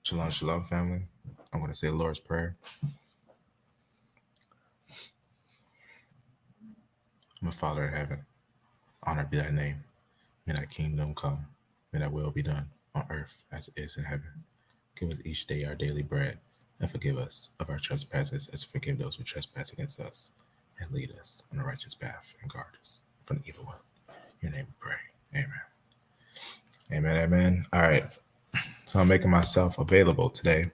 Shalom, shalom, family. I'm going to say the Lord's Prayer. My Father in heaven, honored be thy name. May thy kingdom come. May thy will be done on earth as it is in heaven. Give us each day our daily bread, and forgive us of our trespasses as we forgive those who trespass against us. And lead us on the righteous path and guard us from the evil one. In your name we pray. Amen. Amen, amen. All right. So I'm making myself available today.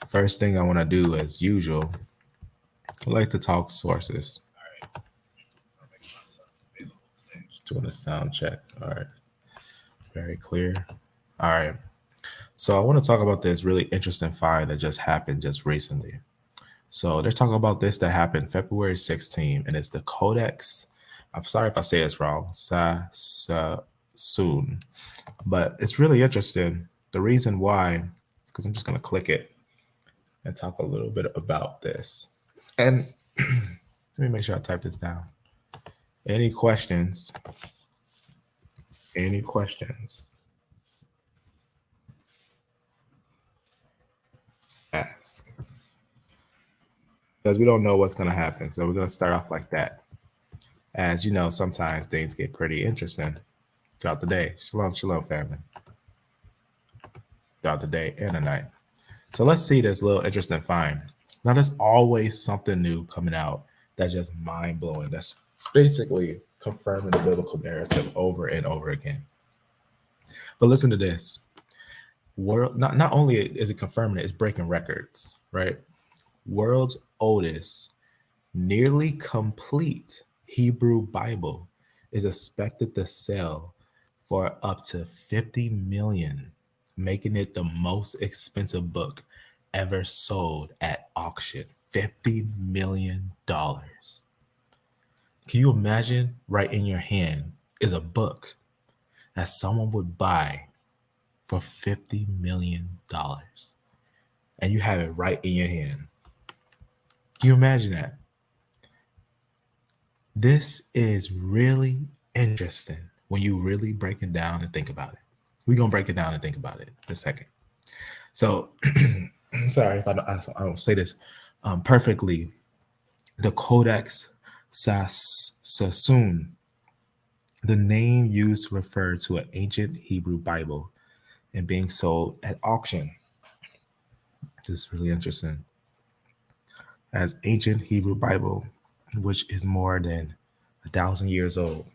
First thing I want to do, as usual, I like to talk sources. All right. So I'm making myself available today. Just doing a sound check. All right. Very clear. All right. So I want to talk about this really interesting find that just happened just recently. So they're talking about this that happened February 16, and it's the Codex. I'm sorry if I say it's wrong. Soon. But it's really interesting. The reason why is because I'm just going to click it and talk a little bit about this. And let me make sure I type this down. Any questions? Any questions? Ask. Because we don't know what's going to happen. So we're going to start off like that. As you know, sometimes things get pretty interesting throughout the day. Shalom, shalom, family. Throughout the day and the night. So let's see this little interesting find. Now, there's always something new coming out that's just mind-blowing. That's basically confirming the biblical narrative over and over again. But listen to this. Not only is it confirming it, it's breaking records, right? World's oldest, nearly complete Hebrew Bible is expected to sell for up to 50 million, making it the most expensive book ever sold at auction. $50 million. Can you imagine right in your hand is a book that someone would buy for $50 million and you have it right in your hand? Can you imagine that? This is really interesting when you really break it down and think about it. We're going to break it down and think about it in a second. So, I'm sorry if I don't say this perfectly. The Codex Sassoon, the name used to refer to an ancient Hebrew Bible and being sold at auction. This is really interesting. As ancient Hebrew Bible, which is more than 1,000 years old.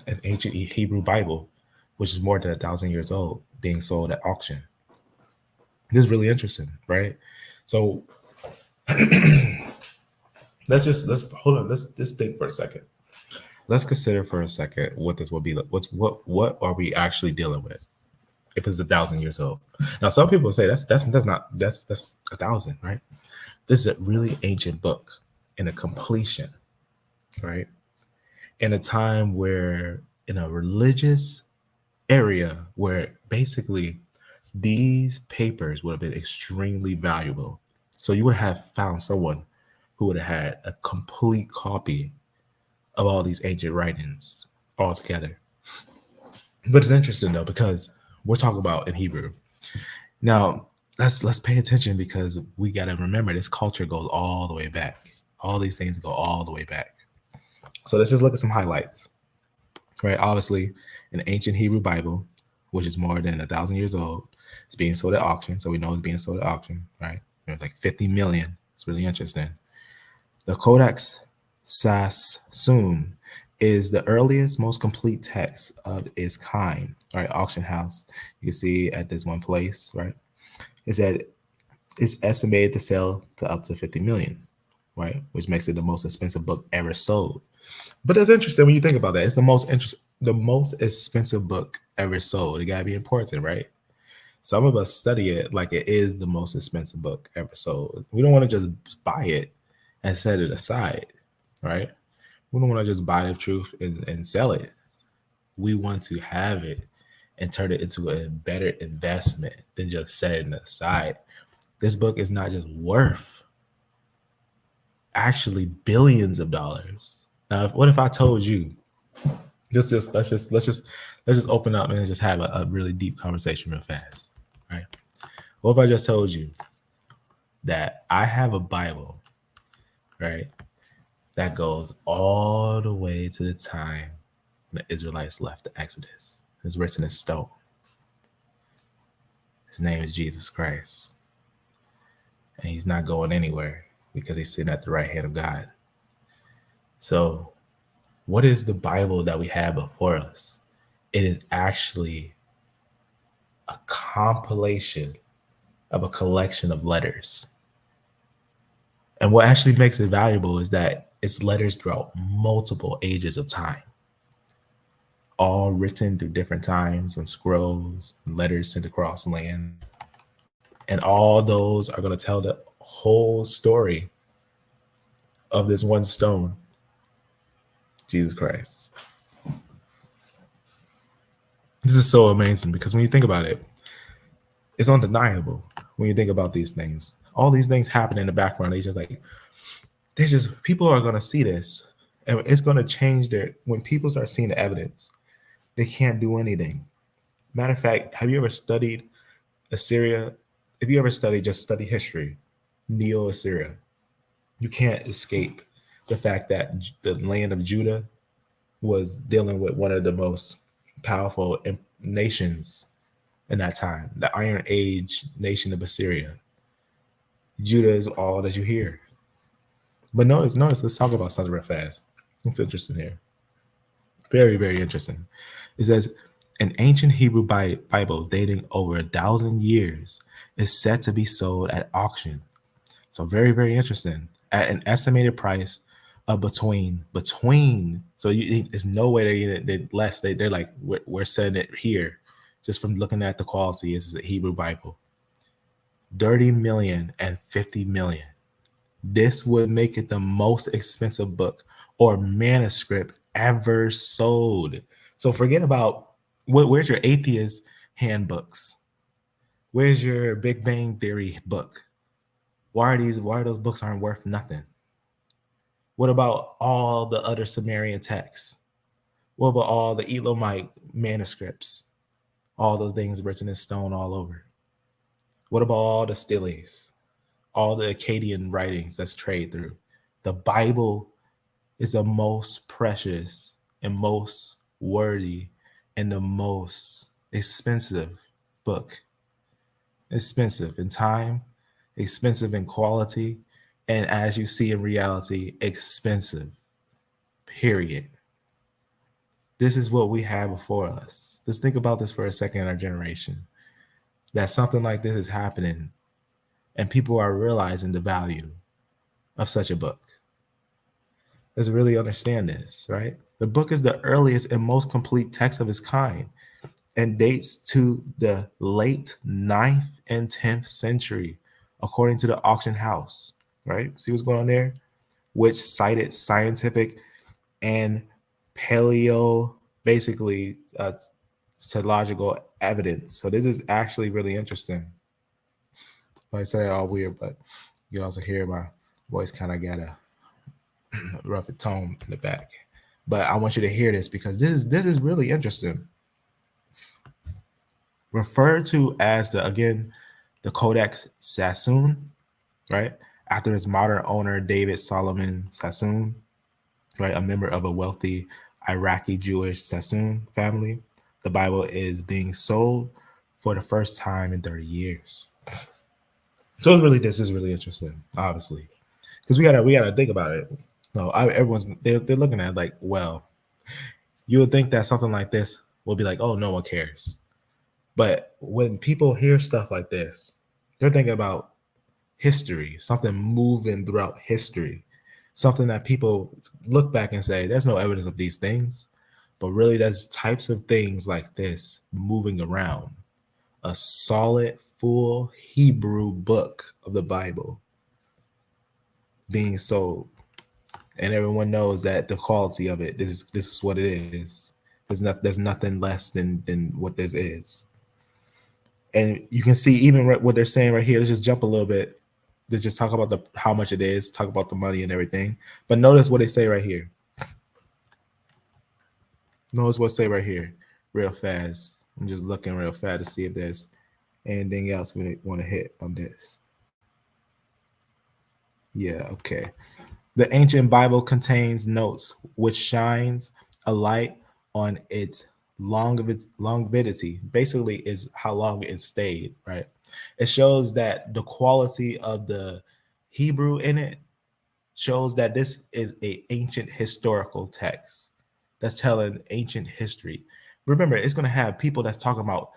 An ancient Hebrew Bible, which is more than 1,000 years old, being sold at auction. This is really interesting, right? So let's hold on. Let's just think for a second. Let's consider for a second what this will be like. What are we actually dealing with if it's 1,000 years old? Now, some people say that's 1,000, right? This is a really ancient book in a completion, right? In a time where, in a religious area where basically these papers would have been extremely valuable. So you would have found someone who would have had a complete copy of all these ancient writings all together. But it's interesting though, because we're talking about in Hebrew. Now, let's pay attention, because we got to remember this culture goes all the way back. All these things go all the way back. So let's just look at some highlights, right? Obviously, an ancient Hebrew Bible, which is more than 1,000 years old, it's being sold at auction. So we know it's being sold at auction, right? It's like 50 million. It's really interesting. The Codex Sassoon is the earliest, most complete text of its kind, right? Auction house. You can see at this one place, right? It said it's estimated to sell to up to 50 million, right? Which makes it the most expensive book ever sold. But that's interesting when you think about that. It's the most expensive book ever sold. It gotta be important, right? Some of us study it like it is the most expensive book ever sold. We don't want to just buy it and set it aside, right? We don't want to just buy the truth and sell it. We want to have it and turn it into a better investment than just setting it aside. This book is not just worth actually billions of dollars. Now, what if I told you? Let's just open up and just have a really deep conversation real fast, right? What if I just told you that I have a Bible, right, that goes all the way to the time when the Israelites left the Exodus? It's written in stone. His name is Jesus Christ. And he's not going anywhere because he's sitting at the right hand of God. So what is the Bible that we have before us? It is actually a compilation of a collection of letters. And what actually makes it valuable is that it's letters throughout multiple ages of time, all written through different times on scrolls, letters sent across land. And all those are going to tell the whole story of this one stone, Jesus Christ. This is so amazing because when you think about it, it's undeniable when you think about these things. All these things happen in the background. People are going to see this, and it's going to change when people start seeing the evidence, they can't do anything. Matter of fact, have you ever studied Assyria? If you ever study history, Neo-Assyria, you can't escape the fact that the land of Judah was dealing with one of the most powerful nations in that time, the Iron Age nation of Assyria. Judah is all that you hear. But notice, let's talk about something real fast. It's interesting here. Very, very interesting. It says, an ancient Hebrew Bible dating over 1,000 years is said to be sold at auction. So very, very interesting. At an estimated price of between. So there's no way they're less. They're like, we're selling it here. Just from looking at the quality, this is a Hebrew Bible. 30 million and 50 million. This would make it the most expensive book or manuscript ever sold. So forget about where's your atheist handbooks? Where's your Big Bang Theory book? Why are those books aren't worth nothing? What about all the other Sumerian texts? What about all the Elamite manuscripts? All those things written in stone all over. What about all the steles? All the Akkadian writings that's trade through? The Bible is the most precious and most worthy and the most expensive book. Expensive in time, expensive in quality, and as you see in reality, expensive. Period. This is what we have before us. Let's think about this for a second in our generation. That something like this is happening and people are realizing the value of such a book. Let's really understand this, right? The book is the earliest and most complete text of its kind and dates to the late 9th and 10th century, according to the auction house, right? See what's going on there? Which cited scientific and sociological evidence. So this is actually really interesting. I say it all weird, but you can also hear my voice kind of got a rough tone in the back. But I want you to hear this because this is really interesting. Referred to as the Codex Sassoon, right? After its modern owner, David Solomon Sassoon, right? A member of a wealthy Iraqi Jewish Sassoon family. The Bible is being sold for the first time in 30 years. So this is really interesting, obviously, because we gotta think about it. No, they're looking at it like, well, you would think that something like this will be like, oh, no one cares. But when people hear stuff like this, they're thinking about history, something moving throughout history, something that people look back and say, there's no evidence of these things. But really, there's types of things like this moving around. A solid, full Hebrew book of the Bible being sold. And everyone knows that the quality of it, this is what it is. There's nothing less than what this is. And you can see even what they're saying right here. Let's just jump a little bit. Let's just talk about how much it is, talk about the money and everything. But notice what they say right here. Notice what they say right here real fast. I'm just looking real fast to see if there's Anything else we want to hit on this? Yeah, okay. The ancient Bible contains notes which shines a light on its longevity. Basically, is how long it stayed, right? It shows that the quality of the Hebrew in it shows that this is a ancient historical text that's telling ancient history. Remember, it's going to have people that's talking about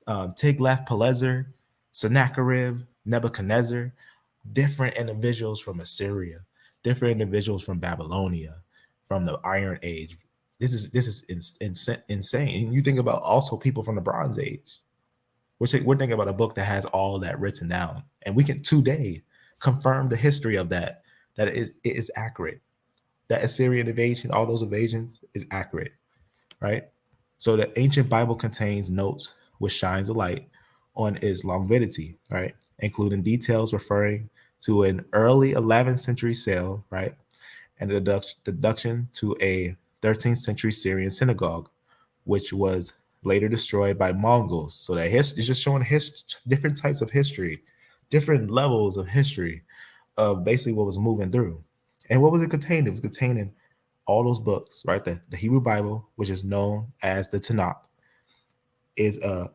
Tiglath-Pileser, Sennacherib, Nebuchadnezzar, different individuals from Assyria, different individuals from Babylonia, from the Iron Age. This is insane. And you think about also people from the Bronze Age. We're thinking about a book that has all that written down, and we can today confirm the history of that. That it is accurate. That Assyrian invasion, all those invasions, is accurate, right? So the ancient Bible contains notes which shines a light on its longevity, right? Including details referring to an early 11th century sale, right? And a deduction to a 13th century Syrian synagogue, which was later destroyed by Mongols. So that it's just showing different types of history, different levels of history of basically what was moving through. And what was it containing? It was containing all those books, right? The Hebrew Bible, which is known as the Tanakh, is a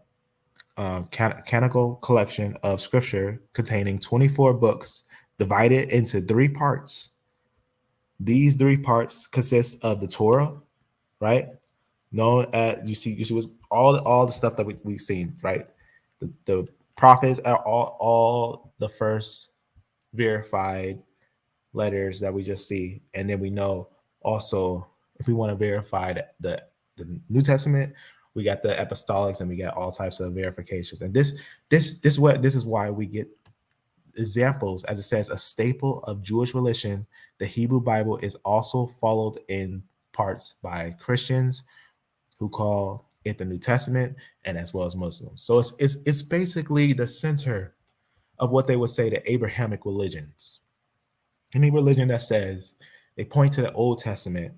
canonical collection of scripture containing 24 books divided into three parts. These three parts consist of the Torah, right? Known as you see was all the stuff that we've seen, right? The prophets are all the first verified letters that we just see, and then we know also if we want to verify the New Testament, we got the apostolics and we got all types of verifications. And this is why we get examples, as it says, a staple of Jewish religion. The Hebrew Bible is also followed in parts by Christians who call it the New Testament, and as well as Muslims. So it's basically the center of what they would say the Abrahamic religions. Any religion that says they point to the Old Testament,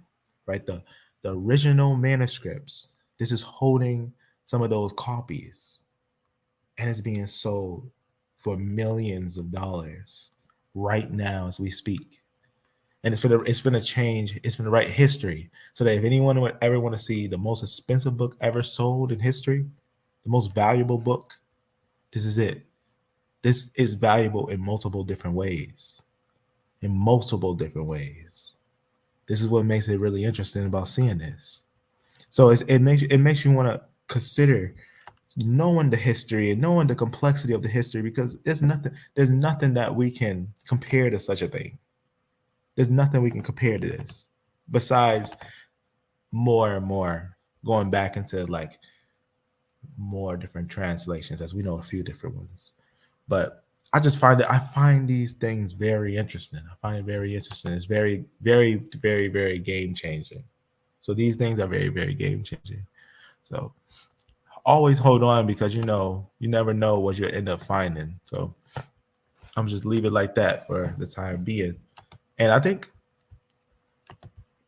right? The original manuscripts. This is holding some of those copies, and it's being sold for millions of dollars right now as we speak. And it's going to change. It's going to write history, so that if anyone would ever want to see the most expensive book ever sold in history, the most valuable book, this is it. This is valuable in multiple different ways. In multiple different ways. This is what makes it really interesting about seeing this. So it makes you want to consider knowing the history and knowing the complexity of the history, because there's nothing that we can compare to such a thing. There's nothing we can compare to this besides more and more going back into like more different translations, as we know a few different ones. But I find these things very interesting. I find it very interesting. It's very, very, very, very game changing. So these things are very, very game changing. So always hold on, because you never know what you'll end up finding. So I'm just leave it like that for the time being. And I think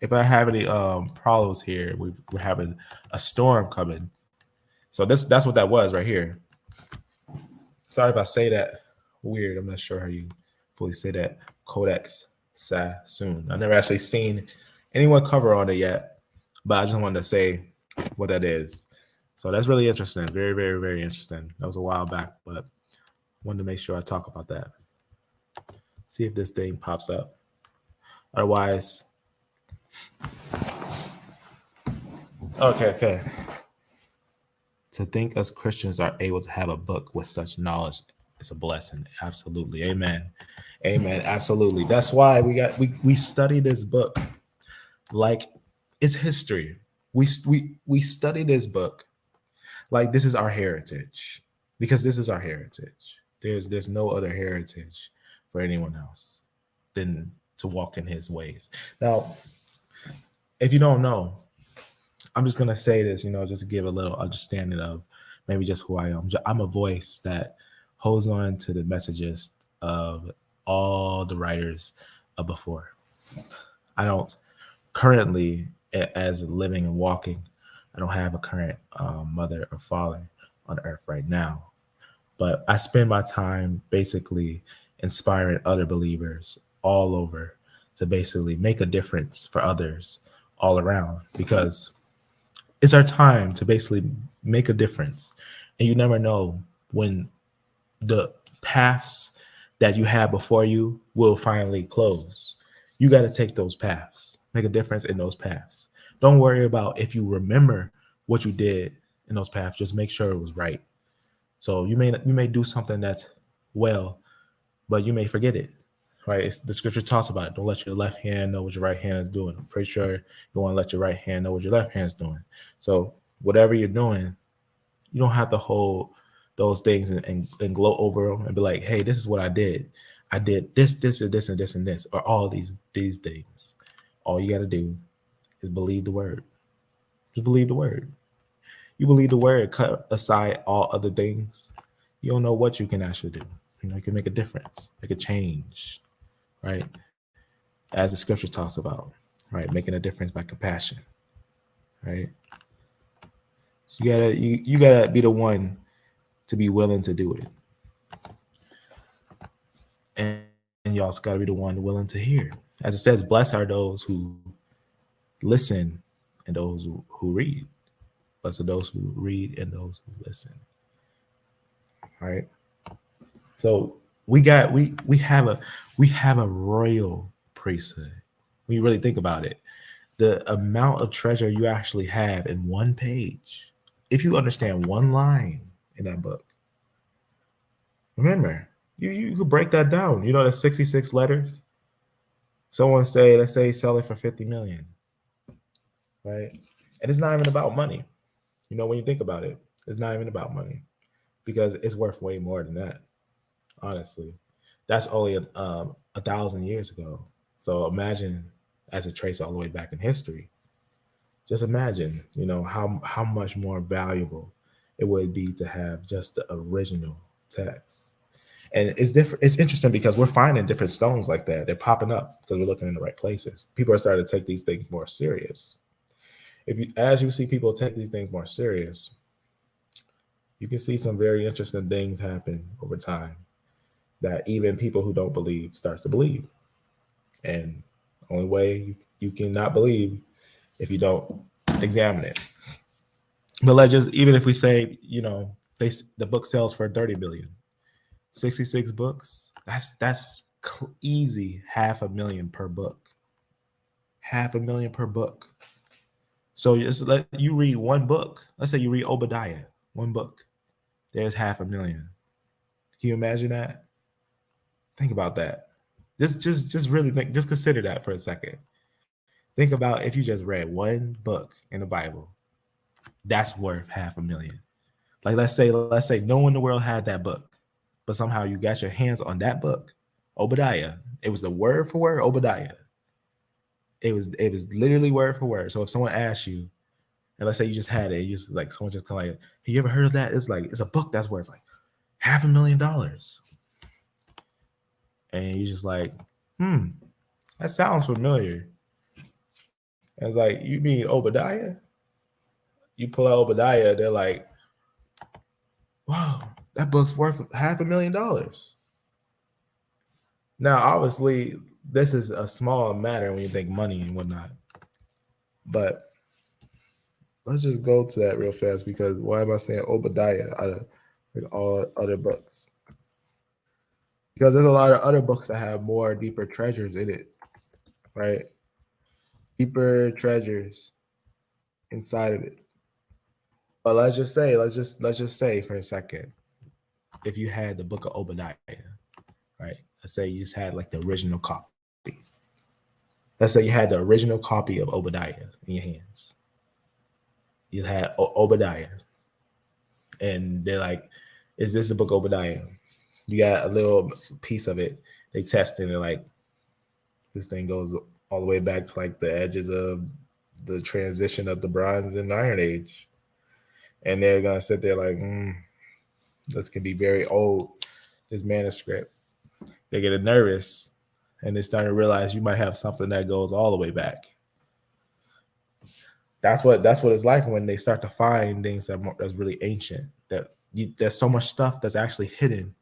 if I have any problems here, we're having a storm coming. So that's what that was right here. Sorry if I say that weird. I'm not sure how you fully say that. Codex Sassoon. I've never actually seen anyone cover on it yet, but I just wanted to say what that is. So that's really interesting. Very, very, very interesting. That was a while back, but wanted to make sure I talk about that. See if this thing pops up. Otherwise, okay. To think us Christians are able to have a book with such knowledge, it's a blessing. Absolutely. Amen. Absolutely. That's why we study this book like it's history. We study this book like this is our heritage, because this is our heritage. There's no other heritage for anyone else than to walk in his ways. Now, if you don't know, I'm just gonna say this, just to give a little understanding of maybe just who I am. I'm a voice that holds on to the messages of all the writers before. I don't currently, as living and walking, I don't have a current mother or father on earth right now. But I spend my time basically inspiring other believers all over to basically make a difference for others all around, because it's our time to basically make a difference. And you never know when the paths that you have before you will finally close. You got to take those paths, make a difference in those paths. Don't worry about if you remember what you did in those paths. Just make sure it was right. So you may do something that's well, but you may forget it. Right? The scripture talks about it. Don't let your left hand know what your right hand is doing. I'm pretty sure you want to let your right hand know what your left hand is doing. So whatever you're doing, you don't have to hold those things and gloat over them and be like, hey, this is what I did. I did this, this, and this, and this, and this, or all these things. All you got to do is believe the word. Just believe the word. You believe the word, cut aside all other things. You don't know what you can actually do. You can make a difference, make a change, right? As the scripture talks about, right? Making a difference by compassion, right? So you gotta be the one to be willing to do it, and you also gotta be the one willing to hear. As it says, blessed are those who listen and those who read. Blessed are those who read and those who listen. All right. So we have a royal priesthood. When you really think about it, the amount of treasure you actually have in one page, if you understand one line in that book, remember, you could break that down. You know, the 66 letters. Let's say sell it for 50 million, right? And it's not even about money. You know, when you think about it, it's not even about money, because it's worth way more than that. Honestly, that's only 1,000 years ago. So imagine, as it traces all the way back in history, just imagine, how much more valuable it would be to have just the original text. And it's different. It's interesting because we're finding different stones like that. They're popping up because we're looking in the right places. People are starting to take these things more serious. As you see people take these things more serious, you can see some very interesting things happen over time that even people who don't believe starts to believe. And the only way you cannot believe if you don't examine it. But even if we say, the book sells for 30 billion, 66 books, that's easy $500,000 per book. $500,000 per book. So just let you read one book. Let's say you read Obadiah, one book. There's $500,000. Can you imagine that? Think about that. Just really think, just consider that for a second. Think about if you just read one book in the Bible, that's worth $500,000. Like let's say no one in the world had that book, but somehow you got your hands on that book, Obadiah. It was the word for word Obadiah. It was literally word for word. So if someone asks you, and let's say you just had it, you just like someone just kind of like, hey, you ever heard of that? It's like it's a book that's worth like $500,000. And you're just like, that sounds familiar. And it's like, you mean Obadiah? You pull out Obadiah, they're like, wow, that book's worth $500,000. Now, obviously, this is a small matter when you think money and whatnot. But let's just go to that real fast, because why am I saying Obadiah out of like all other books? Because there's a lot of other books that have more deeper treasures in it, right? Deeper treasures inside of it. But let's just say for a second, if you had the book of Obadiah, right? Let's say you just had like the original copy. Let's say you had the original copy of Obadiah in your hands. You had Obadiah, and they're like, "Is this the book of Obadiah?" You got a little piece of it. They test it, and they're like, "This thing goes all the way back to like the edges of the transition of the Bronze and Iron Age," and they're gonna sit there like, "This can be very old. This manuscript." They get nervous, and they start to realize you might have something that goes all the way back. That's what it's like when they start to find things that's really ancient, that there's so much stuff that's actually hidden.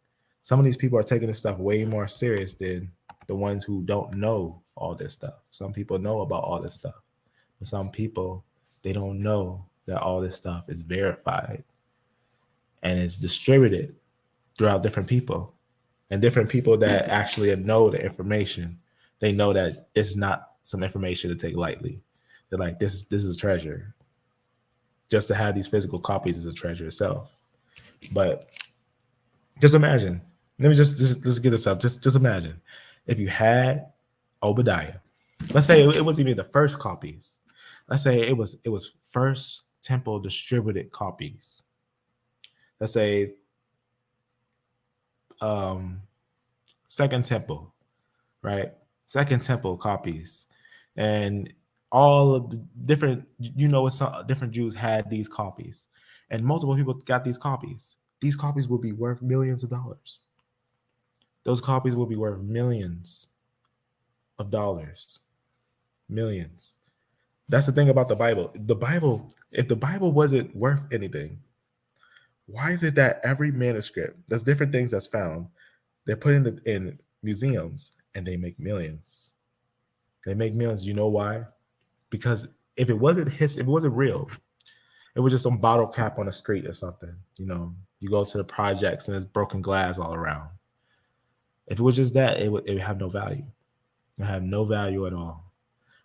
Some of these people are taking this stuff way more serious than the ones who don't know all this stuff. Some people know about all this stuff, but some people, they don't know that all this stuff is verified and is distributed throughout different people, and different people that actually know the information. They know that this is not some information to take lightly. They're like, this is treasure. Just to have these physical copies is a treasure itself. But just imagine. Let me just get this up. Just imagine if you had Obadiah. Let's say it was even the first copies. Let's say it was first temple distributed copies. Let's say second temple, right? Second temple copies, and all of the different, some different Jews had these copies, and multiple people got these copies. These copies will be worth millions of dollars. Those copies will be worth millions of dollars. Millions. That's the thing about the Bible. The Bible, if the Bible wasn't worth anything, why is it that every manuscript, there's different things that's found, they're put in museums and they make millions? They make millions. You know why? Because if it wasn't history, if it wasn't real, it was just some bottle cap on the street or something. You go to the projects and there's broken glass all around. If it was just that, it would have no value. It would have no value at all.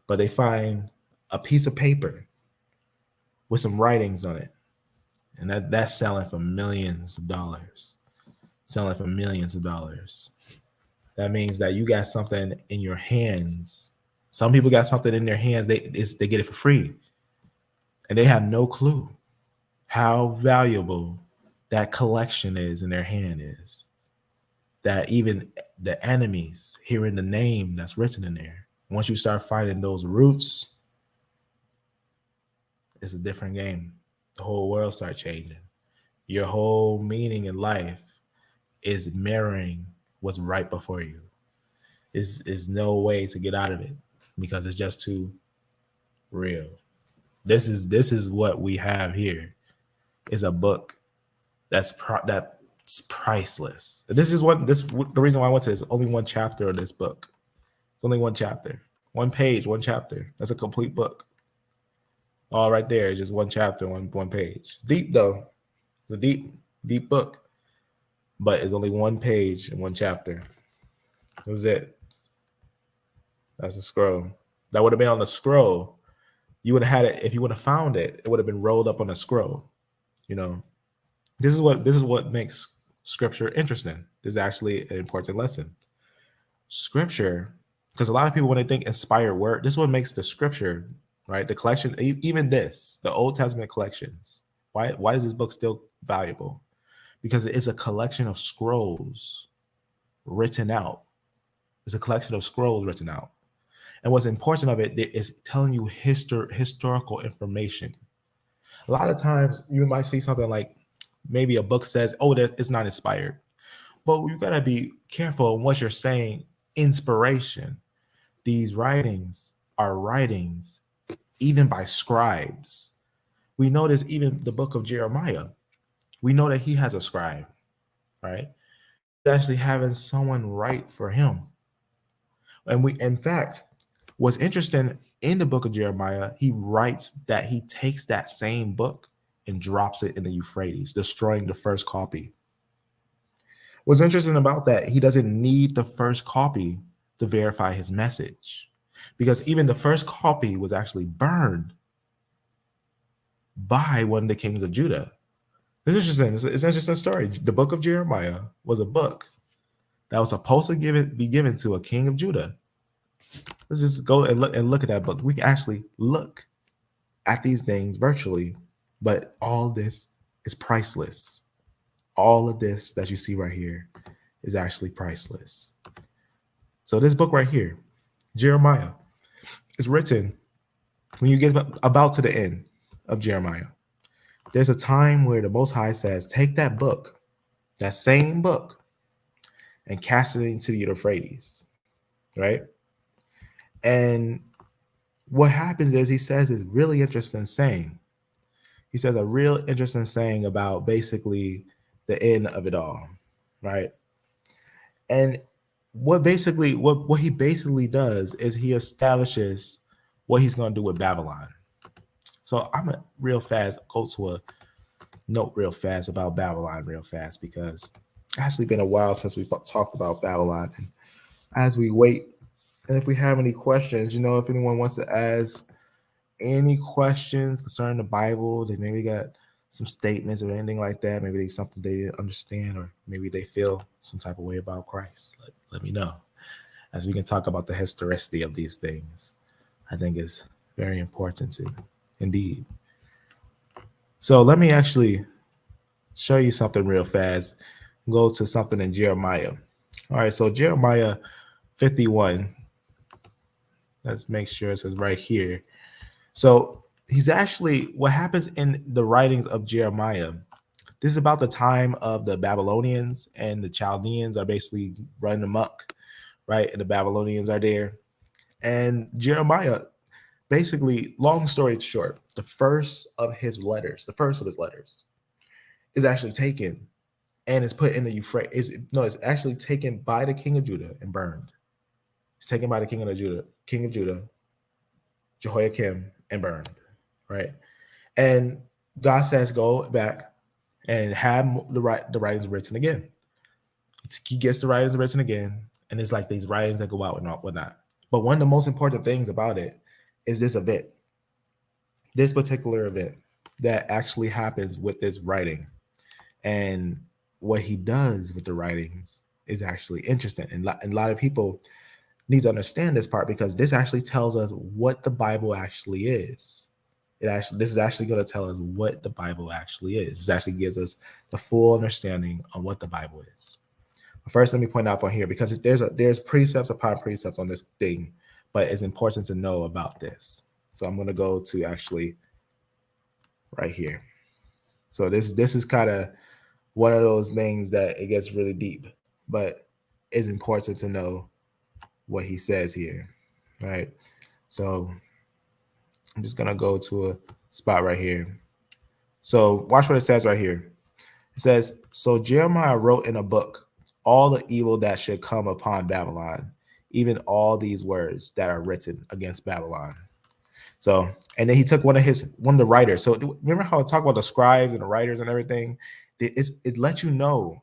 But they find a piece of paper with some writings on it, and that's selling for millions of dollars. Selling for millions of dollars. That means that you got something in your hands. Some people got something in their hands. They get it for free, and they have no clue how valuable that collection is in their hand is. That even the enemies hearing the name that's written in there. Once you start finding those roots, it's a different game. The whole world starts changing. Your whole meaning in life is mirroring what's right before you. Is no way to get out of it because it's just too real. This is what we have here. Is a book that's priceless. The reason why I went to this, only one chapter of this book. It's only one chapter, one page, one chapter. That's a complete book. All right there is just one chapter, one page. Deep though. It's a deep book, but it's only one page and one chapter. That's it. That's a scroll. That would have been on the scroll. You would have had it if you would have found it. It would have been rolled up on a scroll. This is what makes Scripture interesting. This is actually an important lesson. Scripture, because a lot of people, when they think inspired word, this is what makes the Scripture, right? The collection, even this, the Old Testament collections. Why is this book still valuable? Because it's a collection of scrolls written out. It's a collection of scrolls written out. And what's important of it is telling you historical information. A lot of times you might see something like maybe a book says, oh, it's not inspired. But you got to be careful in what you're saying. Inspiration. These writings are writings even by scribes. We notice even the book of Jeremiah. We know that he has a scribe, right? He's actually having someone write for him. And in fact, what's interesting in the book of Jeremiah, he writes that he takes that same book and drops it in the Euphrates, destroying the first copy. What's interesting about that, he doesn't need the first copy to verify his message, because even the first copy was actually burned by one of the kings of Judah. It's interesting. It's an interesting story. The book of Jeremiah was a book that was supposed to be given to a king of Judah. Let's just go and look at that book. We can actually look at these things virtually, but all this is priceless. All of this that you see right here is actually priceless. So this book right here, Jeremiah, is written when you get about to the end of Jeremiah. There's a time where the Most High says, take that book, that same book, and cast it into the Euphrates, right? And what happens is he says this really interesting saying. he says a real interesting saying about basically the end of it all, right? And what he basically does is he establishes what he's going to do with Babylon. So I'm a real fast go to a note real fast about Babylon real fast, because it's actually been a while since we've talked about Babylon. And as we wait, and if we have any questions, if anyone wants to ask any questions concerning the Bible, they maybe got some statements or anything like that, maybe there's something they didn't understand, or maybe they feel some type of way about Christ, let me know, as we can talk about the historicity of these things. I think it's very important to, indeed. So let me actually show you something real fast. Go to something in Jeremiah. All right, so Jeremiah 51. Let's make sure it says right here. So he's actually, what happens in the writings of Jeremiah, this is about the time of the Babylonians, and the Chaldeans are basically running amok, right? And the Babylonians are there. And Jeremiah, basically, long story short, the first of his letters is actually taken and is put in the Euphrates. It's actually taken by the king of Judah and burned. It's taken by the king of Judah, Jehoiakim, and burned, right? And God says, go back and have the writings written again. He gets the writings written again, and it's like these writings that go out and whatnot. But one of the most important things about it is this event, this particular event that actually happens with this writing. And what he does with the writings is actually interesting. And a lot of people need to understand this part, because this actually tells us what the Bible actually is. This is actually going to tell us what the Bible actually is. This actually gives us the full understanding on what the Bible is. But first, let me point out from here, because there's precepts upon precepts on this thing, but it's important to know about this. So I'm going to go to actually right here. So this is kind of one of those things that it gets really deep, but it's important to know what he says here, right? So I'm just going to go to a spot right here. So watch what it says right here. It says, so Jeremiah wrote in a book all the evil that should come upon Babylon, even all these words that are written against Babylon. So, and then he took one of the writers. So remember how I talk about the scribes and the writers and everything? It lets you know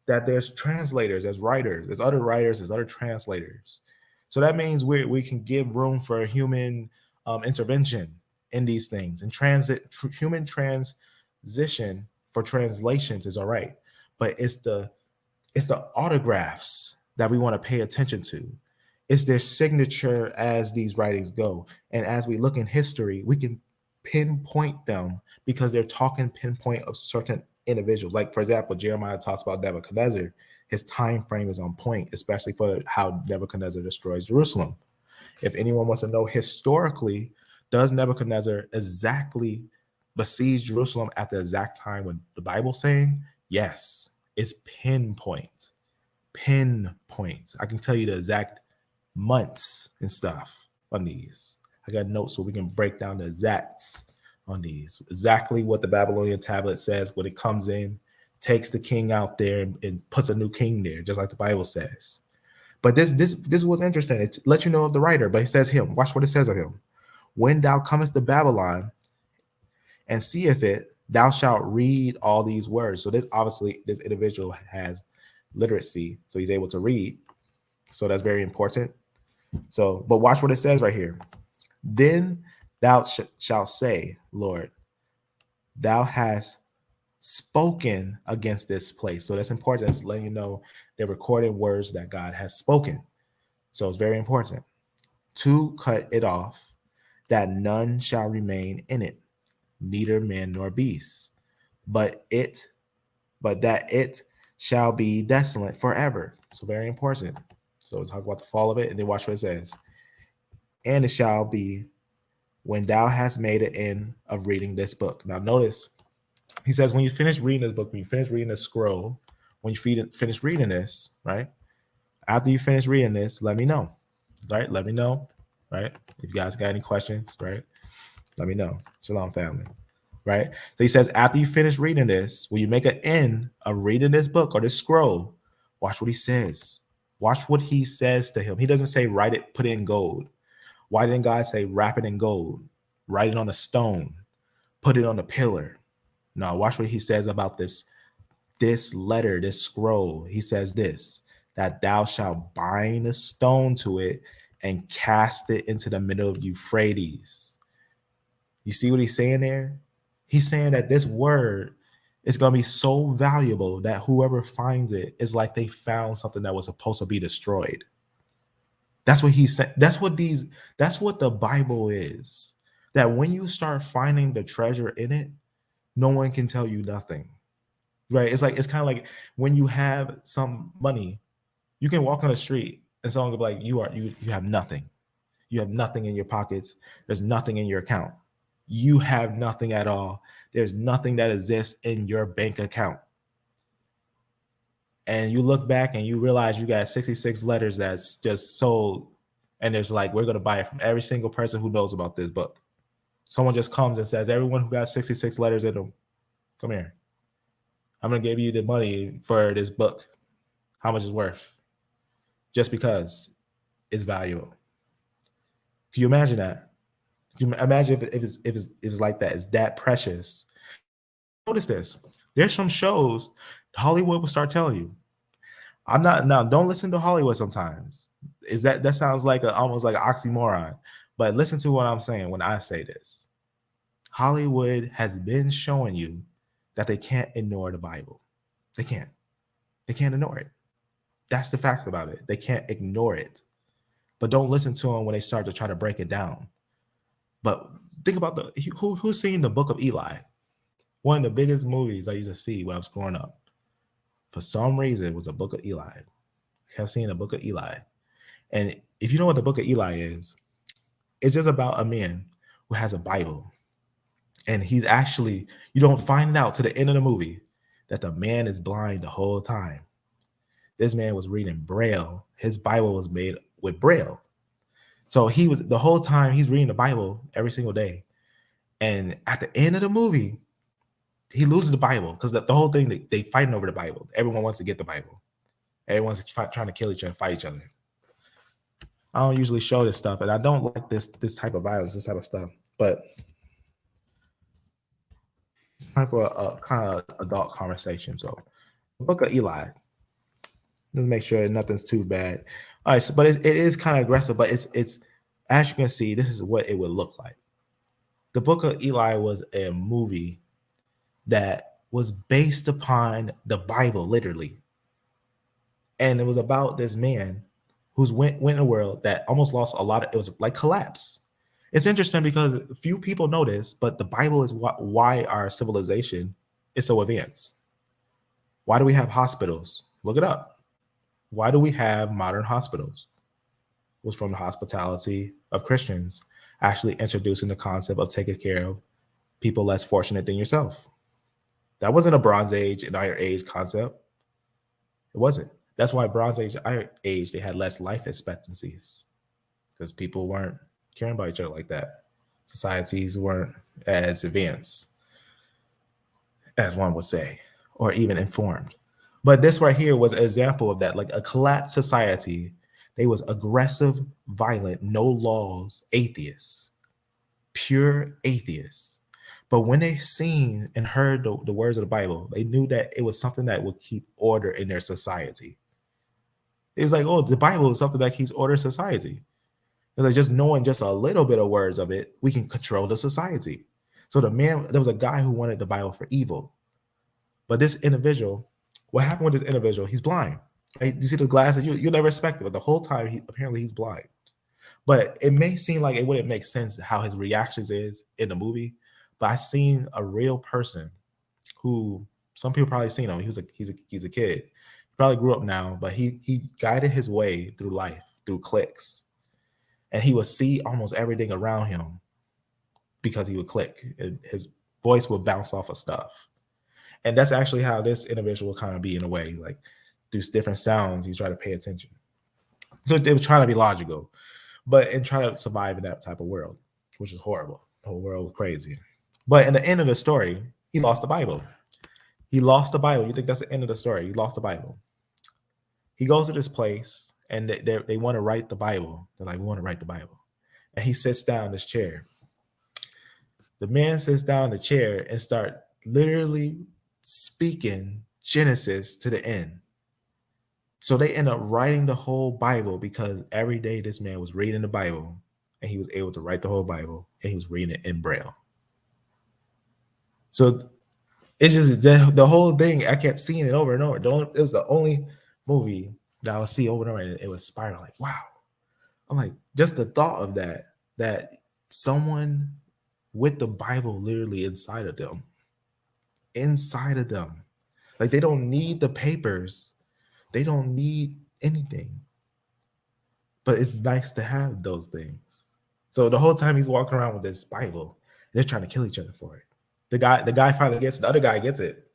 that there's translators, there's writers, there's other writers, there's other translators. So that means we can give room for human intervention in these things. And human transition for translations is all right, but it's the autographs that we want to pay attention to. It's their signature as these writings go. And as we look in history, we can pinpoint them because they're talking pinpoint of certain individuals. Like, for example, Jeremiah talks about Nebuchadnezzar. His time frame is on point, especially for how Nebuchadnezzar destroys Jerusalem. If anyone wants to know historically, does Nebuchadnezzar exactly besiege Jerusalem at the exact time when the Bible's saying? Yes, it's pinpoint. I can tell you the exact months and stuff on these. I got notes so we can break down the exacts on these. Exactly what the Babylonian tablet says when it comes in, takes the king out there and puts a new king there, just like the Bible says. But this was interesting. It lets you know of the writer, but it says him. Watch what it says of him. When thou comest to Babylon and seeth it, thou shalt read all these words. So this individual has literacy, so he's able to read. So that's very important. So, but watch what it says right here. Then thou shalt say, Lord, thou hast spoken against this place. So that's important. It's letting you know they're recording words that God has spoken. So it's very important to cut it off, that none shall remain in it, neither man nor beast, but that it shall be desolate forever. So very important. So we'll talk about the fall of it, and then watch what it says. And it shall be when thou hast made an end of reading this book. Now notice, he says, when you finish reading this book, when you finish reading this scroll, when you finish reading this, right? After you finish reading this, let me know, right? Let me know, right? If you guys got any questions, right? Let me know. Shalom, family. right? So he says, after you finish reading this, when you make an end of reading this book or this scroll, watch what he says. Watch what he says to him. He doesn't say write it, put it in gold. Why didn't God say wrap it in gold, write it on a stone, put it on a pillar? No, watch what he says about this letter, this scroll. He says this, that thou shalt bind a stone to it and cast it into the middle of Euphrates. You see what he's saying there? He's saying that this word is going to be so valuable that whoever finds it is like they found something that was supposed to be destroyed. That's what he's saying. That's what the Bible is. That when you start finding the treasure in it, no one can tell you nothing. Right? It's kind of like when you have some money, you can walk on the street and someone will be like, you have nothing. You have nothing in your pockets. There's nothing in your account. You have nothing at all. There's nothing that exists in your bank account. And you look back and you realize you got 66 letters that's just sold. And there's like, we're going to buy it from every single person who knows about this book. Someone just comes and says, everyone who got 66 letters in them, come here. I'm going to give you the money for this book. How much it's worth? Just because it's valuable. Can you imagine that? Can you imagine if it's like that? It's that precious. Notice this. There's some shows Hollywood will start telling you. Don't listen to Hollywood sometimes. That sounds like almost like an oxymoron. But listen to what I'm saying when I say this. Hollywood has been showing you that they can't ignore the Bible. They can't ignore it. That's the fact about it. They can't ignore it. But don't listen to them when they start to try to break it down. But think about who's seen the Book of Eli? One of the biggest movies I used to see when I was growing up. For some reason, it was the Book of Eli. I kept seeing the Book of Eli. And if you know what the Book of Eli is, it's just about a man who has a Bible. And he's actually, you don't find out to the end of the movie that the man is blind the whole time. This man was reading Braille. His Bible was made with Braille. So the whole time he's reading the Bible every single day. And at the end of the movie, he loses the Bible because the whole thing, they fighting over the Bible. Everyone wants to get the Bible. Everyone's trying to kill each other, fight each other. I don't usually show this stuff, and I don't like this type of violence, this type of stuff. But it's time for a kind of adult conversation. So, the Book of Eli. Let's make sure nothing's too bad. All right, so, but it is kind of aggressive, but it's as you can see, this is what it would look like. The Book of Eli was a movie that was based upon the Bible, literally. And it was about this man who's went in a world that almost lost a lot of, it was like collapse. It's interesting because few people know this, but the Bible is why our civilization is so advanced. Why do we have hospitals? Look it up. Why do we have modern hospitals? It was from the hospitality of Christians actually introducing the concept of taking care of people less fortunate than yourself. That wasn't a Bronze Age and Iron Age concept. It wasn't. That's why Bronze Age, Iron Age, they had less life expectancies because people weren't caring about each other like that. Societies weren't as advanced as one would say, or even informed. But this right here was an example of that, like a collapsed society. They was aggressive, violent, no laws, atheists, pure atheists. But when they seen and heard the words of the Bible, they knew that it was something that would keep order in their society. It was like, oh, the Bible is something that keeps order in society. It's like just knowing just a little bit of words of it, we can control the society. So there was a guy who wanted the Bible for evil. But this individual, what happened with this individual? He's blind. Right? You see the glasses, you never expect it, but the whole time apparently he's blind. But it may seem like it wouldn't make sense how his reactions is in the movie. But I seen a real person who some people probably seen him. He's a kid. He probably grew up now, but he guided his way through life through clicks, and he would see almost everything around him because he would click. His voice would bounce off of stuff, and that's actually how this individual kind of be in a way, like through different sounds. You try to pay attention. So they were trying to be logical, and try to survive in that type of world, which is horrible. The whole world was crazy. But in the end of the story, he lost the Bible. He lost the Bible. You think that's the end of the story? He lost the Bible. He goes to this place and they want to write the Bible. They're like, we want to write the Bible. And he sits down in this chair. The man sits down in the chair and start literally speaking Genesis to the end. So they end up writing the whole Bible because every day this man was reading the Bible and he was able to write the whole Bible and he was reading it in Braille. So it's just the whole thing. I kept seeing it over and over. It was the only movie that I would see over and over, and it was spiraling. Like, wow. I'm like, just the thought of that someone with the Bible literally inside of them. Like, they don't need the papers. They don't need anything. But it's nice to have those things. So the whole time he's walking around with this Bible, they're trying to kill each other for it. The guy finally gets it. The other guy gets it.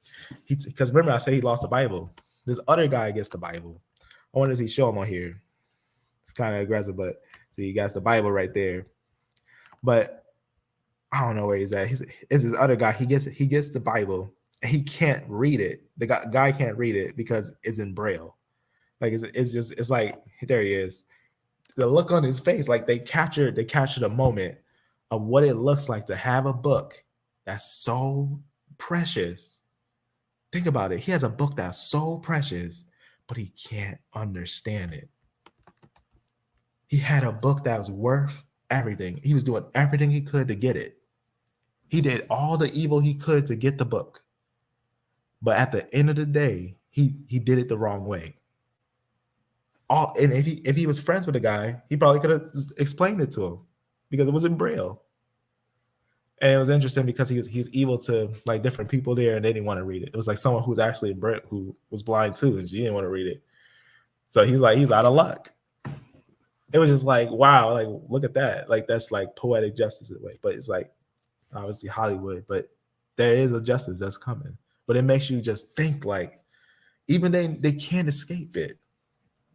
Because remember, I said he lost the Bible. This other guy gets the Bible. I wonder if he show him on here. It's kind of aggressive, but see, he got the Bible right there. But I don't know where he's at. It's this other guy. He gets the Bible and he can't read it. The guy can't read it because it's in Braille. Like it's like, there he is. The look on his face, like they captured the moment of what it looks like to have a book that's so precious. Think about it. He has a book that's so precious, but he can't understand it. He had a book that was worth everything. He was doing everything he could to get it. He did all the evil he could to get the book. But at the end of the day, he did it the wrong way. And if he was friends with the guy, he probably could have explained it to him because it was in Braille. And it was interesting because he was evil to like different people there, and they didn't want to read it. It was like someone who's actually who was blind too, and she didn't want to read it. So he's out of luck. It was just like, wow, like look at that. Like that's like poetic justice in a way. But it's like obviously Hollywood, but there is a justice that's coming. But it makes you just think like even they can't escape it.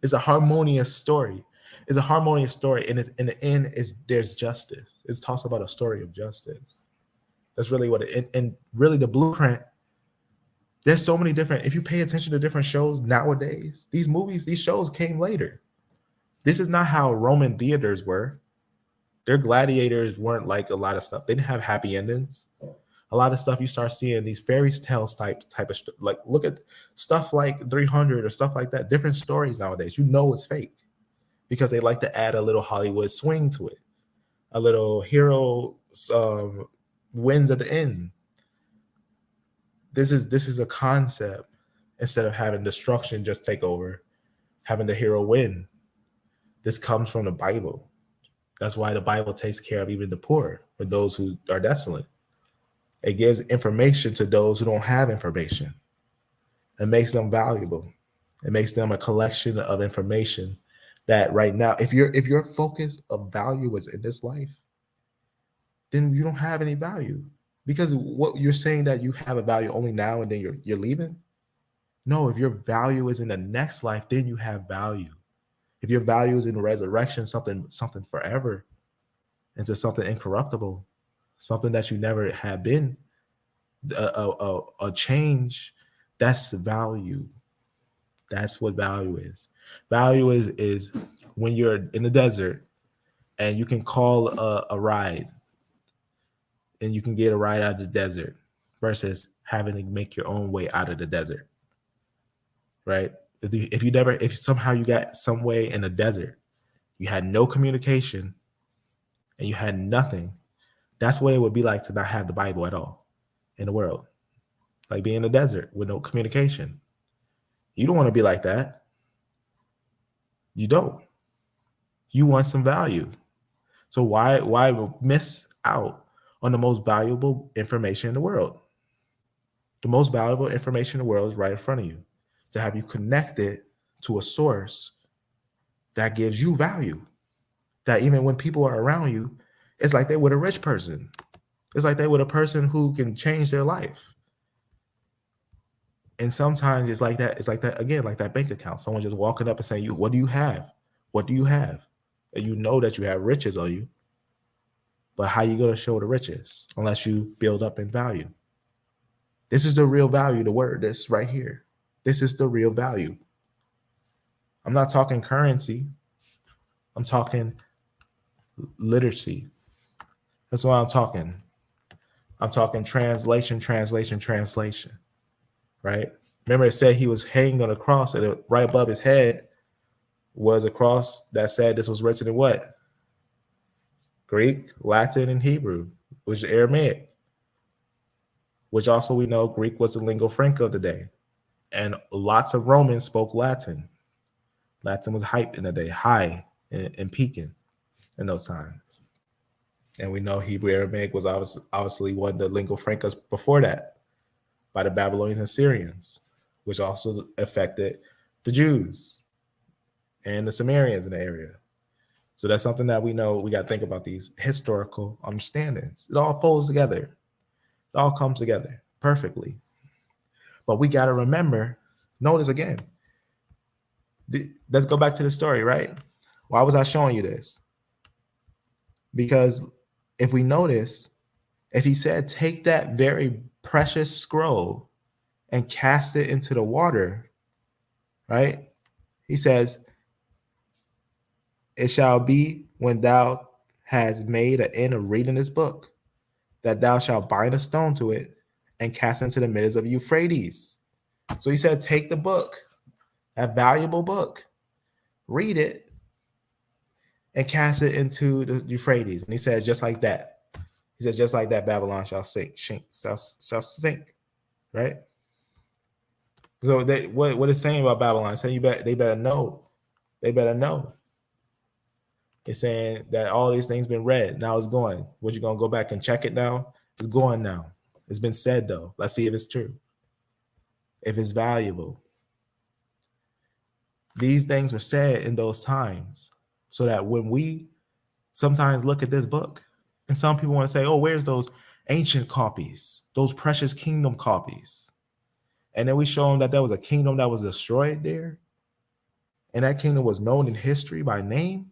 It's a harmonious story. It's a harmonious story, and it's in the end there's justice. It talks about a story of justice. That's really what it and really the blueprint. There's so many different. If you pay attention to different shows nowadays, these shows came later. This is not how Roman theaters were. Their gladiators weren't like a lot of stuff. They didn't have happy endings. A lot of stuff you start seeing these fairy tales type of like look at stuff like 300 or stuff like that. Different stories nowadays. You know it's fake because they like to add a little Hollywood swing to it. A little hero wins at the end. This is a concept instead of having destruction just take over, having the hero win. This comes from the Bible. That's why the Bible takes care of even the poor and those who are desolate. It gives information to those who don't have information. It makes them valuable. It makes them a collection of information that right now, if your focus of value is in this life, then you don't have any value. Because what you're saying that you have a value only now and then you're leaving. No, if your value is in the next life, then you have value. If your value is in the resurrection, something forever, into something incorruptible, something that you never have been, a change, that's value. That's what value is. Value is when you're in the desert and you can call a ride and you can get a ride out of the desert versus having to make your own way out of the desert, right? If somehow you got some way in the desert, you had no communication and you had nothing, that's what it would be like to not have the Bible at all in the world. Like being in the desert with no communication. You don't want to be like that. You don't. You want some value. So why miss out on the most valuable information in the world? The most valuable information in the world is right in front of you. To have you connected to a source that gives you value. That even when people are around you, it's like they're with a rich person. It's like they're with a person who can change their life. And sometimes it's like that. It's like that again, like that bank account. Someone just walking up and saying, "What do you have? What do you have?" And you know that you have riches on you, But how you going to show the riches unless you build up in value? This is the real value, the word, this right here. This is the real value. I'm not talking currency. I'm talking literacy. That's what I'm talking. I'm talking translation, right? Remember it said he was hanged on a cross, and right above his head was a cross that said this was written in what? Greek, Latin, and Hebrew, which is Aramaic, which also we know Greek was the lingua franca of the day. And lots of Romans spoke Latin. Latin was hyped in the day, high and peaking in those times. And we know Hebrew Aramaic was obviously one of the lingua francas before that by the Babylonians and Syrians, which also affected the Jews and the Samaritans in the area. So that's something that we know. We got to think about these historical understandings. It all folds together. It all comes together perfectly. But we got to remember, notice again, let's go back to the story, right? Why was I showing you this? Because if we notice, if he said, take that very precious scroll and cast it into the water, right? He says, it shall be when thou hast made an end of reading this book, that thou shalt bind a stone to it and cast into the midst of Euphrates. So he said, take the book, that valuable book, read it, and cast it into the Euphrates. And he says, just like that. He says, just like that, Babylon shall sink, shall sink, right? So what it's saying about Babylon? It's saying they better know. They better know. It's saying that all these things been read. Now it's going. What, you gonna go back and check it now? It's going now. It's been said though. Let's see if it's true. If it's valuable. These things were said in those times, so that when we sometimes look at this book, and some people want to say, oh, where's those ancient copies, those precious kingdom copies? And then we show them that there was a kingdom that was destroyed there. And that kingdom was known in history by name.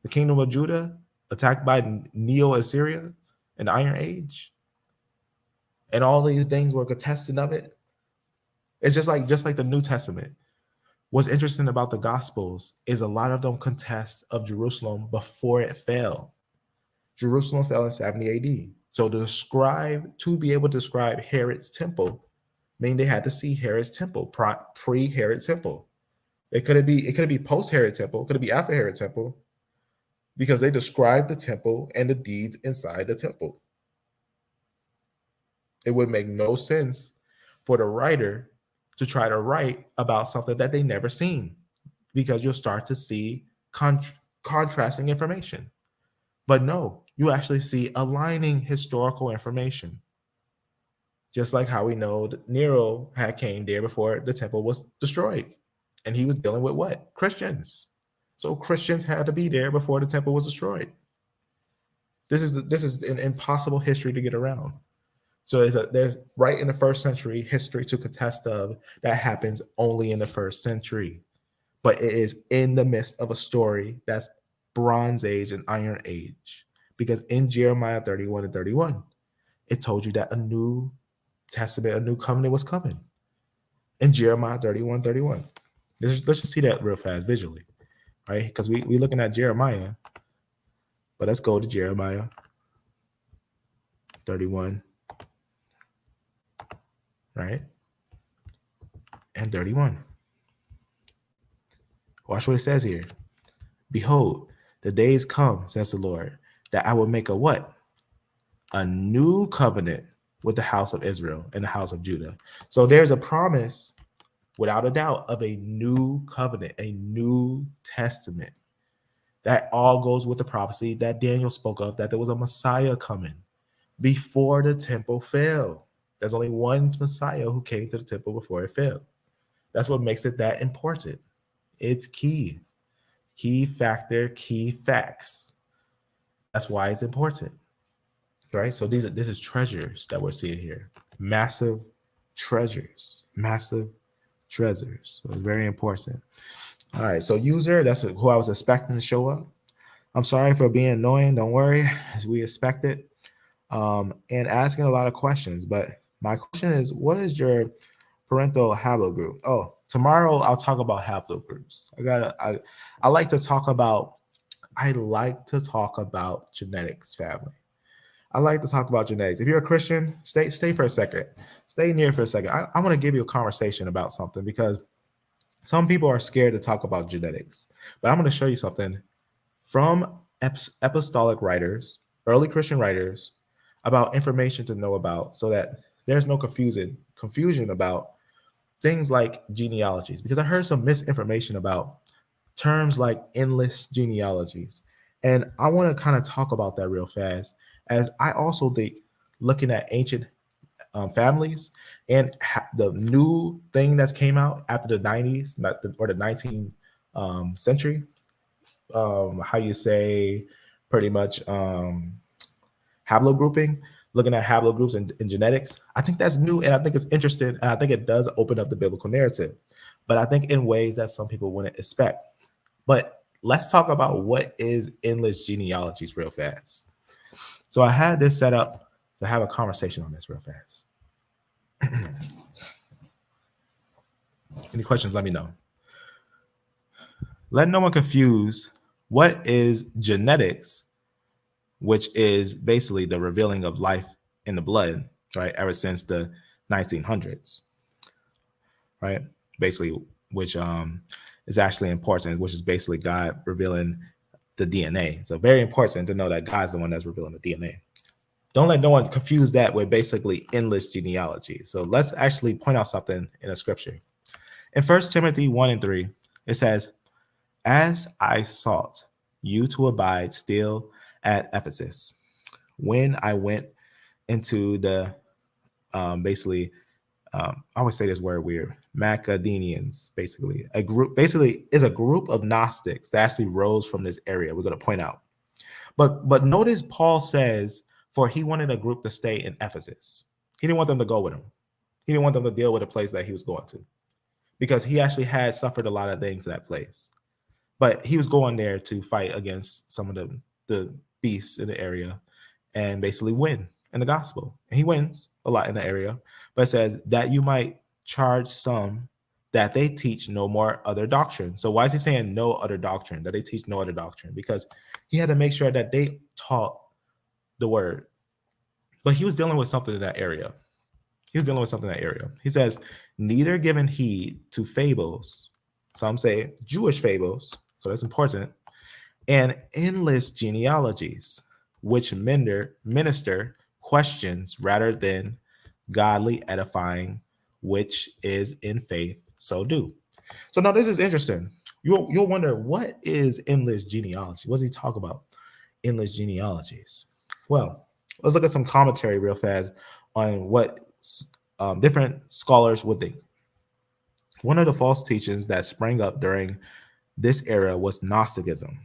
The kingdom of Judah, attacked by Neo-Assyria in the Iron Age. And all these things were contested of it. It's just like the New Testament. What's interesting about the Gospels is a lot of them contest of Jerusalem before it fell. Jerusalem fell in 70 AD. So to be able to describe Herod's temple, meaning they had to see Herod's temple, pre-Herod temple. It could be post-Herod temple, it could be after Herod temple, because they described the temple and the deeds inside the temple. It would make no sense for the writer to try to write about something that they never seen, because you'll start to see contrasting information. But no, you actually see aligning historical information. Just like how we know that Nero had came there before the temple was destroyed. And he was dealing with what? Christians. So Christians had to be there before the temple was destroyed. This is an impossible history to get around. So there's right in the first century history to contest of that happens only in the first century. But it is in the midst of a story that's Bronze Age and Iron Age. Because in Jeremiah 31 and 31, it told you that a new testament, a new covenant was coming. In Jeremiah 31, 31. Let's just see that real fast visually, right? Because we're looking at Jeremiah, but let's go to Jeremiah 31, right? And 31. Watch what it says here. Behold, the days come, says the Lord, that I will make a what? A new covenant with the house of Israel and the house of Judah. So there's a promise, without a doubt, of a new covenant, a new testament. That all goes with the prophecy that Daniel spoke of, that there was a Messiah coming before the temple fell. There's only one Messiah who came to the temple before it fell. That's what makes it that important. It's key. Key factor, key facts. That's why it's important. Right? So this is treasures that we're seeing here. Massive treasures. Massive treasures. So it's very important. All right. So user, that's who I was expecting to show up. I'm sorry for being annoying. Don't worry, as we expected. And asking a lot of questions. But my question is, what is your parental haplogroup? Oh, tomorrow I'll talk about haplogroups. I like to talk about genetics, family. I like to talk about genetics. If you're a Christian, stay for a second. Stay near for a second. I want to give you a conversation about something because some people are scared to talk about genetics. But I'm going to show you something from apostolic writers, early Christian writers, about information to know about so that there's no confusion about things like genealogies. Because I heard some misinformation about terms like endless genealogies. And I want to kind of talk about that real fast, as I also think looking at ancient families and the new thing that's came out after the 90s or the 19th century, how you say pretty much haplogrouping, looking at haplogroups in genetics. I think that's new and I think it's interesting and I think it does open up the biblical narrative, but I think in ways that some people wouldn't expect. But let's talk about what is endless genealogies real fast. So I had this set up to have a conversation on this real fast. Any questions, let me know. Let no one confuse what is genetics, which is basically the revealing of life in the blood, right? Ever since the 1900s, right? Basically, which is actually important, which is basically God revealing the DNA. So very important to know that God's the one that's revealing the DNA. Don't let no one confuse that with basically endless genealogy. So let's actually point out something in a scripture. In 1 Timothy 1:3, it says, "As I sought you to abide still at Ephesus, when I went into the I always say this word weird, Macedonians, basically a group of Gnostics that actually rose from this area. We're going to point out, but notice Paul says, for he wanted a group to stay in Ephesus. He didn't want them to go with him. He didn't want them to deal with a place that he was going to, because he actually had suffered a lot of things in that place. But he was going there to fight against some of the beasts in the area and basically win in the gospel. And he wins a lot in the area, but it says that you might charge some that they teach no more other doctrine. So why is he saying no other doctrine, that they teach no other doctrine? Because he had to make sure that they taught the word. But he was dealing with something in that area. He says, neither giving heed to fables, some say Jewish fables, so that's important, and endless genealogies, which minister questions rather than godly edifying, which is in faith, so do. So now this is interesting. You'll wonder, what is endless genealogy? What does he talk about? Endless genealogies. Well, let's look at some commentary real fast on what different scholars would think. One of the false teachings that sprang up during this era was Gnosticism.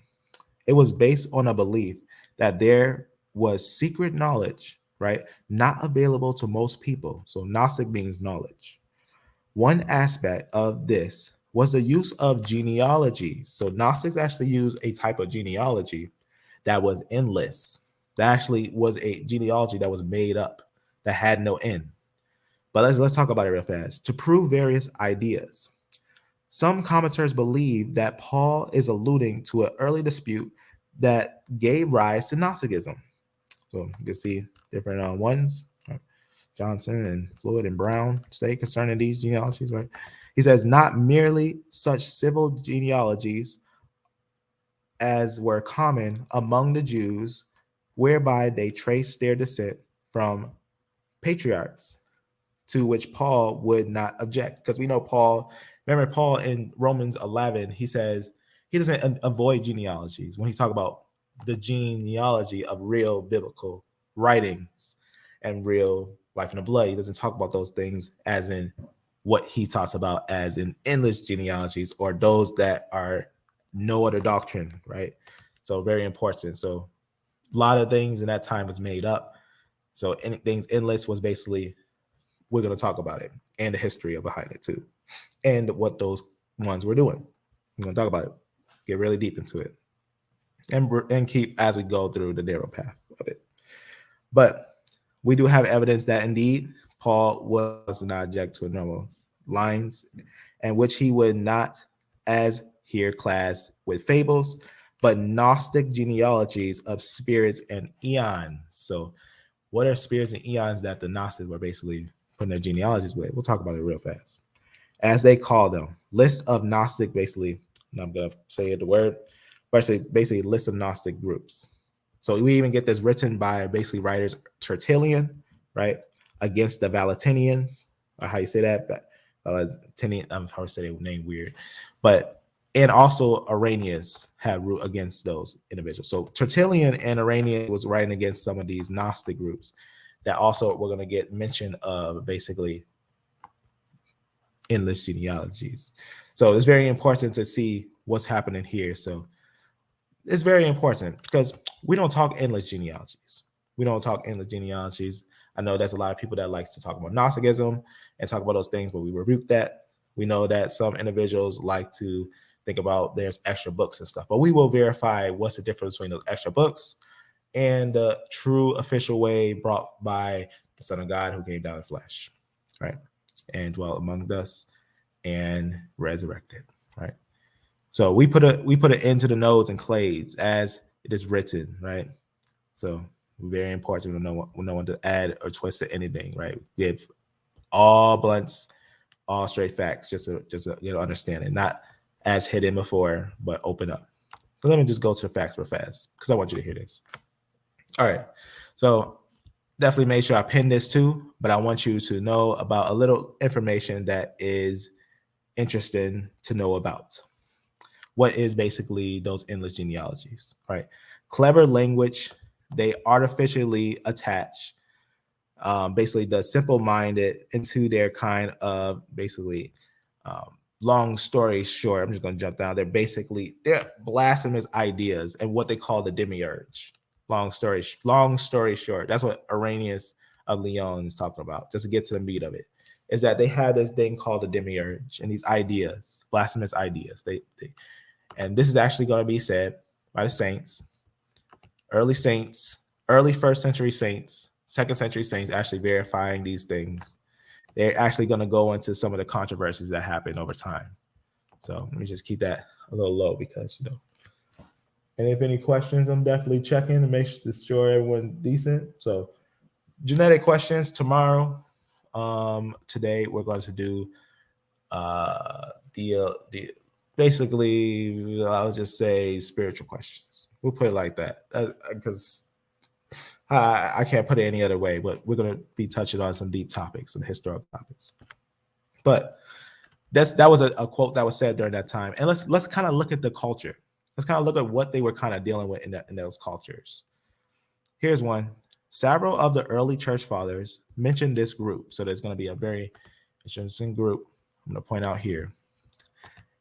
It was based on a belief that there was secret knowledge, right, not available to most people. So Gnostic means knowledge. One aspect of this was the use of genealogies. So Gnostics actually used a type of genealogy that was endless. That actually was a genealogy that was made up, that had no end. But let's talk about it real fast. To prove various ideas. Some commentators believe that Paul is alluding to an early dispute that gave rise to Gnosticism. So you can see different ones. Johnson and Floyd and Brown state concerning these genealogies, right? He says, not merely such civil genealogies as were common among the Jews, whereby they traced their descent from patriarchs, to which Paul would not object. Because we know Paul, remember Paul in Romans 11, he says he doesn't avoid genealogies when he's talking about the genealogy of real biblical writings and real life in the blood. He doesn't talk about those things as in what he talks about as in endless genealogies, or those that are no other doctrine, right? So very important. So a lot of things in that time was made up. So anything's endless was basically, we're going to talk about it and the history behind it too, and what those ones were doing. We're going to talk about it, get really deep into it. and keep as we go through the narrow path of it. But we do have evidence that indeed Paul was not object to normal lines, and which he would not as here class with fables, but gnostic genealogies of spirits and eons. So what are spirits and eons that the Gnostics were basically putting their genealogies with? We'll talk about it real fast. As they call them, list of Gnostic, basically, I'm going to say the word, basically list of Gnostic groups. So we even get this written by basically writers Tertullian, right, against the Valentinians, or how you say that, Valentinian, I'm hard to say their name weird, but and also Irenaeus had root against those individuals. So Tertullian and Irenaeus was writing against some of these Gnostic groups that also we're going to get mention of basically endless genealogies. So it's very important to see what's happening here. So it's very important because we don't talk endless genealogies. We don't talk endless genealogies. I know there's a lot of people that likes to talk about Gnosticism and talk about those things, but we rebuke that. We know that some individuals like to think about there's extra books and stuff, but we will verify what's the difference between those extra books and the true official way brought by the Son of God who came down in flesh, right, and dwelt among us and resurrected, right. So we put an end to the nodes and clades as it is written, right. So very important to know when to add or twist to anything, right. Give all blunts, all straight facts, just to understand it, not as hidden before, but open up. So let me just go to the facts real fast because I want you to hear this. All right. So definitely make sure I pin this too, but I want you to know about a little information that is interesting to know about. What is basically those endless genealogies, right? Clever language, they artificially attach basically the simple-minded into their kind of basically long story short, I'm just going to jump down. They're blasphemous ideas and what they call the demiurge. Long story short, that's what Irenaeus of Lyon is talking about. Just to get to the meat of it, is that they have this thing called the demiurge and these ideas, blasphemous ideas. And this is actually going to be said by the saints, early first century saints, second century saints, actually verifying these things. They're actually going to go into some of the controversies that happen over time. So let me just keep that a little low because, and if any questions, I'm definitely checking to make sure everyone's decent. So genetic questions tomorrow. Today we're going to do the basically, I'll just say spiritual questions. We'll put it like that because I can't put it any other way, but we're going to be touching on some deep topics, some historical topics. But that was a quote that was said during that time. And let's kind of look at the culture. Let's kind of look at what they were kind of dealing with in those cultures. Here's one. Several of the early church fathers mentioned this group. So there's going to be a very interesting group I'm going to point out here.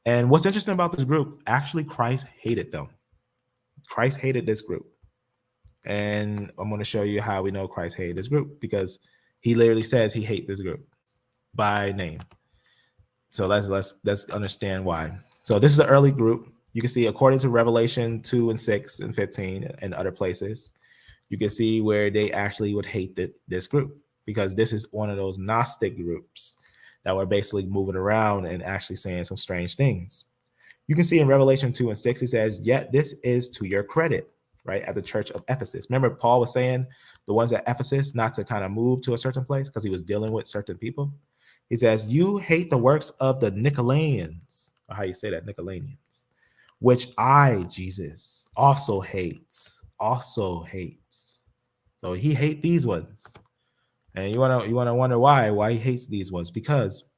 And what's interesting about this group, actually, Christ hated them. Christ hated this group. And I'm going to show you how we know Christ hated this group because he literally says he hates this group by name. So let's understand why. So this is the early group. You can see according to Revelation 2 and 6 and 15 and other places, you can see where they actually would hate this group because this is one of those Gnostic groups that were basically moving around and actually saying some strange things. You can see in Revelation 2 and 6, he says, yet this is to your credit, right, at the church of Ephesus. Remember, Paul was saying the ones at Ephesus not to kind of move to a certain place because he was dealing with certain people. He says, you hate the works of the Nicolaitans, or how you say that, Nicolaitans, which I, Jesus, also hates. So he hates these ones. And you want to wonder why he hates these ones, because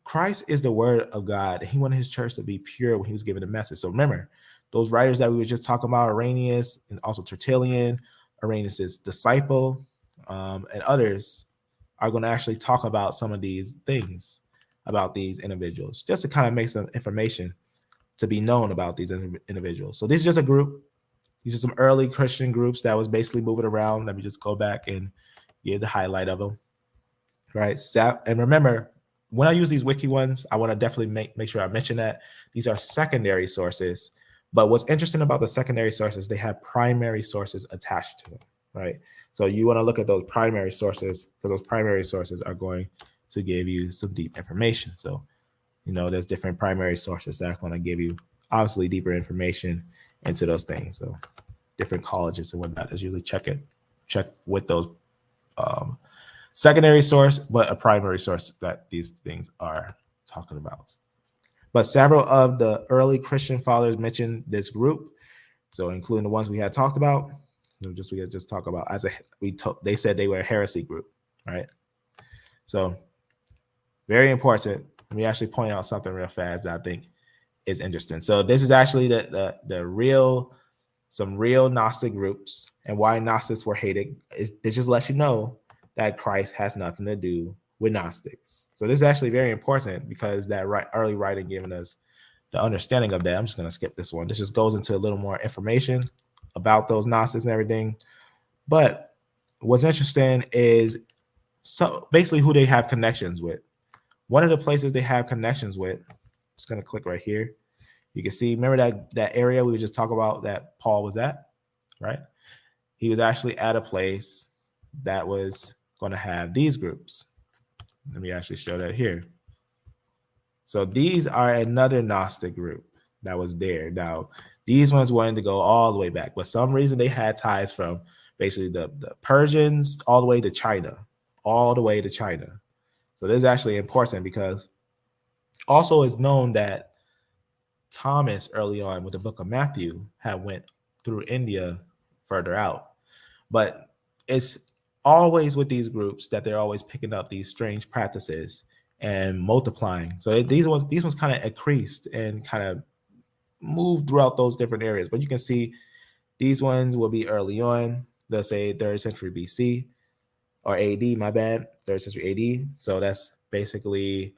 Christ is the word of God. He wanted his church to be pure when he was giving the message. So remember, those writers that we were just talking about, Irenaeus and also Tertullian, Irenaeus' disciple, and others are going to actually talk about some of these things about these individuals, just to kind of make some information to be known about these individuals. So this is just a group. These are some early Christian groups that was basically moving around. Let me just go back and give the highlight of them, right? And remember, when I use these wiki ones, I want to definitely make sure I mention that these are secondary sources But what's interesting about the secondary sources, they have primary sources attached to them, right? So you want to look at those primary sources, because those primary sources are going to give you some deep information. So, there's different primary sources that are going to give you obviously deeper information into those things. So different colleges and whatnot is usually check with those secondary source, but a primary source that these things are talking about. But several of the early Christian fathers mentioned this group, so including the ones we had talked about. We just talk about they said they were a heresy group, right? So very important. Let me actually point out something real fast that I think is interesting. So this is actually some real Gnostic groups, and why Gnostics were hated. This just lets you know that Christ has nothing to do with Gnostics. So this is actually very important, because that early writing giving us the understanding of that. I'm just going to skip this one. This just goes into a little more information about those Gnostics and everything. But what's interesting is basically who they have connections with. One of the places they have connections with, just going to click right here. You can see, remember that area we were just talking about that Paul was at, right? He was actually at a place that was going to have these groups. Let me actually show that here. So these are another Gnostic group that was there. Now, these ones wanted to go all the way back, but some reason they had ties from basically the Persians all the way to China. So this is actually important, because also it's known that Thomas early on with the book of Matthew had went through India further out. But it's always with these groups that they're always picking up these strange practices and multiplying. So these ones kind of increased and kind of moved throughout those different areas. But you can see these ones will be early on. They'll say 3rd century BC or AD, my bad, 3rd century AD. So that's basically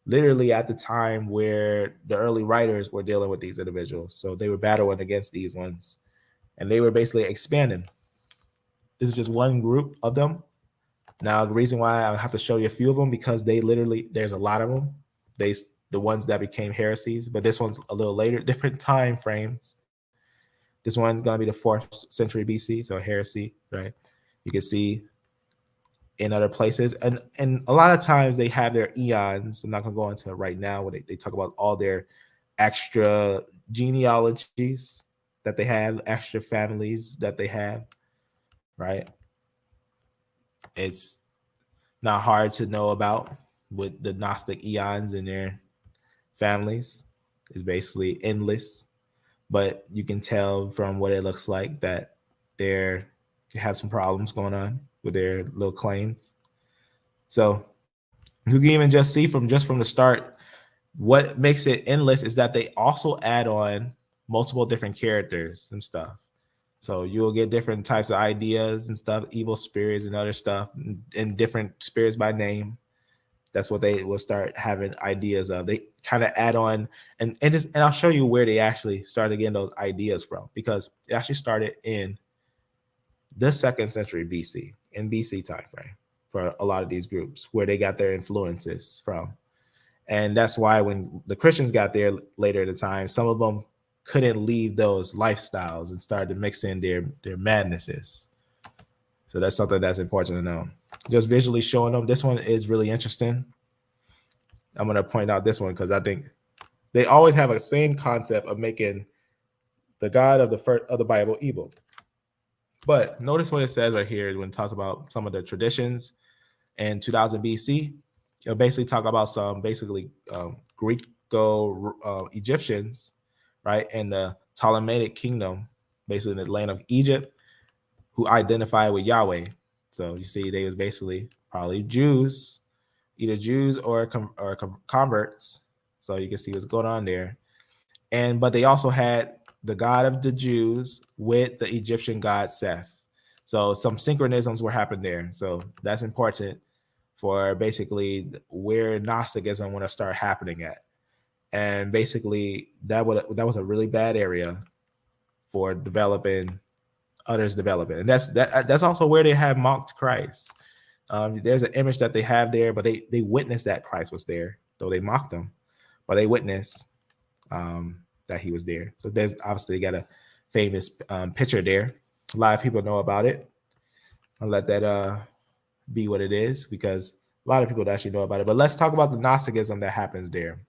literally at the time where the early writers were dealing with these individuals. So they were battling against these ones, and they were basically expanding. This is just one group of them. Now, the reason why I have to show you a few of them, because there's a lot of them. The ones that became heresies, but this one's a little later, different time frames. This one's going to be the 4th century BC, so heresy, right? You can see in other places, and a lot of times they have their eons. I'm not going to go into it right now when they talk about all their extra genealogies that they have, extra families that they have, right? It's not hard to know about with the Gnostic eons and their families. It's basically endless, but you can tell from what it looks like that they have some problems going on with their little claims. So you can even just see from the start, what makes it endless is that they also add on multiple different characters and stuff. So you'll get different types of ideas and stuff, evil spirits and other stuff, and different spirits by name. That's what they will start having ideas of. They kind of add on, and I'll show you where they actually started getting those ideas from, because it actually started in the 2nd century BC, in BC time frame, for a lot of these groups, where they got their influences from. And that's why when the Christians got there later at the time, some of them couldn't leave those lifestyles and started to mix in their madnesses. So that's something that's important to know. Just visually showing them. This one is really interesting. I'm going to point out this one because I think they always have a same concept of making the God of the Bible evil. But notice what it says right here when it talks about some of the traditions in 2000 BC. It'll basically talk about some Greco-Egyptians, right, in the Ptolemaic kingdom, basically in the land of Egypt, who identify with Yahweh. So you see, they was basically probably Jews, either Jews or converts. So you can see what's going on there. But they also had the God of the Jews with the Egyptian god Seth. So some synchronisms were happening there. So that's important for basically where Gnosticism want to start happening at. And basically that was a really bad area for others developing. And that's also where they have mocked Christ. There's an image that they have there, but they witnessed that Christ was there, though they mocked him, but they witnessed that he was there. So there's obviously got a famous picture there. A lot of people know about it. I'll let that be what it is, because a lot of people actually know about it. But let's talk about the Gnosticism that happens there.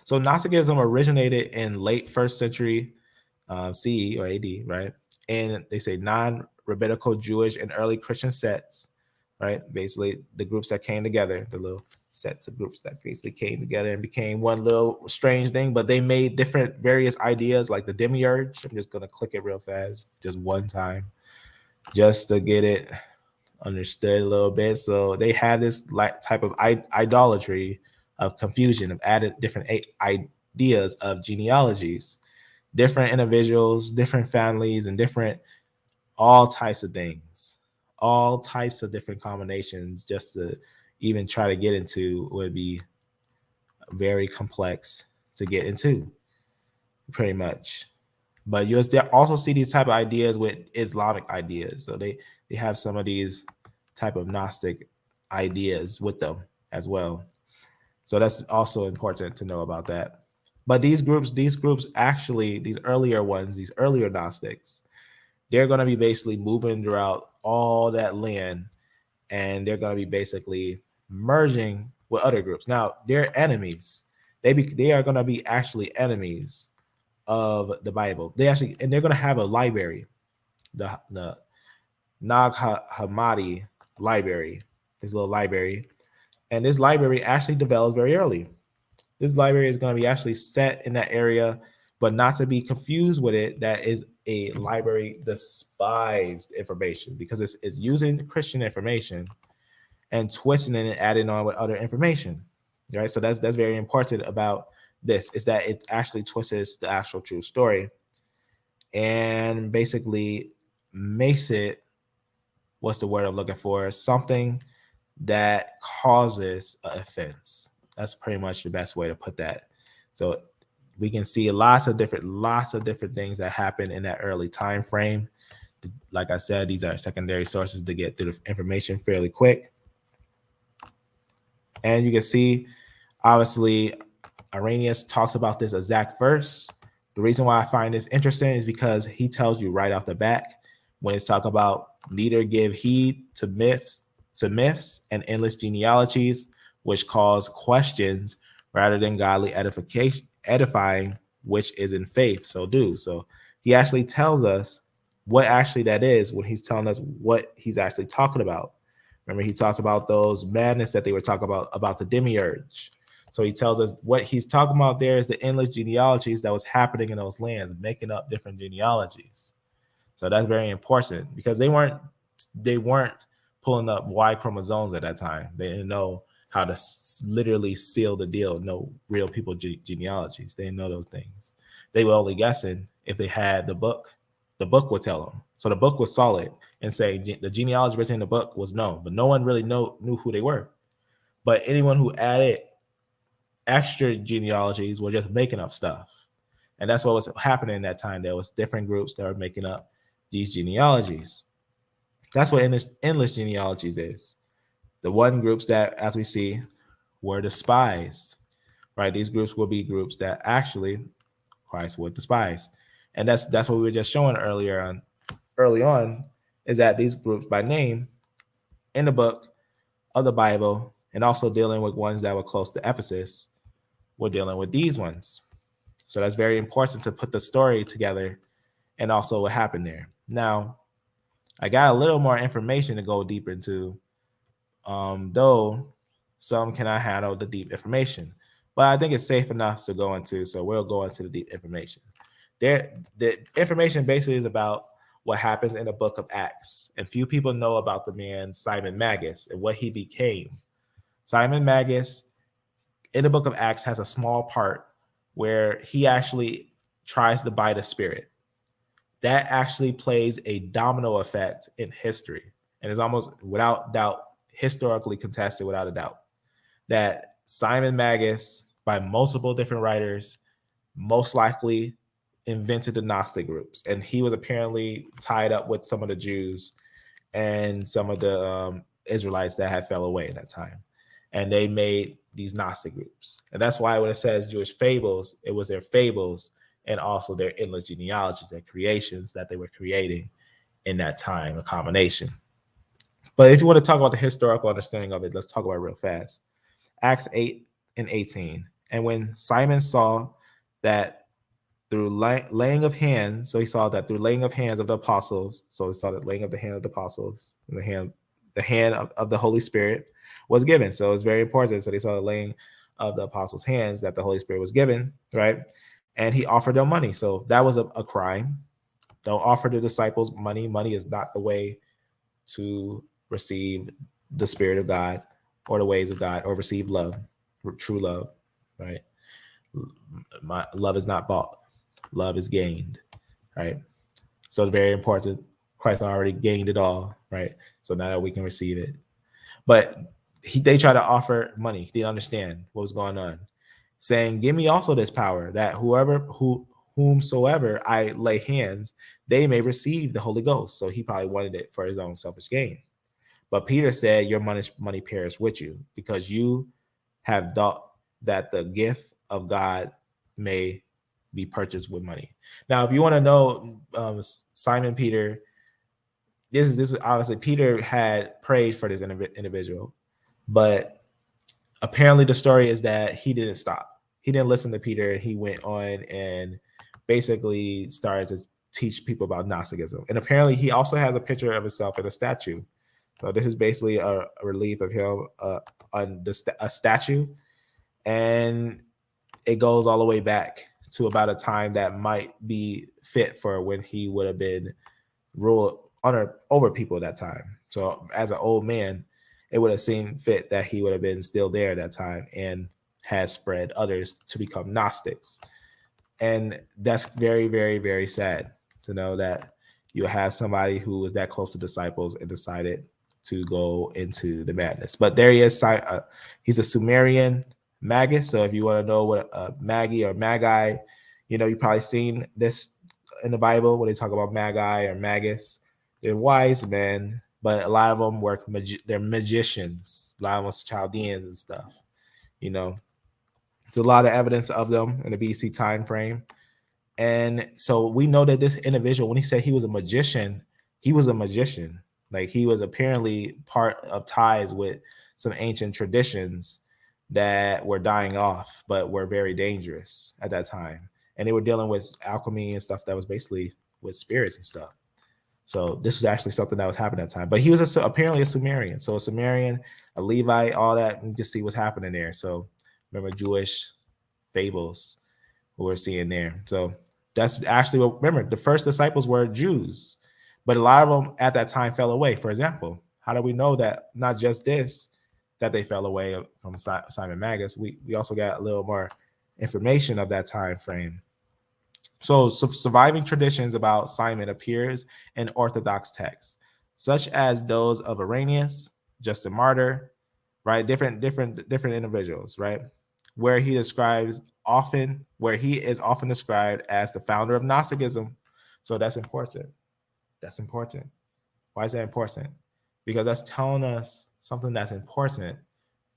So Gnosticism originated in late 1st century CE or AD, right? And they say non-rabbinical Jewish and early Christian sects, right? Basically, the groups that came together, the little sets of groups that basically came together and became one little strange thing, but they made different various ideas, like the demiurge. I'm just going to click it real fast, just one time, just to get it understood a little bit. So they have this type of idolatry of confusion, of added different ideas of genealogies, different individuals, different families, and different all types of things, all types of different combinations. Just to even try to get into would be very complex to get into, pretty much. But you also see these type of ideas with Islamic ideas. So they have some of these type of Gnostic ideas with them as well. So that's also important to know about that. But these groups actually, these earlier ones, these earlier Gnostics, they're going to be basically moving throughout all that land, and they're going to be basically merging with other groups. Now, they're enemies. They are going to be actually enemies of the Bible. They're going to have a library, the Nag Hammadi library, this little library. And this library actually develops very early. This library is going to be actually set in that area, but not to be confused with it. That is a library despised information, because it's using Christian information and twisting it and adding on with other information, right? So that's very important about this, is that it actually twists the actual true story and basically makes it, what's the word I'm looking for? Something that causes an offense. That's pretty much the best way to put that. So we can see lots of different things that happen in that early time frame. Like I said, these are secondary sources to get through the information fairly quick. And you can see, obviously, Irenaeus talks about this exact verse. The reason why I find this interesting is because he tells you right off the bat, when it's talk about neither give heed to myths and endless genealogies, which cause questions rather than godly edifying, which is in faith. So he actually tells us what actually that is when he's telling us what he's actually talking about. Remember, he talks about those madness that they were talking about the demiurge. So he tells us what he's talking about there is the endless genealogies that was happening in those lands, making up different genealogies. So that's very important, because they weren't pulling up Y chromosomes at that time. They didn't know how to literally seal the deal, no real people genealogies. They didn't know those things. They were only guessing if they had the book. The book would tell them. So the book was solid and say the genealogy written in the book was known, but no one really knew who they were. But anyone who added extra genealogies were just making up stuff. And that's what was happening in that time. There was different groups that were making up these genealogies. That's what endless genealogies is. The one groups that, as we see, were despised, right? These groups will be groups that actually Christ would despise. And that's what we were just showing early on, is that these groups by name in the book of the Bible, and also dealing with ones that were close to Ephesus, we're dealing with these ones. So that's very important to put the story together and also what happened there. Now, I got a little more information to go deeper into, though some cannot handle the deep information. But I think it's safe enough to go into, so we'll go into the deep information. The information basically is about what happens in the book of Acts. And few people know about the man Simon Magus and what he became. Simon Magus in the book of Acts has a small part where he actually tries to buy the Spirit. That actually plays a domino effect in history, and is almost without doubt historically contested, without a doubt, that Simon Magus, by multiple different writers, most likely invented the Gnostic groups. And he was apparently tied up with some of the Jews and some of the Israelites that had fell away at that time. And they made these Gnostic groups. And that's why when it says Jewish fables, it was their fables and also their endless genealogies, their creations that they were creating in that time, a combination. But if you want to talk about the historical understanding of it, let's talk about it real fast. Acts 8:18. And when Simon saw that through laying of hands, so he saw that through laying of hands of the apostles, so he saw that laying of the hand of the apostles, and the hand of the Holy Spirit was given. So it's very important. So they saw the laying of the apostles' hands that the Holy Spirit was given, right? And he offered them money. So that was a crime. Don't offer the disciples money. Money is not the way to receive the Spirit of God or the ways of God or receive love, true love, right? Love is not bought. Love is gained, right? So it's very important. Christ already gained it all, right? So now that we can receive it. But they try to offer money. He didn't understand what was going on. Saying, give me also this power that whomsoever I lay hands, they may receive the Holy Ghost. So he probably wanted it for his own selfish gain. But Peter said, your money perish with you, because you have thought that the gift of God may be purchased with money. Now, if you want to know, Simon Peter, this is obviously Peter had prayed for this individual, but apparently the story is that he didn't stop. He didn't listen to Peter. He went on and basically started to teach people about Gnosticism. And apparently he also has a picture of himself in a statue. So this is basically a relief of him on a statue. And it goes all the way back to about a time that might be fit for when he would have been ruled over people at that time. So as an old man, it would have seemed fit that he would have been still there at that time and has spread others to become Gnostics. And that's very, very, very sad to know that you have somebody who was that close to disciples and decided to go into the madness. But there he is. He's a Samaritan Magus. So if you want to know what Magi or Magi, you've probably seen this in the Bible when they talk about Magi or Magus. They're wise men, but a lot of them they're magicians. A lot of them Chaldeans and stuff. There's a lot of evidence of them in the BC time frame. And so we know that this individual, when he said he was a magician, he was a magician. Like he was apparently part of ties with some ancient traditions that were dying off, but were very dangerous at that time. And they were dealing with alchemy and stuff that was basically with spirits and stuff. So this was actually something that was happening at the time. But he was apparently a Sumerian. So a Sumerian, a Levite, all that, you can see what's happening there. So remember Jewish fables we're seeing there. So that's actually remember, the first disciples were Jews, but a lot of them at that time fell away. For example, how do we know that not just this, that they fell away from Simon Magus? We also got a little more information of that time frame. So surviving traditions about Simon appears in Orthodox texts, such as those of Irenaeus, Justin Martyr, right? Different individuals, right? Where he is often described as the founder of Gnosticism. So that's important. That's important. Why is that important? Because that's telling us something that's important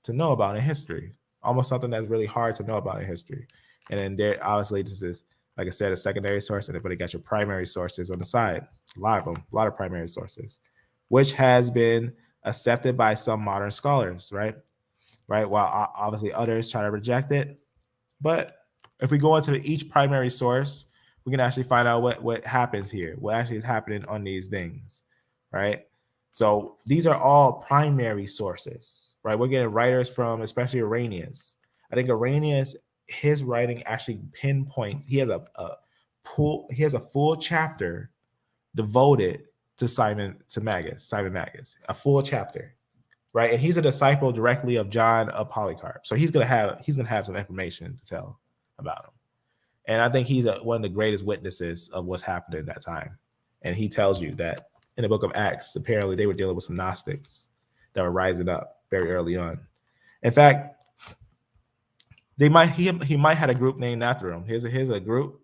to know about in history, almost something that's really hard to know about in history. And then there, obviously, this is, like I said, a secondary source, and everybody got your primary sources on the side. A lot of them, a lot of primary sources, which has been accepted by some modern scholars, right? While obviously others try to reject it. But if we go into each primary source, we can actually find out what happens here, what actually is happening on these things, right? So these are all primary sources, right? We're getting writers from, especially Irenaeus. I think Irenaeus, his writing actually pinpoints. He has a full chapter devoted to Simon Magus, a full chapter, right? And he's a disciple directly of John of Polycarp, so he's gonna have some information to tell about him. And I think he's one of the greatest witnesses of what's happening at that time. And he tells you that in the book of Acts, apparently they were dealing with some Gnostics that were rising up very early on. In fact, he might have a group named after him. Here's a group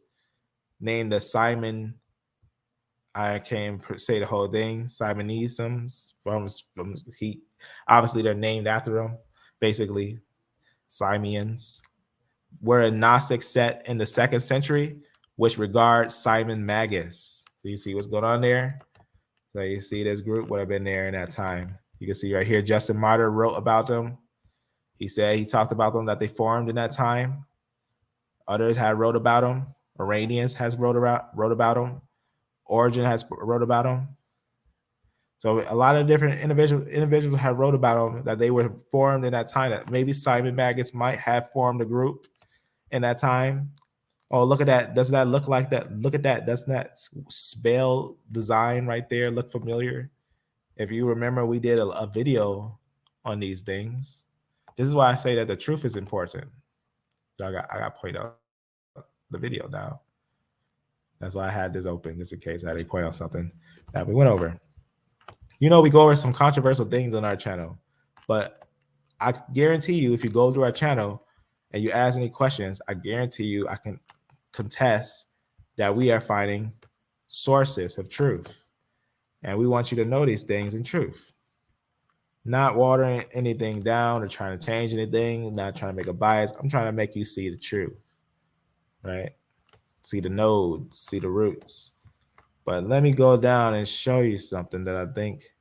named the Simon. I can't say the whole thing. Simonisms from he. Obviously, they're named after him, basically. Simeons, were a Gnostic sect in the 2nd century, which regards Simon Magus. So you see what's going on there? So you see this group would have been there in that time. You can see right here, Justin Martyr wrote about them. He talked about them, that they formed in that time. Others had wrote about them. Irenaeus has wrote about them. Origen has wrote about them. So a lot of different individuals have wrote about them, that they were formed in that time. That maybe Simon Magus might have formed a group in that time. Oh, look at that. Doesn't that look like that? Look at that. Doesn't that spell design right there look familiar? If you remember, we did a video on these things. This is why I say that the truth is important. So I got to point out the video now. That's why I had this open, just in case I had to point out something that we went over. We go over some controversial things on our channel, but I guarantee you, if you go through our channel and you ask any questions, I guarantee you I can contest that we are finding sources of truth. And we want you to know these things in truth. Not watering anything down or trying to change anything, not trying to make a bias. I'm trying to make you see the truth, right? See the nodes, see the roots. But let me go down and show you something that I think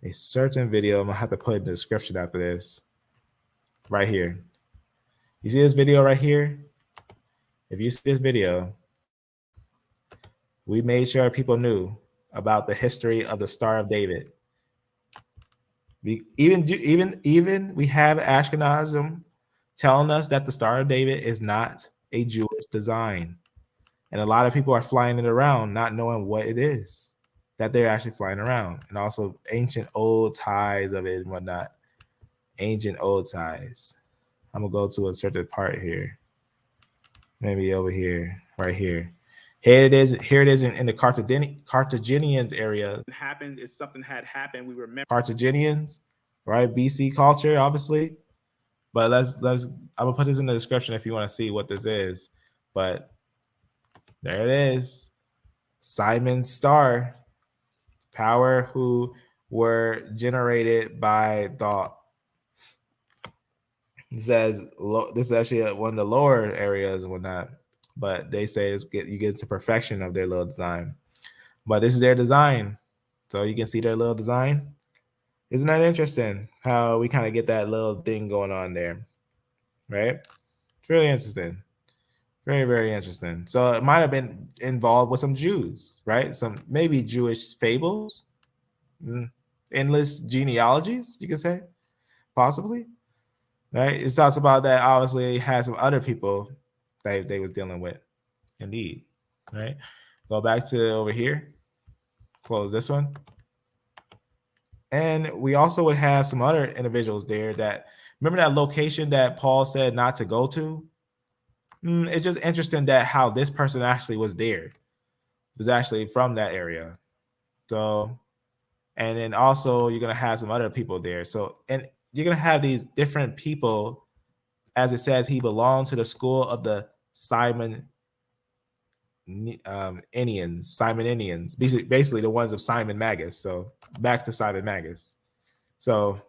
a certain video, I'm going to have to put in the description after this, right here. You see this video right here? If you see this video, we made sure people knew about the history of the Star of David. Even we have Ashkenazim telling us that the Star of David is not a Jewish design. And a lot of people are flying it around, not knowing what it is that they're actually flying around. And also ancient old ties of it and whatnot. Ancient old ties. I'm going to go to a certain part here. Maybe over here, right here. Here it is in the Carthaginians area. What happened is something had happened. We remember Carthaginians, right? BC culture, obviously. But let's I'm gonna put this in the description if you want to see what this is. But there it is. Simon's star. Power who were generated by thought. It says this is actually one of the lower areas and whatnot, but they say you get to perfection of their little design. But this is their design, so you can see their little design. Isn't that interesting how we kind of get that little thing going on there, right? It's really interesting. Very, very interesting. So it might have been involved with some Jews, right? Some maybe Jewish fables, endless genealogies, you could say, possibly. Right? It talks about that obviously had some other people that they was dealing with. Indeed. Right? Go back to over here. Close this one. And we also would have some other individuals there that remember that location that Paul said not to go to? It's just interesting that how this person actually was there. It was actually from that area. So, and then also you're gonna have some other people there. So, and you're going to have these different people, as it says, he belonged to the school of the Simonians, basically the ones of Simon Magus. So back to Simon Magus. So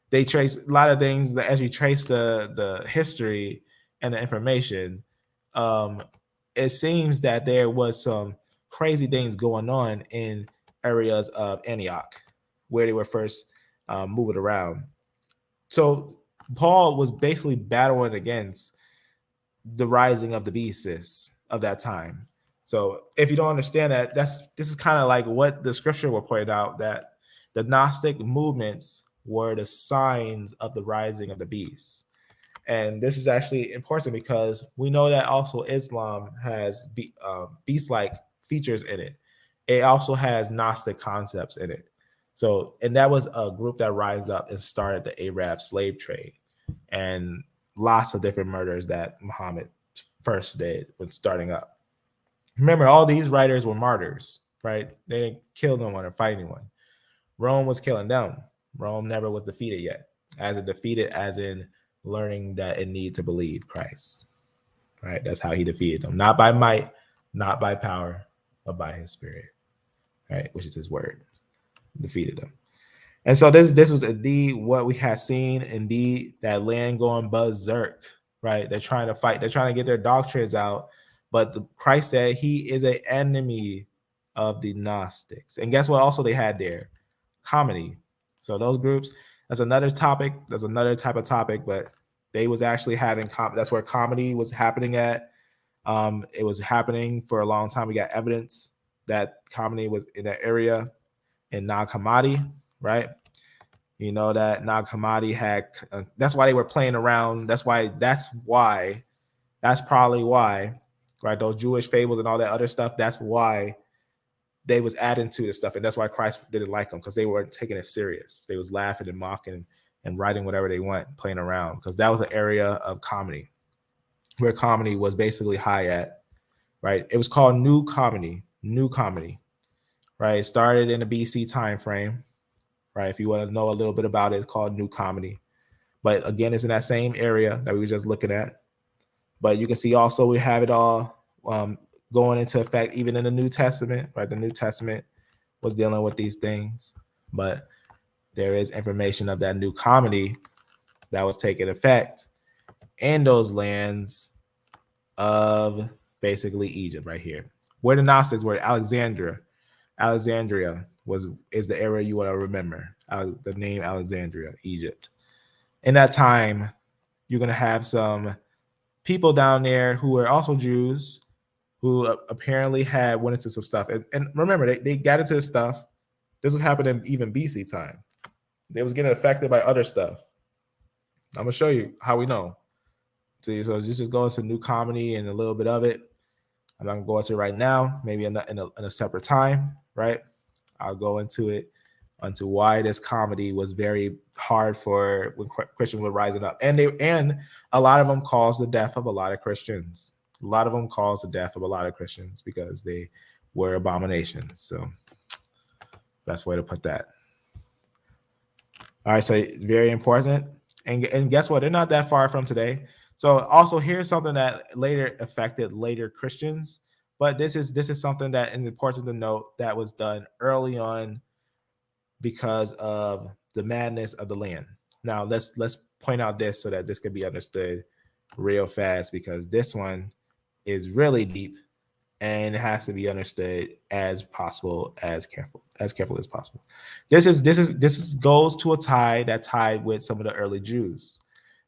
they trace a lot of things that as you trace the history and the information, it seems that there was some crazy things going on in areas of Antioch where they were first moving around. So Paul was basically battling against the rising of the beasts of that time. So if you don't understand that, this is kind of like what the scripture will point out, that the Gnostic movements were the signs of the rising of the beasts. And this is actually important because we know that also Islam has beast-like features in it. It also has Gnostic concepts in it. So, and that was a group that rised up and started the Arab slave trade and lots of different murders that Muhammad first did when starting up. Remember, all these writers were martyrs, right? They didn't kill no one or fight anyone. Rome was killing them. Rome never was defeated yet. As in defeated, as in learning that it needed to believe Christ, right? That's how he defeated them. Not by might, not by power, but by his spirit, right? Which is his word. Defeated them. And so this was indeed what we had seen, indeed, that land going berserk, right? They're trying to fight, they're trying to get their doctrines out, but Christ said he is an enemy of the Gnostics. And guess what also they had there? Comedy. So those groups, that's another topic, that's another type of topic, but they was actually having, that's where comedy was happening at. It was happening for a long time. We got evidence that comedy was in that area in Nag Hammadi, right? You know that Nag Hammadi had, that's why they were playing around. That's probably why, right? Those Jewish fables and all that other stuff, that's why they was adding to this stuff. And that's why Christ didn't like them, because they weren't taking it serious. They was laughing and mocking and writing whatever they want, playing around, because that was an area of comedy where comedy was basically high at, right? It was called new comedy, right? It started in the BC time frame, right? If you want to know a little bit about it, it's called new comedy. But again, it's in that same area that we were just looking at. But you can see also we have it all going into effect even in the New Testament, right? The New Testament was dealing with these things, but there is information of that new comedy that was taking effect in those lands of basically Egypt right here. Where the Gnostics were, Alexandria is the area you want to remember. The name Alexandria, Egypt. In that time, you're going to have some people down there who were also Jews who apparently went into some stuff. And remember, they got into this stuff. This was happening even BC time. They was getting affected by other stuff. I'm going to show you how we know. See, so just go into new comedy and a little bit of it. I'm not going to go into it right now, maybe in a separate time, right? I'll go into it, onto why this comedy was very hard for when Christians were rising up. And a lot of them caused the death of a lot of Christians. A lot of them caused the death of a lot of Christians because they were abominations. So best way to put that. All right, so very important. And guess what? They're not that far from today. So also here's something that later affected later Christians, but this is something that is important to note that was done early on because of the madness of the land. Now let's point out this so that this can be understood real fast, because this one is really deep and it has to be understood as careful as possible. This goes to a tie that tied with some of the early Jews.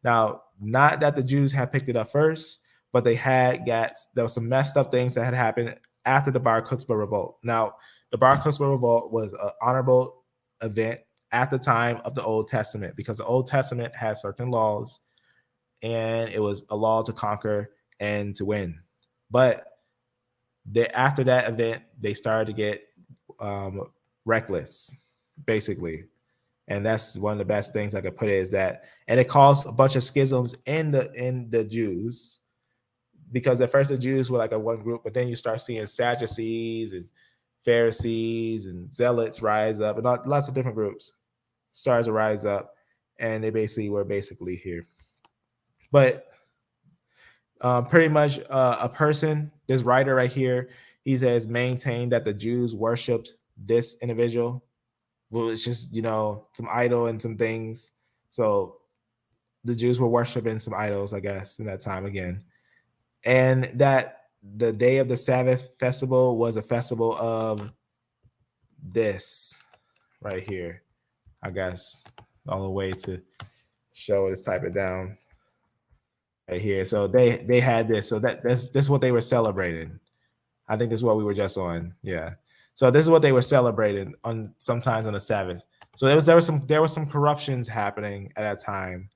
Now, not that the Jews had picked it up first, but there was some messed up things that had happened after the Bar Kokhba revolt. Now, the Bar Kokhba revolt was an honorable event at the time of the Old Testament, because the Old Testament had certain laws, and it was a law to conquer and to win. But after that event, they started to get reckless, basically. And that's one of the best things I could put it is that, and it caused a bunch of schisms in the Jews, because at first the Jews were like a one group, but then you start seeing Sadducees and Pharisees and Zealots rise up, and lots of different groups started to rise up, and they were here. But pretty much a person, this writer right here, he says maintained that the Jews worshipped this individual. Well, it's just, some idol and some things. So the Jews were worshiping some idols, I guess, in that time again. And that the day of the Sabbath festival was a festival of this right here. I guess all the way to show it, type it down right here. So they had this. So this is what they were celebrating. I think this is what we were just on. Yeah. So this is what they were celebrating sometimes on the Sabbath. So there was some corruptions happening at that time,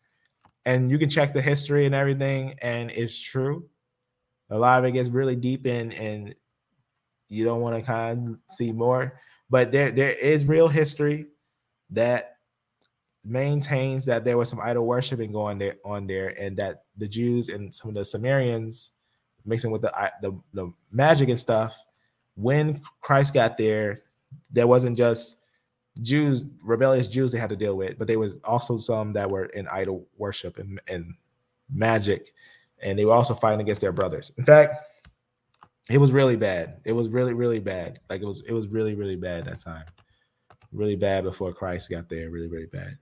and you can check the history and everything, and it's true. A lot of it gets really deep in, and you don't want to kind of see more, but there is real history that maintains that there was some idol worshiping going on there, and that the Jews and some of the Sumerians mixing with the magic and stuff. When Christ got there wasn't just Jews, rebellious Jews they had to deal with, but there was also some that were in idol worship and magic, and they were also fighting against their brothers. In fact, it was really bad. It was really, really bad. Like it was really, really bad at that time. really bad before Christ got there, really, really bad.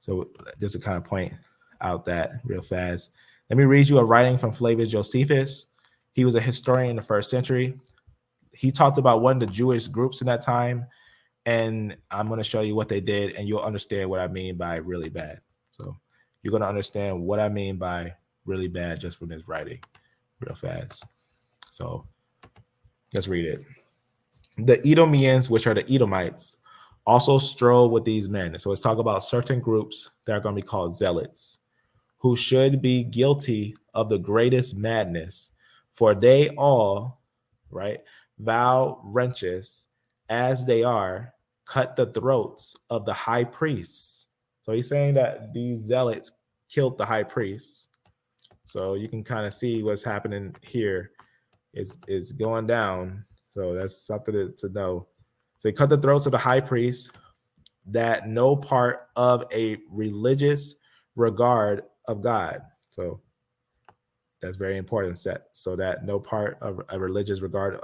So just to kind of point out that real fast. Let me read you a writing from Flavius Josephus. He was a historian in the 1st century. He talked about one of the Jewish groups in that time, and I'm going to show you what they did, and you'll understand what I mean by really bad. So you're going to understand what I mean by really bad just from this writing real fast. So let's read it. The Edomians, which are the Edomites, also strove with these men. So let's talk about certain groups that are going to be called zealots, who should be guilty of the greatest madness, for they all, right, vow wrenches, as they are, cut the throats of the high priests. So he's saying that these zealots killed the high priests. So you can kind of see what's happening here is going down. So that's something to know. So they cut the throats of the high priests, that no part of a religious regard of God. So that's very important set. So that no part of a religious regard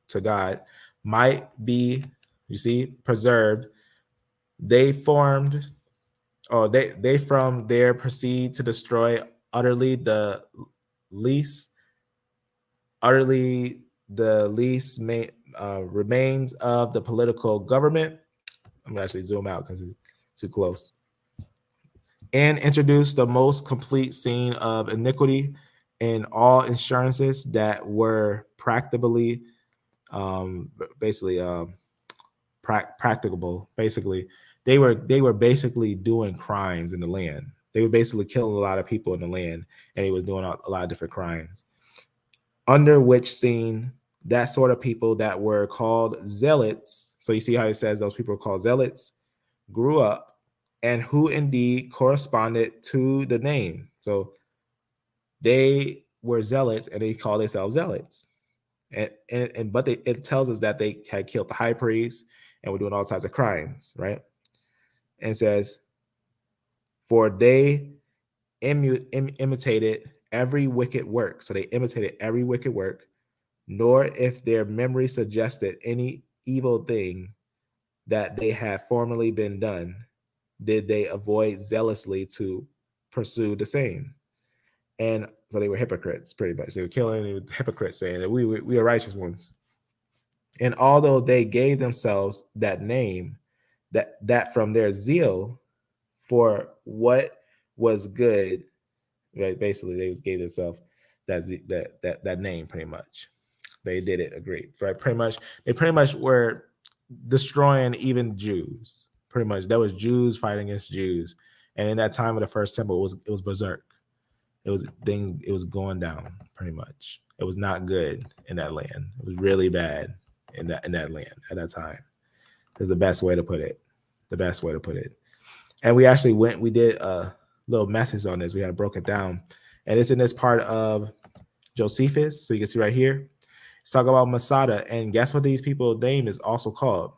to God might be, you see, preserved. They from there proceed to destroy utterly the least remains of the political government. I'm gonna actually zoom out because it's too close. And introduce the most complete scene of iniquity in all insurances that were practicable. Basically, they were basically doing crimes in the land. They were basically killing a lot of people in the land, and he was doing a lot of different crimes. Under which scene, that sort of people that were called zealots. So you see how it says those people are called zealots, grew up, and who indeed corresponded to the name. So they were zealots, and they called themselves zealots. But it tells us that they had killed the high priest and were doing all types of crimes, right? And it says, for they imitated every wicked work. So they imitated every wicked work, nor if their memory suggested any evil thing that they had formerly been done, did they avoid zealously to pursue the same. And so they were hypocrites, pretty much. They were killing hypocrites, saying that we are righteous ones. And although they gave themselves that name, that from their zeal for what was good, right? Basically, they gave themselves that name, pretty much. They did it, agreed, right? They pretty much were destroying even Jews. Pretty much, there was Jews fighting against Jews, and in that time of the first temple, it was berserk. It was going down, pretty much. It was not good in that land. It was really bad in that land at that time. Is the best way to put it. And we actually we did a little message on this. We had broke it down, and it's in this part of Josephus. So you can see right here, it's talking about Masada, and guess what these people's name is also called?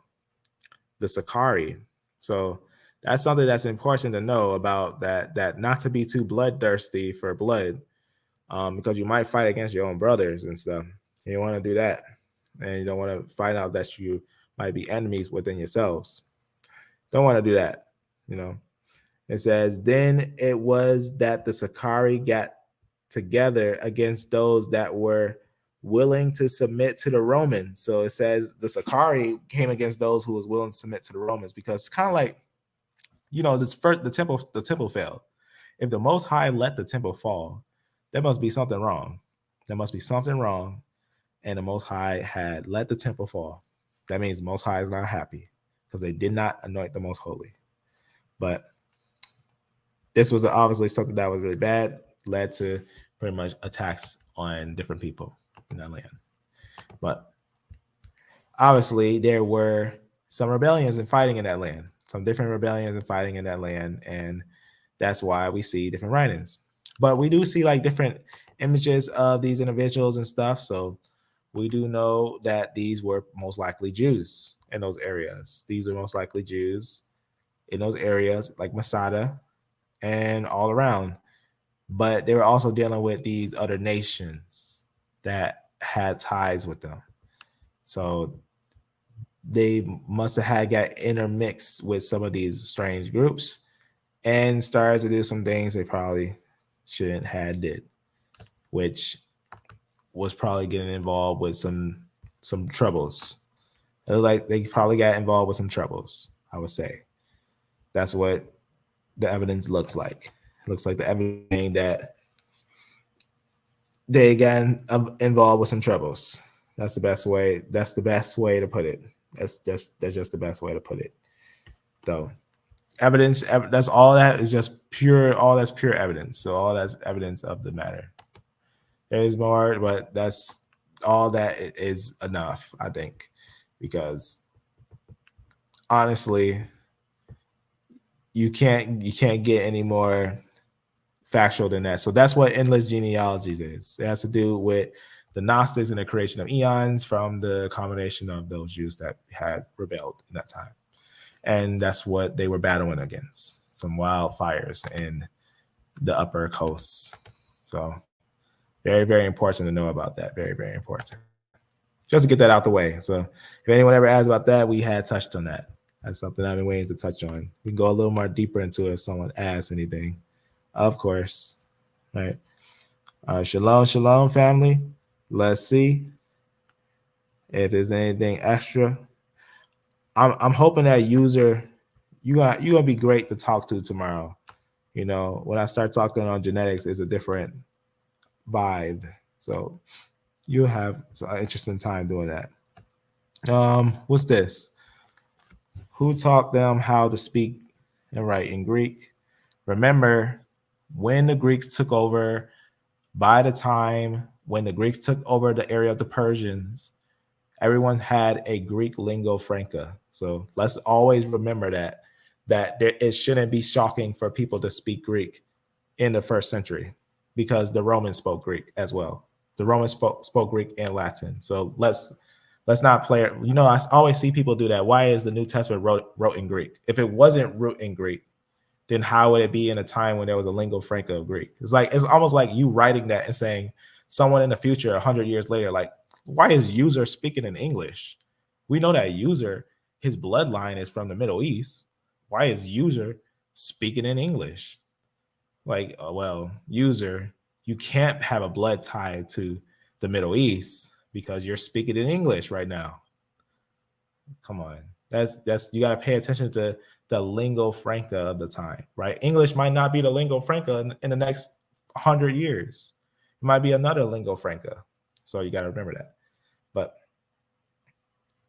The Sakari. So that's something that's important to know about that not to be too bloodthirsty for blood, because you might fight against your own brothers and stuff. You don't want to do that, and you don't want to find out that you might be enemies within yourselves. Don't want to do that. It says, then it was that the Sakari got together against those that were willing to submit to the Romans. So it says the Sakari came against those who was willing to submit to the Romans, because it's kind of like, the temple fell. If the Most High let the temple fall, there must be something wrong. And the Most High had let the temple fall. That means the Most High is not happy, because they did not anoint the Most Holy. But this was obviously something that was really bad, led to pretty much attacks on different people in that land. But obviously there were some rebellions and fighting in that land, some different rebellions and fighting in that land, and that's why we see different writings. But we do see like different images of these individuals and stuff. So we do know that these were most likely Jews in those areas. These were most likely Jews in those areas, like Masada and all around. But they were also dealing with these other nations that had ties with them. So they must have had got intermixed with some of these strange groups and started to do some things they probably shouldn't have did, which was probably getting involved with some troubles. Like they probably got involved with some troubles, I would say. That's what the evidence looks like. It looks like the evidence that they got involved with some troubles. That's the best way. That's the best way to put it. That's just the best way to put it. So evidence, that's all that is just pure, all that's pure evidence. So all that's evidence of the matter. There is more, but that's all that is enough, I think, because honestly, you can't get any more factual than that. So that's what Endless Genealogies is. It has to do with the Gnostics and the creation of eons from the combination of those Jews that had rebelled in that time. And that's what they were battling against, some wildfires in the upper coast. So very, very important to know about that. Very, very important. Just to get that out the way. So if anyone ever asks about that, we had touched on that. That's something I've been waiting to touch on. We can go a little more deeper into it if someone asks anything. Of course. Right. Shalom, shalom, family. Let's see if there's anything extra. I'm hoping that user, you're gonna be great to talk to tomorrow. You know, when I start talking on genetics, it's a different vibe. So you'll have an interesting time doing that. What's this? Who taught them how to speak and write in Greek? Remember, when the Greeks took over, by the time when the Greeks took over the area of the Persians, everyone had a Greek lingua franca. So let's always remember that it shouldn't be shocking for people to speak Greek in the first century, because the Romans spoke Greek as well. The Romans spoke Greek and Latin. So let's not play it. You know, I always see people do that. Why is the New Testament wrote in Greek? If it wasn't wrote in Greek, then how would it be in a time when there was a lingua franca of Greek? It's almost like you writing that and saying someone in the future, 100 years later, like, why is user speaking in English? We know that user, his bloodline is from the Middle East. Why is user speaking in English? Like, well, user, you can't have a blood tie to the Middle East because you're speaking in English right now. Come on. That's you got to pay attention to the lingua franca of the time, right? English might not be the lingua franca in the next 100 years. It might be another lingua franca. So you got to remember that. But,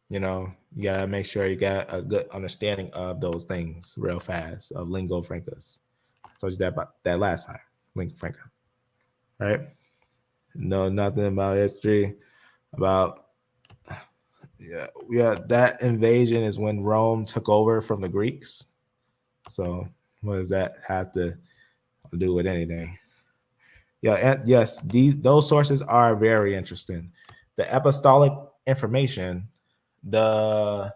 you know, you got to make sure you got a good understanding of those things real fast, of lingua francas. I told you that about that last time, lingua franca, right? Know nothing about history, about, yeah, that invasion is when Rome took over from the Greeks. So what does that have to do with anything? Yeah, and yes, those sources are very interesting. The apostolic information, the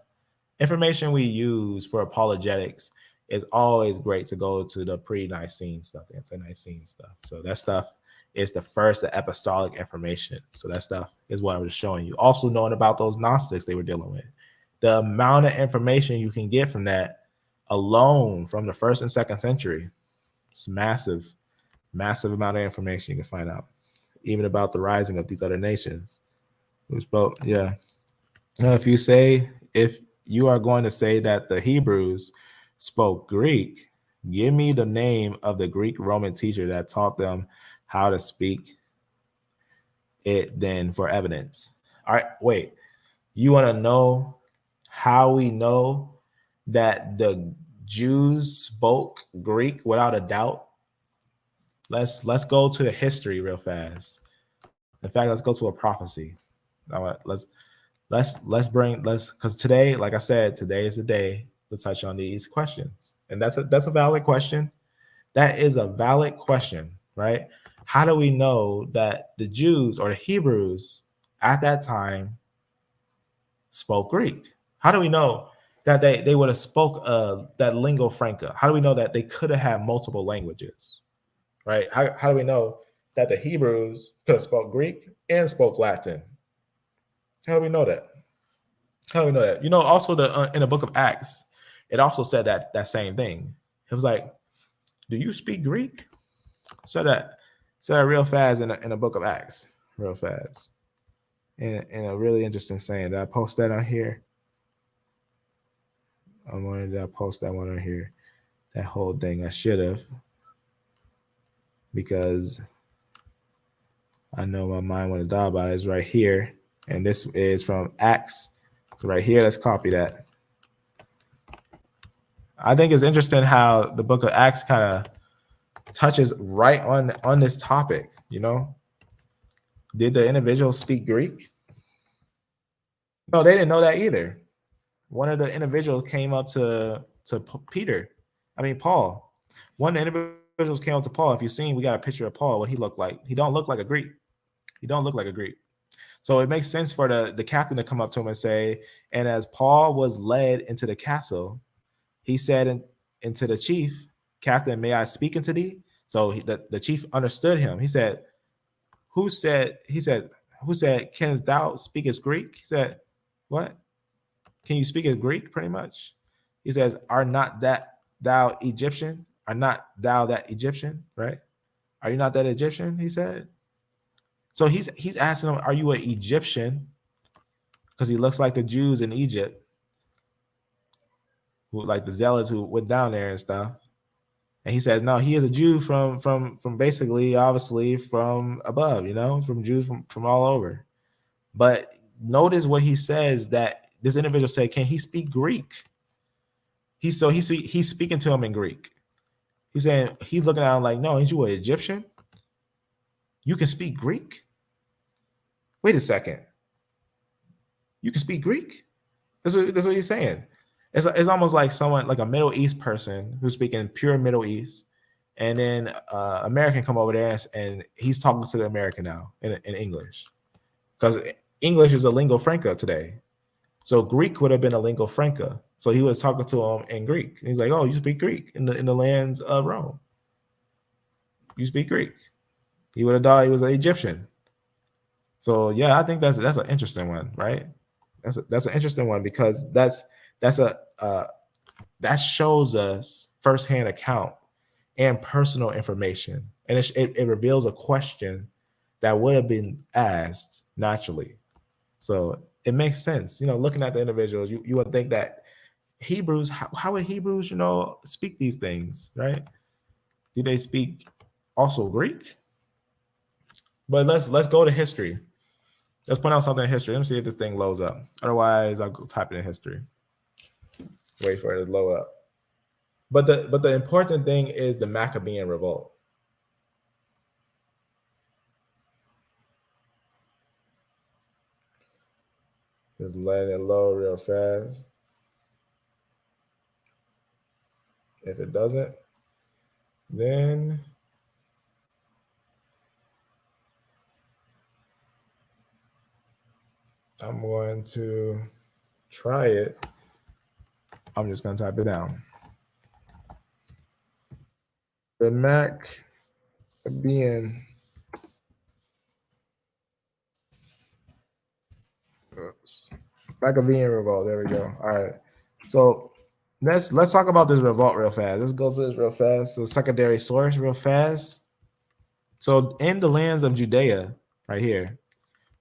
information we use for apologetics, is always great to go to the pre-Nicene stuff, the anti-Nicene stuff. So that stuff is the apostolic information. So that stuff is what I was showing you. Also knowing about those Gnostics they were dealing with. The amount of information you can get from that alone from the 1st and 2nd century, it's massive, massive amount of information you can find out. Even about the rising of these other nations. Who spoke, yeah. Now, if you are going to say that the Hebrews spoke Greek, give me the name of the Greek Roman teacher that taught them how to speak it then for evidence. All right, wait. You want to know how we know that the Jews spoke Greek without a doubt? Let's go to the history real fast. In fact, let's go to a prophecy. Because today, like I said, today is the day to touch on these questions. And that's a valid question. That is a valid question, right? How do we know that the Jews or the Hebrews at that time spoke Greek? How do we know that they would have spoke that lingua franca? How do we know that they could have had multiple languages, right? How do we know that the Hebrews could have spoke Greek and spoke Latin? How do we know that? How do we know that? Also in the book of Acts, it also said that same thing. It was like, do you speak Greek? So that real fast in the book of Acts, real fast. And a really interesting saying. Did I post that on here? Did I post that one on here? That whole thing. I should have. Because I know my mind want to die about it. It's right here. And this is from Acts. So right here, let's copy that. I think it's interesting how the book of Acts kind of touches right on this topic, Did the individuals speak Greek? No, they didn't know that either. One of the individuals came up to Paul. One of the individuals came up to Paul. If you've seen, we got a picture of Paul, what he looked like. He don't look like a Greek. So it makes sense for the captain to come up to him and say, and as Paul was led into the castle, he said into the chief, Captain, may I speak into thee? So the chief understood him. He said, who said, canst thou speakest Greek? He said, what? Can you speak in Greek? Pretty much. He says, are not that thou Egyptian? Are not thou that Egyptian? Right? Are you not that Egyptian? He said. So he's asking him, are you an Egyptian? Because he looks like the Jews in Egypt, who like the zealots who went down there and stuff. And he says, no, he is a Jew from basically, obviously, from above, from Jews from all over. But notice what he says, that this individual said, can he speak Greek? He's speaking to him in Greek. He's saying, he's looking at him like, no, ain't you an Egyptian? You can speak Greek? Wait a second. You can speak Greek? That's what he's saying. It's almost like someone, like a Middle East person who's speaking pure Middle East, and then American come over there and he's talking to the American now in English, because English is a lingua franca today. So Greek would have been a lingua franca. So he was talking to him in Greek. And he's like, oh, you speak Greek in the lands of Rome. You speak Greek. He would have thought he was an Egyptian. So yeah, I think that's an interesting one, right? That's an interesting one, because that shows us firsthand account and personal information, and it reveals a question that would have been asked naturally. So it makes sense, looking at the individuals, you would think that Hebrews, how would Hebrews, speak these things, right? Do they speak also Greek? But let's go to history. Let's point out something in history. Let me see if this thing loads up. Otherwise, I'll go type it in history. Wait for it to load up. But the important thing is the Maccabean revolt. Just letting it load real fast. If it doesn't, then I'm going to try it. I'm just going to type it down. The Maccabean revolt. There we go. All right. So let's talk about this revolt real fast. Let's go through this real fast. So secondary source real fast. So in the lands of Judea, right here,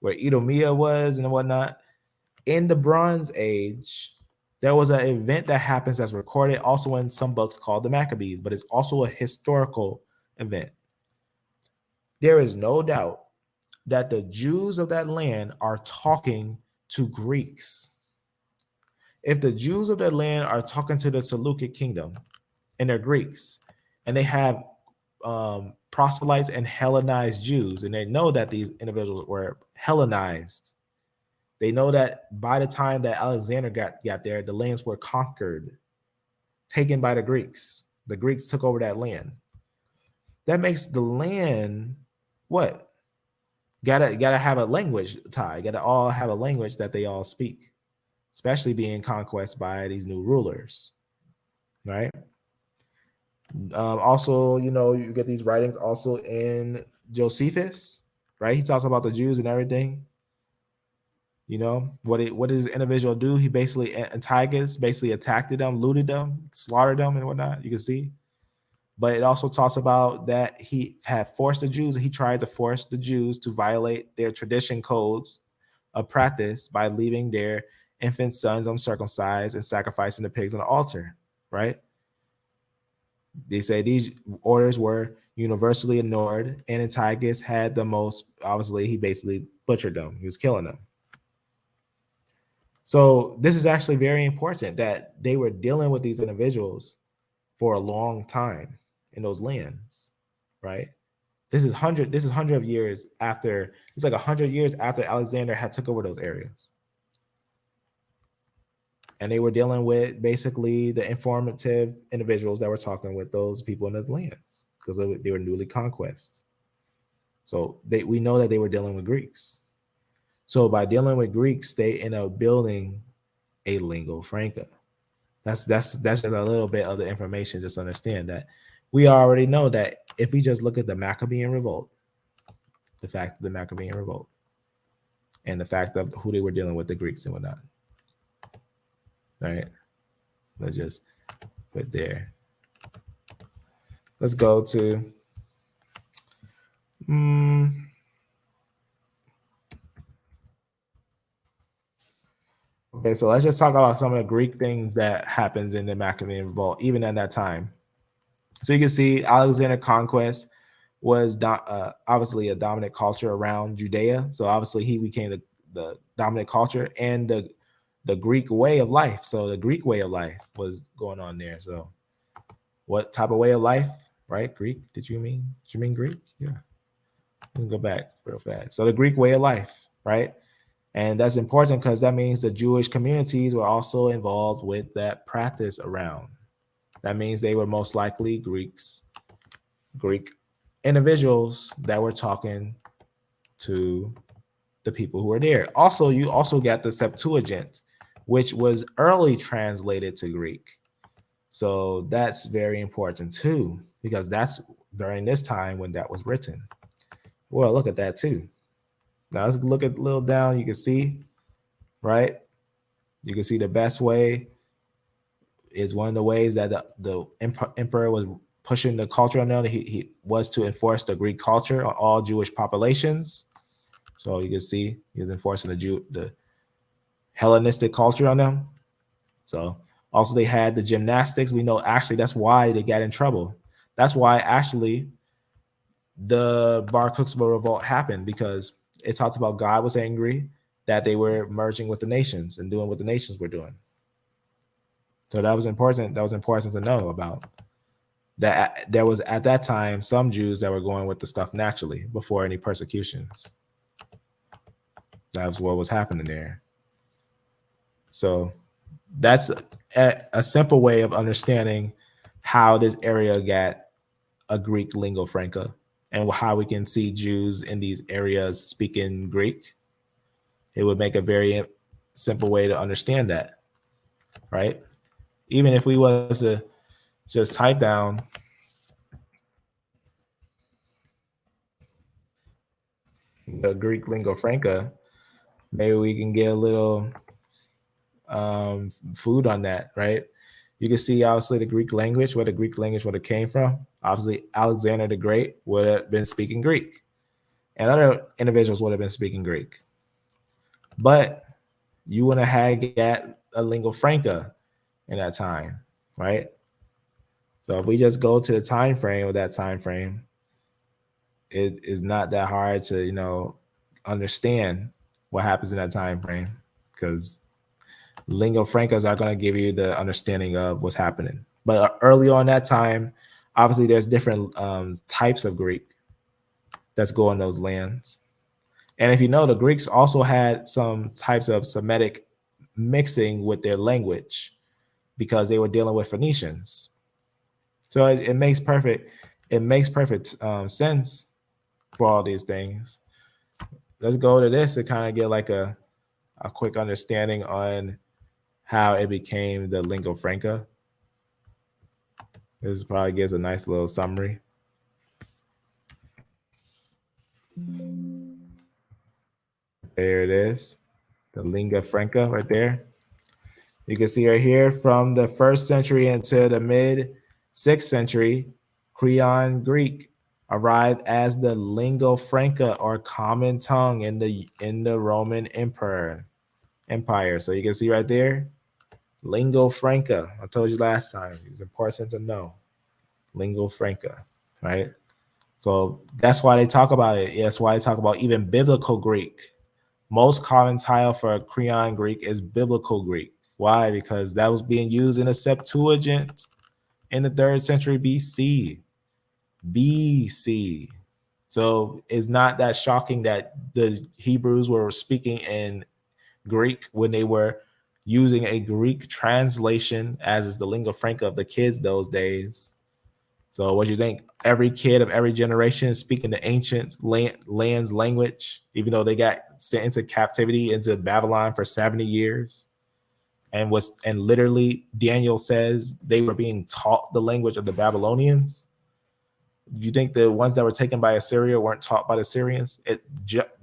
where Edomia was and whatnot, in the Bronze Age, there was an event that happens that's recorded also in some books called the Maccabees, but it's also a historical event. There is no doubt that the Jews of that land are talking to Greeks. If the Jews of that land are talking to the Seleucid kingdom and they're Greeks, and they have proselytes and Hellenized Jews, and they know that these individuals were Hellenized, they know that by the time that Alexander got there, the lands were conquered, taken by the Greeks. The Greeks took over that land. That makes the land what? Gotta have a language tie. Gotta all have a language that they all speak, especially being conquest by these new rulers, right? Also, you get these writings also in Josephus, right? He talks about the Jews and everything. You know, what does the individual do? He basically, Antiochus basically attacked them, looted them, slaughtered them, and whatnot. You can see. But it also talks about that he had forced the Jews, he tried to force the Jews to violate their tradition codes of practice by leaving their infant sons uncircumcised and sacrificing the pigs on the altar, right? They say these orders were universally ignored, and Antiochus had the most, obviously, he basically butchered them. He was killing them. So this is actually very important that they were dealing with these individuals for a long time in those lands, right? This is hundred of years after. It's like 100 years after Alexander had took over those areas, and they were dealing with basically the informative individuals that were talking with those people in those lands because they were newly conquests. So we know that they were dealing with Greeks. So by dealing with Greeks, they end up building a lingua franca. That's just a little bit of the information. Just understand that we already know that if we just look at the Maccabean revolt, the fact of the Maccabean revolt, and the fact of who they were dealing with, the Greeks and whatnot. Right? Let's just put there. Let's go to okay, so let's just talk about some of the Greek things that happens in the Maccabean revolt, even at that time. So you can see Alexander conquest was obviously a dominant culture around Judea. So obviously he became the dominant culture, and the Greek way of life. So the Greek way of life was going on there. So what type of way of life, right? Greek, did you mean Greek? Yeah. Let's go back real fast. So the Greek way of life, right? And that's important because that means the Jewish communities were also involved with that practice around. That means they were most likely Greek individuals that were talking to the people who were there. Also, you also got the Septuagint, which was early translated to Greek. So that's very important too, because that's during this time when that was written. Well, look at that too. Now let's look at a little down. You can see, right? You can see the best way is one of the ways that the emperor was pushing the culture on them. He was to enforce the Greek culture on all Jewish populations. So you can see he was enforcing the Hellenistic culture on them. So also they had the gymnastics. We know actually that's why they got in trouble. That's why actually the Bar Kokhba revolt happened, because it talks about God was angry that they were merging with the nations and doing what the nations were doing. So that was important. That was important to know about. That there was at that time some Jews that were going with the stuff naturally before any persecutions. That was what was happening there. So that's a simple way of understanding how this area got a Greek lingua franca and how we can see Jews in these areas speaking Greek. It would make a very simple way to understand that, right? Even if we was to just type down the Greek lingua franca, maybe we can get a little food on that, right? You can see obviously the Greek language, where the Greek language would have came from. Obviously, Alexander the Great would have been speaking Greek, and other individuals would have been speaking Greek. But you wouldn't have had a lingua franca in that time, right? So if we just go to the time frame of that time frame, it is not that hard to understand what happens in that time frame, because lingua francas are going to give you the understanding of what's happening. But early on that time, obviously there's different types of Greek that's going those lands. And if you know, the Greeks also had some types of Semitic mixing with their language because they were dealing with Phoenicians. So it makes perfect sense for all these things. Let's go to this to kind of get like a quick understanding on how it became the lingua franca. This probably gives a nice little summary. There it is. The lingua franca right there. You can see right here from the 1st century into the mid 6th century, Creon Greek arrived as the lingua franca or common tongue in the Roman Empire. So you can see right there, lingua franca. I told you last time, it's important to know. Lingua franca, right? So that's why they talk about it. That's why they talk about even biblical Greek. Most common title for Creon Greek is biblical Greek. Why? Because that was being used in the Septuagint in the 3rd century BC. So it's not that shocking that the Hebrews were speaking in Greek when they were using a Greek translation, as is the lingua franca of the kids those days. So what do you think? Every kid of every generation is speaking the ancient land's language, even though they got sent into captivity into Babylon for 70 years. And literally Daniel says they were being taught the language of the Babylonians. Do you think the ones that were taken by Assyria weren't taught by the Syrians?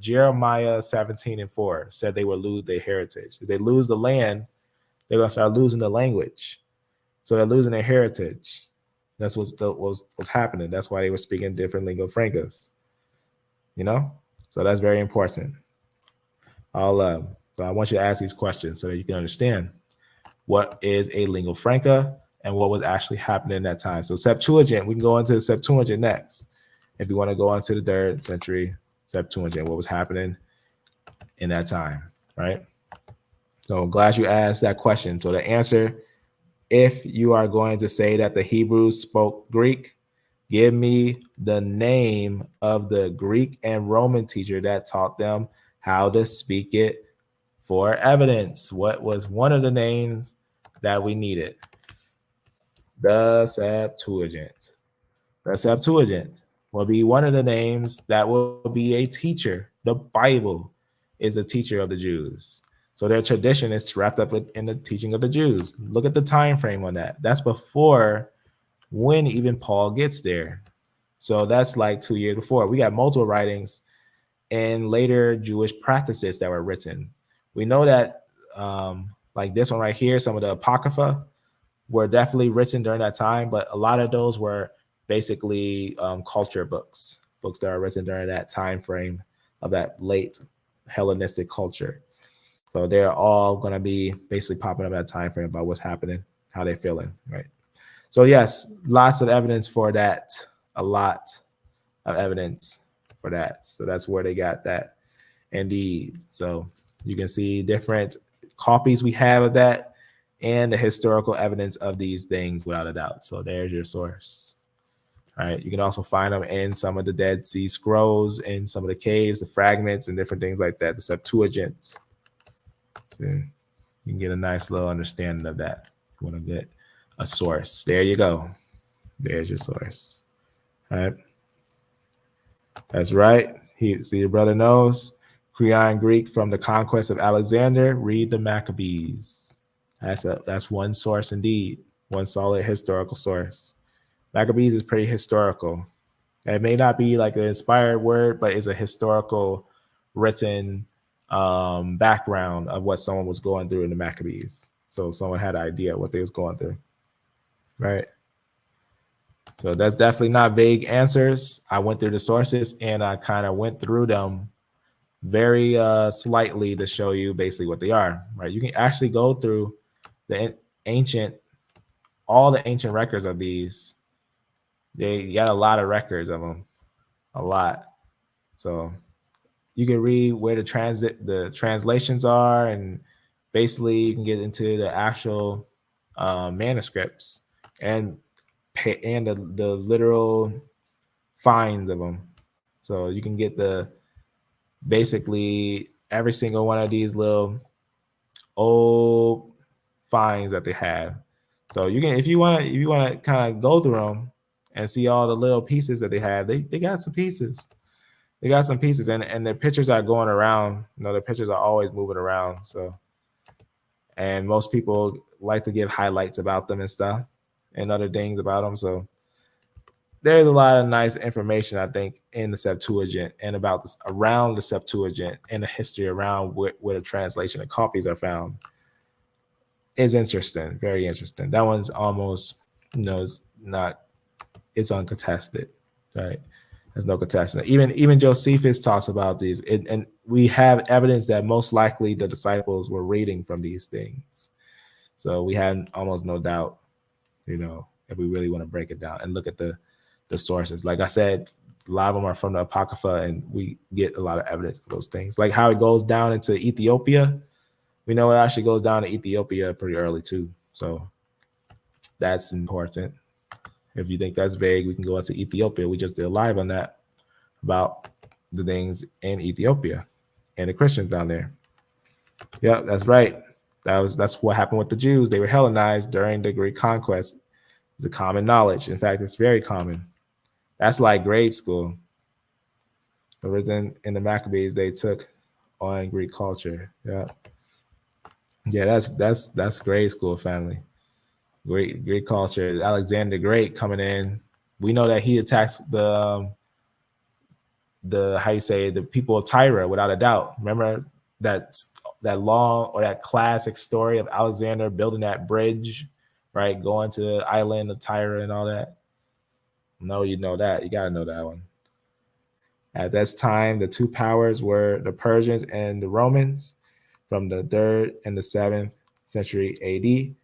Jeremiah 17:4 said they would lose their heritage. If they lose the land, they're going to start losing the language. So they're losing their heritage. That's what's happening. That's why they were speaking different lingua francas. So that's very important. So I want you to ask these questions so that you can understand what is a lingua franca and what was actually happening in that time. So Septuagint, we can go into the Septuagint next. If you want to go into the 3rd century Septuagint, what was happening in that time, right? So I'm glad you asked that question. So the answer, if you are going to say that the Hebrews spoke Greek, give me the name of the Greek and Roman teacher that taught them how to speak it for evidence. What was one of the names that we needed? The Septuagint. The Septuagint will be one of the names that will be a teacher. The Bible is the teacher of the Jews. So their tradition is wrapped up in the teaching of the Jews. Look at the time frame on that. That's before when even Paul gets there. So that's like 2 years before. We got multiple writings and later Jewish practices that were written. We know that like this one right here, some of the Apocrypha were definitely written during that time, but a lot of those were basically culture books that are written during that time frame of that late Hellenistic culture. So they're all going to be basically popping up at that time frame about what's happening, how they're feeling, right? So yes, lots of evidence for that, a lot of evidence for that. So that's where they got that indeed. So you can see different copies we have of that and the historical evidence of these things without a doubt. So there's your source. All right. You can also find them in some of the Dead Sea Scrolls, in some of the caves, the fragments, and different things like that. The Septuagint. So you can get a nice little understanding of that. You want to get a source. There you go. There's your source. All right. That's right. See, your brother knows. Creon Greek from the conquest of Alexander. Read the Maccabees. That's one source indeed. One solid historical source. Maccabees is pretty historical. It may not be like an inspired word, but it's a historical written background of what someone was going through in the Maccabees. So someone had an idea what they was going through, right? So that's definitely not vague answers. I went through the sources and I kind of went through them very slightly to show you basically what they are, right? You can actually go through all the ancient records of these. They got a lot of records of them, a lot. So you can read where the translations are, and basically you can get into the actual manuscripts and the literal finds of them. So you can get basically every single one of these little old finds that they have. So you can, if you want to kind of go through them and see all the little pieces that they have, they got some pieces. They got some pieces, and their pictures are going around. Their pictures are always moving around. So, and most people like to give highlights about them and stuff and other things about them. So there's a lot of nice information, I think, in the Septuagint and about this around the Septuagint and the history around where the translation and copies are found is interesting, very interesting. That one's almost, it's not, it's uncontested, right? There's no contesting. Even Josephus talks about these, and we have evidence that most likely the disciples were reading from these things. So we had almost no doubt, if we really want to break it down and look at the sources. Like I said, a lot of them are from the Apocrypha, and we get a lot of evidence of those things. Like how it goes down into Ethiopia. We know it actually goes down to Ethiopia pretty early too. So that's important. If you think that's vague, we can go into Ethiopia. We just did a live on that about the things in Ethiopia and the Christians down there. Yeah, that's right. That's what happened with the Jews. They were Hellenized during the Greek conquest. It's a common knowledge. In fact, it's very common. That's like grade school. In the Maccabees, they took on Greek culture. Yeah, that's grade school, family. Great culture. Alexander Great coming in. We know that he attacks the the people of Tyre without a doubt. Remember that long or that classic story of Alexander building that bridge, right? Going to the island of Tyre and all that. No, you know that. You got to know that one. At this time, the two powers were the Persians and the Romans from the 3rd and the 7th century AD,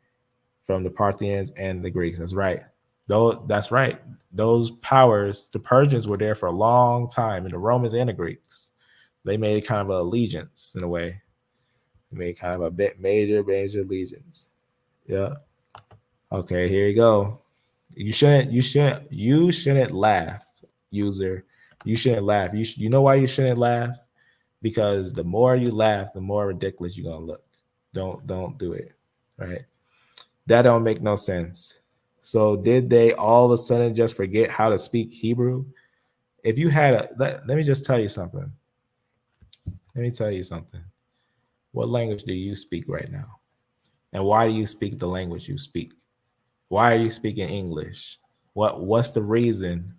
from the Parthians and the Greeks. That's right. That's right. Those powers, the Persians were there for a long time, and the Romans and the Greeks. They made kind of an allegiance in a way. They made kind of a bit major allegiance. Yeah. Okay, here you go. You shouldn't laugh, user. You shouldn't laugh. You know why you shouldn't laugh? Because the more you laugh, the more ridiculous you're gonna look. Don't do it. Right? That don't make no sense. So did they all of a sudden just forget how to speak Hebrew? If you had let me just tell you something. Let me tell you something. What language do you speak right now? And why do you speak the language you speak? Why are you speaking English? What's the reason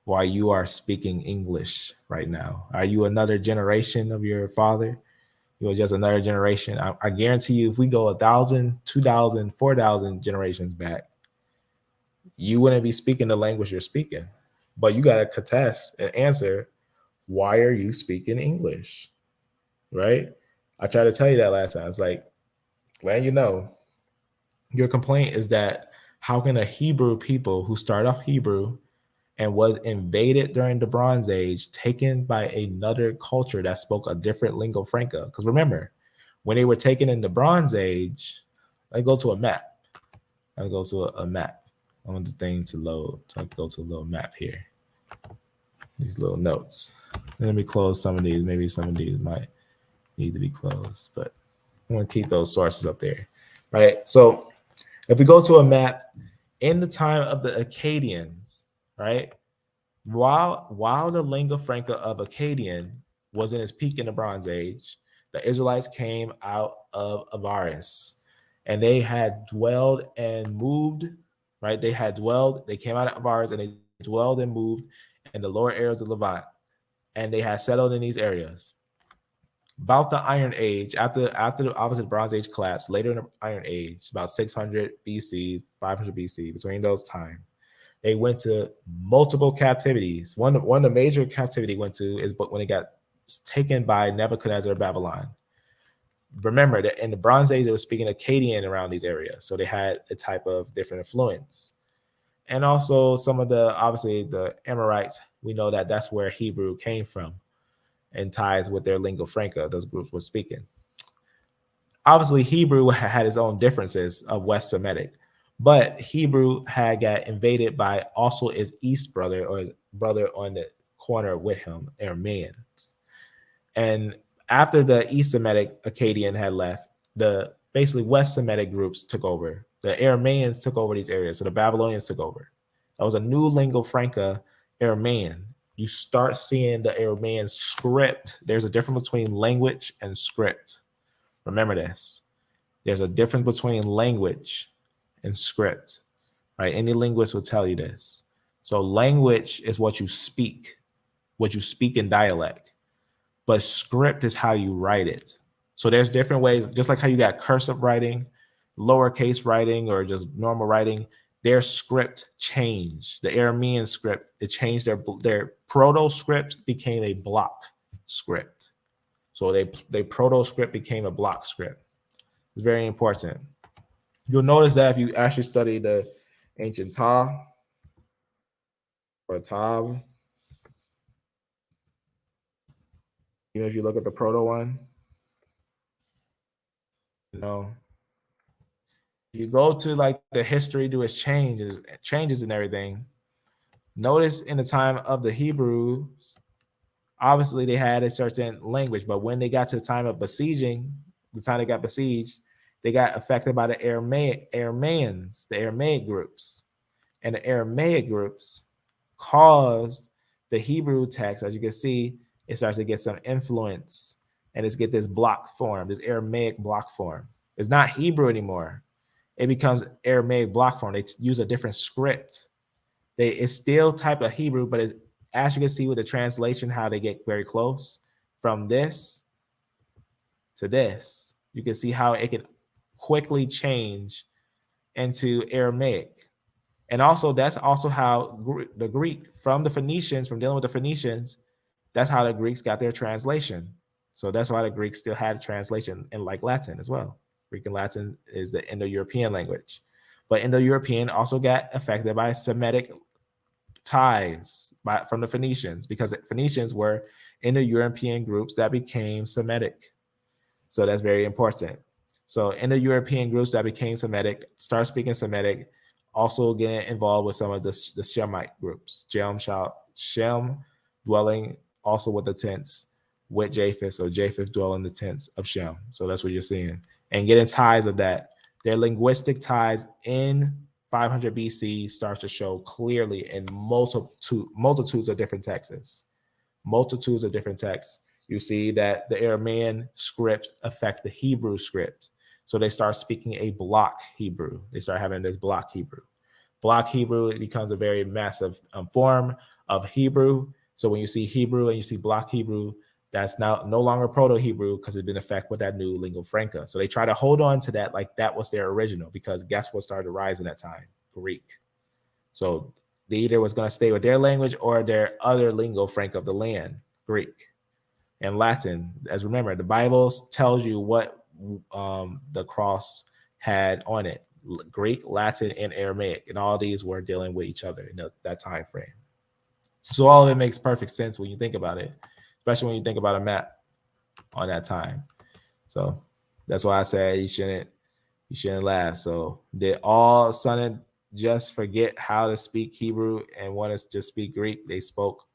why you are speaking English right now? Are you another generation of your father? You are just another generation. I guarantee you, if we go 1,000, 2,000, 4,000 generations back, you wouldn't be speaking the language you're speaking. But you got to contest and answer, why are you speaking English? Right? I tried to tell you that last time. It's like, letting you know, your complaint is that how can a Hebrew people who start off Hebrew and was invaded during the Bronze Age, taken by another culture that spoke a different lingua franca? Because remember, when they were taken in the Bronze Age, I go to a map. I go to a map. I want the thing to load. So I go to a little map here. These little notes. Let me close some of these. Maybe some of these might need to be closed, but I want to keep those sources up there. Right. So if we go to a map in the time of the Akkadians, right? While the lingua franca of Akkadian was in its peak in the Bronze Age, the Israelites came out of Avaris, and they had dwelled and moved, right? They came out of Avaris, and they dwelled and moved in the lower areas of Levant, and they had settled in these areas. About the Iron Age, after the opposite Bronze Age collapsed, later in the Iron Age, about 600 BC, 500 BC, between those times, they went to multiple captivities. One of the major captivity went to is when they got taken by Nebuchadnezzar of Babylon. Remember that in the Bronze Age, they were speaking Akkadian around these areas, so they had a type of different influence. And also some of obviously the Amorites, we know that that's where Hebrew came from, and ties with their lingua franca those groups were speaking. Obviously, Hebrew had its own differences of West Semitic, but Hebrew had got invaded by also his East brother, or his brother on the corner with him, Arameans. And after the East Semitic Akkadian had left, the basically West Semitic groups took over. The Arameans took over these areas, so the Babylonians took over. That was a new lingua franca, Aramean. You start seeing the Aramean script. There's a difference between language and script. Remember this. There's a difference between language and script, right? Any linguist will tell you this. So language is what you speak in dialect, but script is how you write it. So there's different ways, just like how you got cursive writing, lowercase writing, or just normal writing. Their script changed. The Aramean script, it changed. Their proto script became a block script. So they proto script became a block script. It's very important. You'll notice that if you actually study the ancient Ta or Tav, even if you look at the proto one, you go to like the history, do its changes and everything. Notice in the time of the Hebrews, obviously they had a certain language, but when they got to the time of besieging, the time they got besieged, they got affected by the Aramaeans, the Aramaic groups. And the Aramaic groups caused the Hebrew text, as you can see, it starts to get some influence, and it's get this block form, this Aramaic block form. It's not Hebrew anymore. It becomes Aramaic block form. They use a different script. It's still type of Hebrew, but it's, as you can see with the translation, how they get very close from this to this. You can see how it can quickly change into Aramaic. And also, that's also how the Greek, from the Phoenicians, from dealing with the Phoenicians, that's how the Greeks got their translation. So that's why the Greeks still had a translation in like Latin as well. Greek and Latin is the Indo-European language. But Indo-European also got affected by Semitic ties from the Phoenicians, because the Phoenicians were Indo-European groups that became Semitic. So that's very important. So Indo-European groups that became Semitic, start speaking Semitic, also getting involved with some of the Shemite groups. Shem dwelling also with the tents with Japheth. So Japheth dwelling in the tents of Shem. So that's what you're seeing. And getting ties of that. Their linguistic ties in 500 BC starts to show clearly in multitudes of different texts. Multitudes of different texts. You see that the Aramean script affect the Hebrew script. So they start speaking a block Hebrew. They start having this block Hebrew. Block Hebrew, it becomes a very massive form of Hebrew. So when you see Hebrew and you see block Hebrew, that's now no longer Proto-Hebrew because it's been affected with that new lingua franca. So they try to hold on to that like that was their original, because guess what started to rise in that time? Greek. So they either was going to stay with their language or their other lingua franca of the land, Greek. And Latin, as remember, the Bible tells you what the cross had on it: Greek, Latin, and Aramaic, and all these were dealing with each other in that time frame. So all of it makes perfect sense when you think about it, especially when you think about a map on that time. So that's why I said you shouldn't laugh. So did all of a sudden just forget how to speak Hebrew and want to just speak Greek? They spoke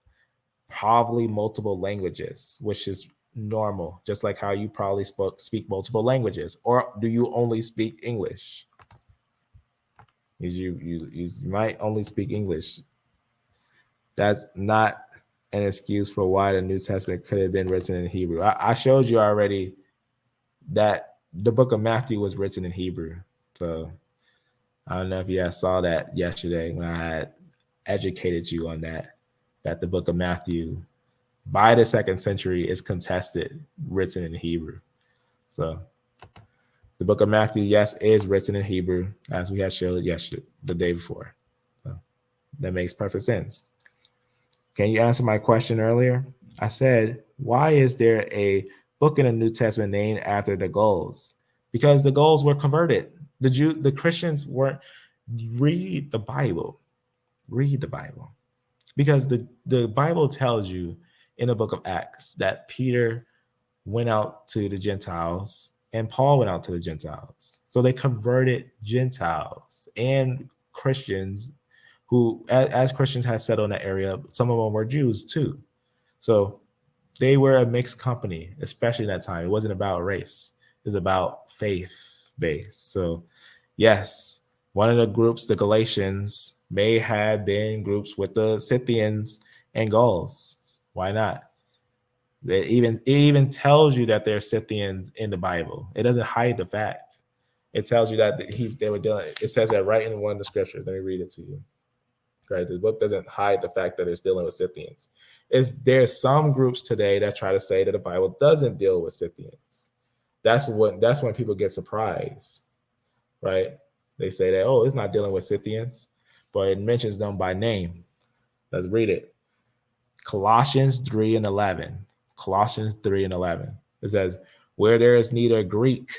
probably multiple languages, which is normal, just like how you probably speak multiple languages. Or do you only speak English? You might only speak English. That's not an excuse for why the New Testament could have been written in Hebrew. I showed you already that the book of Matthew was written in Hebrew. So I don't know if you guys saw that yesterday when I had educated you on that the book of Matthew by the 2nd century is contested, written in Hebrew. So the book of Matthew, yes, is written in Hebrew, as we had showed yesterday, the day before. So that makes perfect sense. Can you answer my question earlier? I said, why is there a book in the New Testament named after the Gauls? Because the Gauls were converted. The Christians weren't. Read the Bible. Read the Bible. Because the Bible tells you in the book of Acts that Peter went out to the Gentiles and Paul went out to the Gentiles. So they converted Gentiles and Christians who, as Christians had settled in that area, some of them were Jews too. So they were a mixed company, especially in that time. It wasn't about race. It was about faith-based. So yes, one of the groups, the Galatians, may have been groups with the Scythians and Gauls. Why not? It even tells you that they're Scythians in the Bible. It doesn't hide the fact. It tells you that they were dealing. It says that right in one of the scriptures. Let me read it to you. Right? The book doesn't hide the fact that it's dealing with Scythians. There's some groups today that try to say that the Bible doesn't deal with Scythians. That's when people get surprised, right? They say that, oh, it's not dealing with Scythians, but it mentions them by name. Let's read it. Colossians 3:11. Colossians 3:11. It says, where there is neither Greek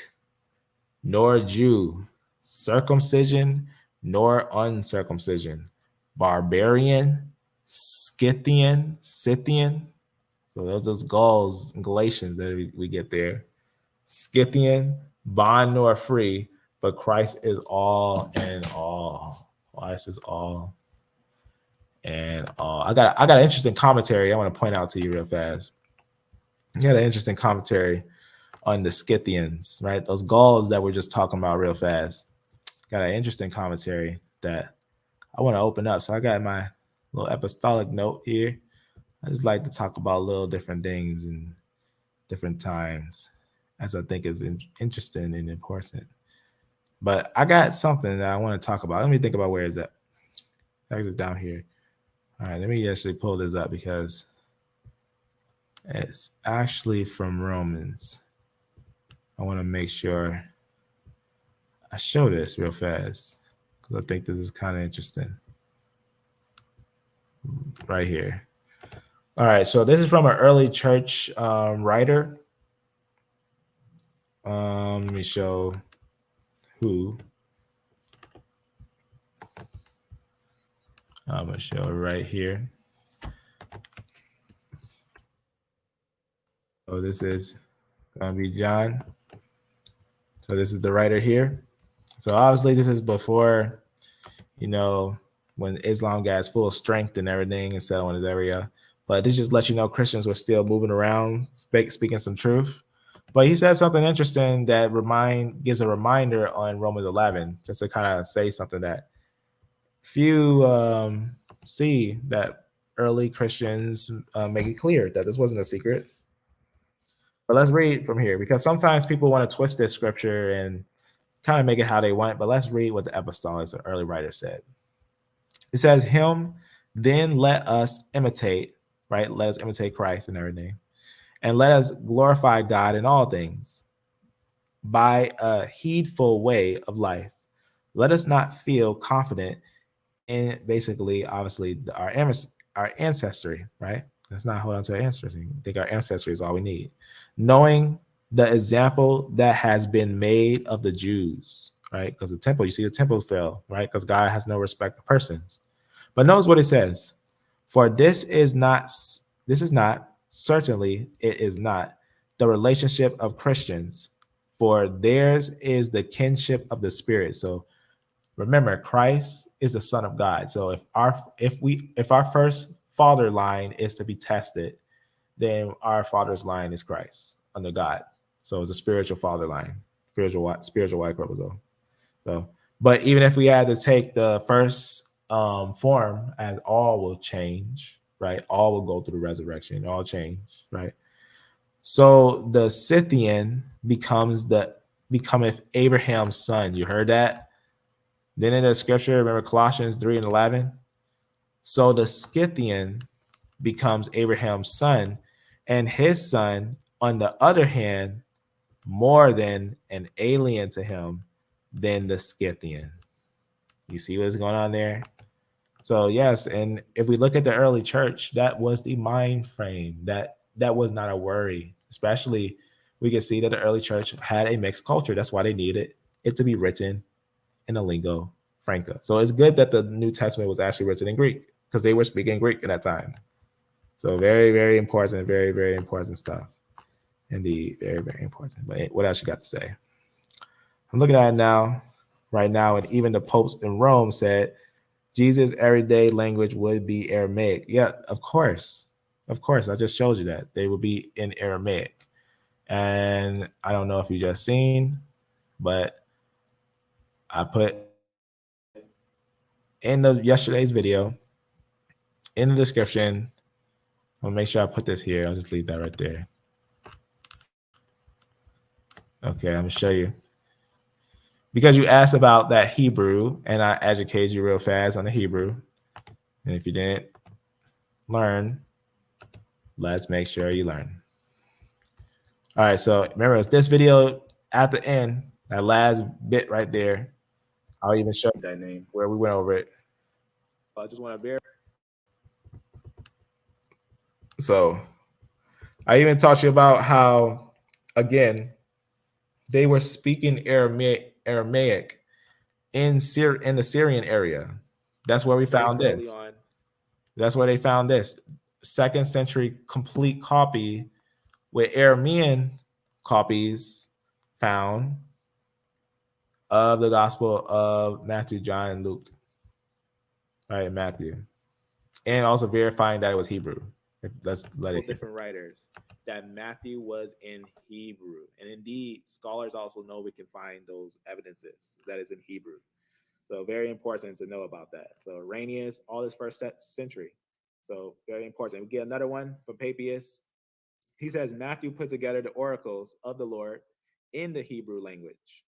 nor Jew, circumcision nor uncircumcision, barbarian, Scythian. So those Gauls and Galatians that we get there. Scythian, bond nor free, but Christ is all and all. Christ is all and all. I got an interesting commentary I want to point out to you real fast. I got an interesting commentary on the Scythians, right? Those Gauls that we're just talking about real fast. Got an interesting commentary that I want to open up. So I got my little apostolic note here. I just like to talk about little different things in different times, as I think is interesting and important. But I got something that I want to talk about. Let me think about where is that. Actually down here. All right, let me actually pull this up because it's actually from Romans. I want to make sure I show this real fast because I think this is kind of interesting. Right here. All right, so this is from an early church writer. Let me show who. I'm going to show it right here. So this is going to be John. So this is the writer here. So obviously this is before, when Islam got its full strength and everything and settled in this area. But this just lets you know Christians were still moving around, speaking some truth. But he said something interesting that gives a reminder on Romans 11, just to kind of say something that few see, that early Christians make it clear that this wasn't a secret. But let's read from here, because sometimes people want to twist this scripture and kind of make it how they want. But let's read what the apostolics or early writers said. It says, him then let us imitate, right? Let us imitate Christ and everything. And let us glorify God in all things by a heedful way of life. Let us not feel confident in basically, obviously, our ancestry, right? Let's not hold on to our ancestry. I think our ancestry is all we need. Knowing the example that has been made of the Jews, right? Because the temple fell, right? Because God has no respect of persons. But notice what it says. For this is not, certainly it is not, the relationship of Christians, for theirs is the kinship of the Spirit. So remember, Christ is the Son of God. So if our first father line is to be tested, then our father's line is Christ under God. So it's a spiritual father line, spiritual white chromosome. So, but even if we had to take the first form, as all will change, right? All will go through the resurrection, all change, right? So the Scythian becometh Abraham's son. You heard that? Then in the scripture, remember Colossians 3:11. So the Scythian becomes Abraham's son, and his son, on the other hand, more than an alien to him than the Scythian. You see what's going on there? So yes, and if we look at the early church, that was the mind frame. That was not a worry. Especially, we can see that the early church had a mixed culture. That's why they needed it to be written in a lingua franca. So it's good that the New Testament was actually written in Greek, because they were speaking Greek at that time. So very, very important, very, very important stuff. Indeed, very, very important. But what else you got to say? I'm looking at it right now, and even the popes in Rome said Jesus' everyday language would be Aramaic. Yeah, of course. Of course, I just showed you that. They would be in Aramaic. And I don't know if you just seen, but I put in yesterday's video, in the description, I'll make sure I put this here. I'll just leave that right there. Okay, I'm going to show you. Because you asked about that Hebrew, and I educated you real fast on the Hebrew. And if you didn't learn, let's make sure you learn. All right, so remember, it's this video at the end, that last bit right there. I'll even show you that name where we went over it. I just want to verify. So I even taught you about how, again, they were speaking Aramaic in the Syrian area. That's where we found this. That's where they found this 2nd century complete copy with Aramean copies found of the Gospel of Matthew, John, and Luke. All right, Matthew. And also verifying that it was Hebrew. Let's let it. Different writers that Matthew was in Hebrew. And indeed, scholars also know we can find those evidences that is in Hebrew. So very important to know about that. So Irenaeus, all this 1st century. So very important. We get another one from Papias. He says Matthew put together the oracles of the Lord in the Hebrew language,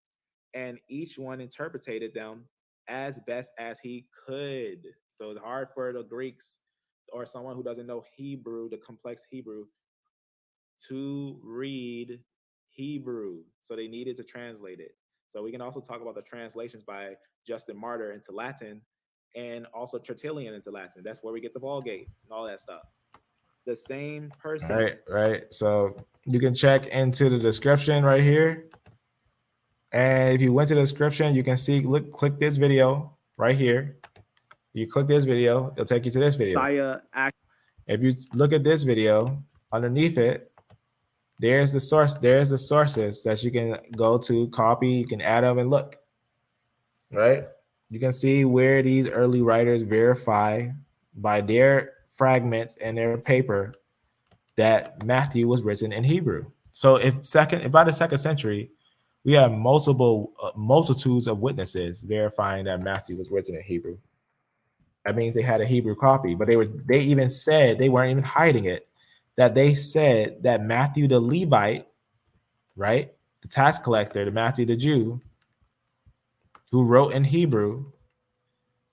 and each one interpreted them as best as he could. So it's hard for the Greeks or someone who doesn't know Hebrew, the complex Hebrew, to read Hebrew. So they needed to translate it. So we can also talk about the translations by Justin Martyr into Latin and also Tertullian into Latin. That's where we get the Vulgate and all that stuff. The same person. Right. So you can check into the description right here. And if you went to the description, you can see, click this video right here. You click this video, it'll take you to this video. If you look at this video, underneath it, there's the source. There's the sources that you can go to, copy. You can add them and look. Right? You can see where these early writers verify by their fragments and their paper that Matthew was written in Hebrew. So by the 2nd century, we have multitudes of witnesses verifying that Matthew was written in Hebrew. That means they had a Hebrew copy, but they even said, they weren't even hiding it, that they said that Matthew the Levite, right, the tax collector, the Matthew the Jew, who wrote in Hebrew,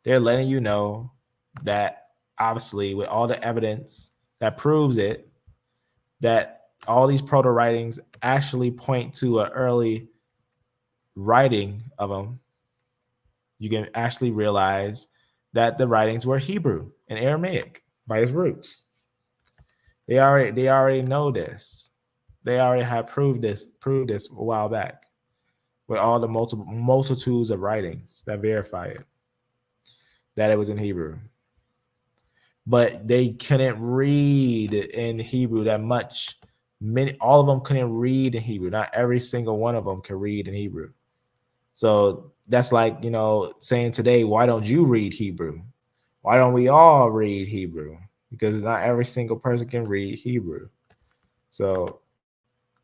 they're letting you know that obviously with all the evidence that proves it, that all these proto writings actually point to an early writing of them, you can actually realize that the writings were Hebrew and Aramaic by its roots. They already know this. They already have proved this a while back with all the multitudes of writings that verify it, that it was in Hebrew. But they couldn't read in Hebrew that much. All of them couldn't read in Hebrew. Not every single one of them can read in Hebrew. So that's like, saying today, why don't you read Hebrew? Why don't we all read Hebrew? Because not every single person can read Hebrew. So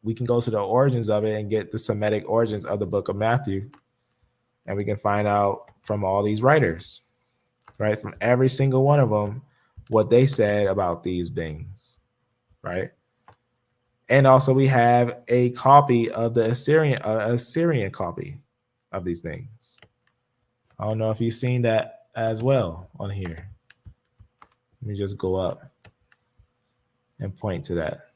we can go to the origins of it and get the Semitic origins of the book of Matthew. And we can find out from all these writers, right? From every single one of them, what they said about these things, right? And also we have a copy of the Assyrian copy of these things. I don't know if you've seen that as well on here. Let me just go up and point to that.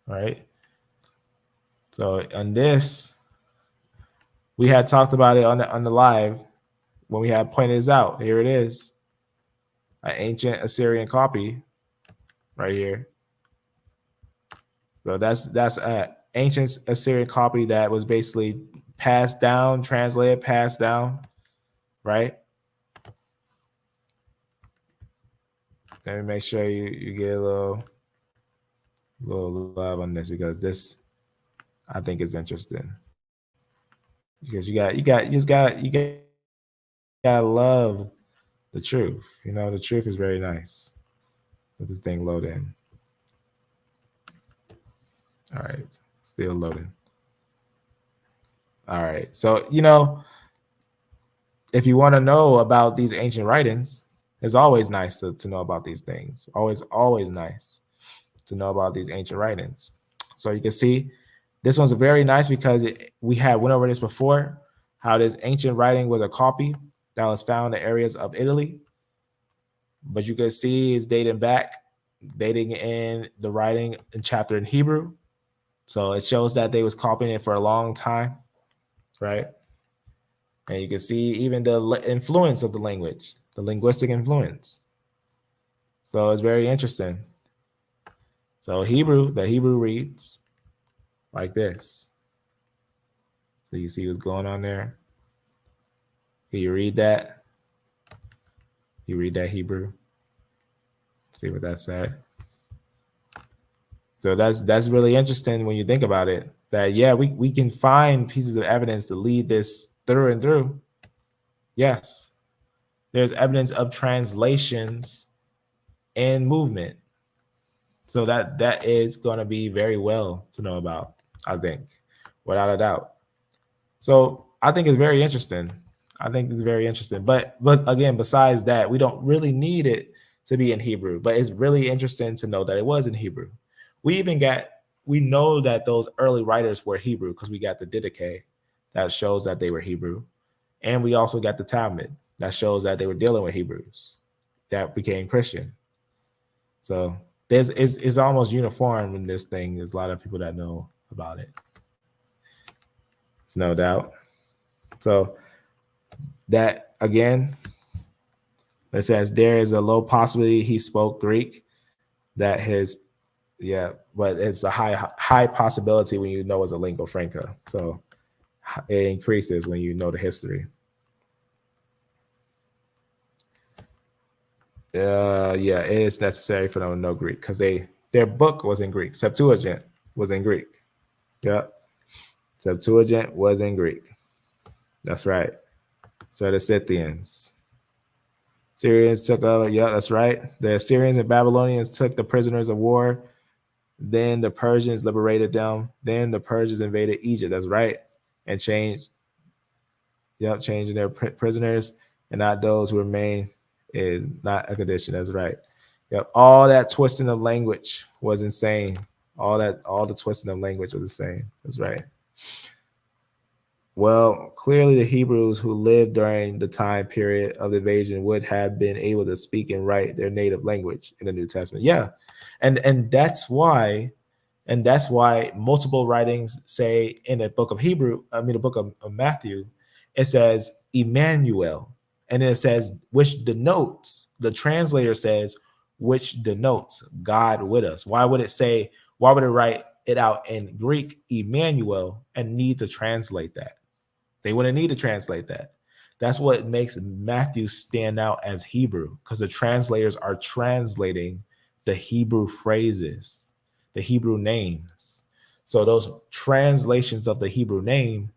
All right. So on this, we had talked about it on the live when we had pointed this out. Here it is, an ancient Assyrian copy right here. So that's an ancient Assyrian copy that was basically passed down, translated, passed down, right? Let me make sure you get a little love on this, because this, I think, is interesting. Because you gotta love the truth. The truth is very nice. Let this thing load in. All right, still loading. All right, so if you want to know about these ancient writings, it's always nice to know about these things. Always nice to know about these ancient writings. So you can see this one's very nice because we had went over this before, how this ancient writing was a copy that was found in areas of Italy. But you can see it's dating in the writing and chapter in Hebrew. So it shows that they was copying it for a long time, right? And you can see even the influence of the language, the linguistic influence. So it's very interesting. So the Hebrew reads like this. So you see what's going on there. Can you read that? You read that Hebrew. See what that said. So that's really interesting when you think about it. That yeah, we can find pieces of evidence to lead this through and through. Yes, there's evidence of translations and movement. So that is going to be very well to know about, I think, without a doubt. So I think it's very interesting. But again, besides that, we don't really need it to be in Hebrew. But it's really interesting to know that it was in Hebrew. We know that those early writers were Hebrew because we got the Didache that shows that they were Hebrew. And we also got the Talmud that shows that they were dealing with Hebrews that became Christian. So it's almost uniform in this thing. There's a lot of people that know about it. It's no doubt. So that again, it says there is a low possibility he spoke Greek. But it's a high possibility when you know it's a lingua franca. So it increases when you know the history. It is necessary for them to know Greek because their book was in Greek. Septuagint was in Greek. Yeah, Septuagint was in Greek. That's right. So the Scythians. Syrians took over. Yeah, that's right. The Syrians and Babylonians took the prisoners of war. Then the Persians liberated them. Then the Persians invaded Egypt. That's right. And changing their prisoners and not those who remain is not a condition. That's right. Yep. All that twisting of language was insane. All the twisting of language was insane. That's right. Well, clearly the Hebrews who lived during the time period of the invasion would have been able to speak and write their native language in the New Testament. Yeah. And that's why multiple writings say in the book of the book of Matthew, it says Emmanuel. And then it says, which denotes, the translator says, which denotes God with us. Why would it write it out in Greek, Emmanuel, and need to translate that? They wouldn't need to translate that. That's what makes Matthew stand out as Hebrew, because the translators are translating the Hebrew phrases, the Hebrew names. So those translations of the Hebrew name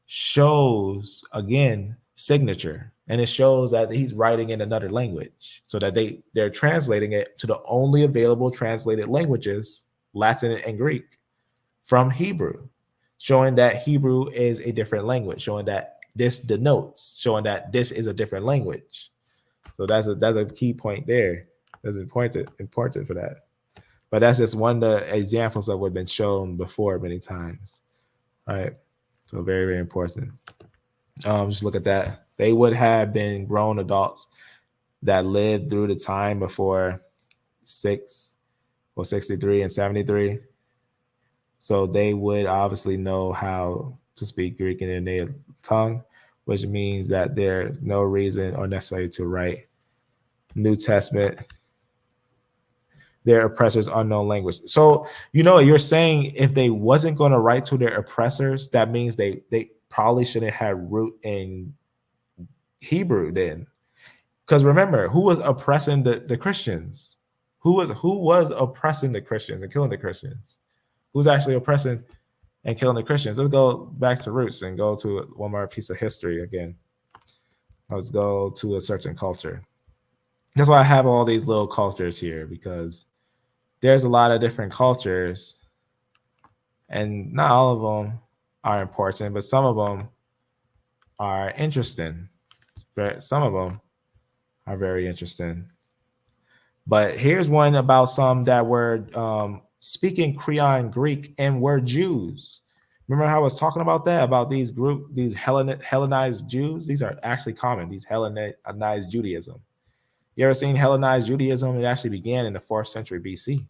shows, again, signature. And it shows that he's writing in another language, so that they're translating it to the only available translated languages, Latin and Greek, from Hebrew, showing that Hebrew is a different language, showing that this denotes, showing that this is a different language. So that's a key point there. That's important for that. But that's just one of the examples of what's been shown before many times. All right. So very, very important. Just look at that. They would have been grown adults that lived through the time before 63 and 73. So they would obviously know how to speak Greek in their native tongue, which means that there's no reason or necessary to write New Testament, their oppressors' unknown language. So, you're saying if they wasn't going to write to their oppressors, that means they probably shouldn't have root in Hebrew then. Because remember, who was oppressing the Christians? Who was oppressing the Christians and killing the Christians? Who's actually oppressing and killing the Christians? Let's go back to roots and go to one more piece of history again. Let's go to a certain culture. That's why I have all these little cultures here, because there's a lot of different cultures, and not all of them are important, but some of them are interesting. Some of them are very interesting. But here's one about some that were speaking Creon Greek and were Jews. Remember how I was talking about that, about these Hellenized Jews? These are actually common, these Hellenized Judaism. You ever seen Hellenized Judaism? It actually began in the 4th century BC.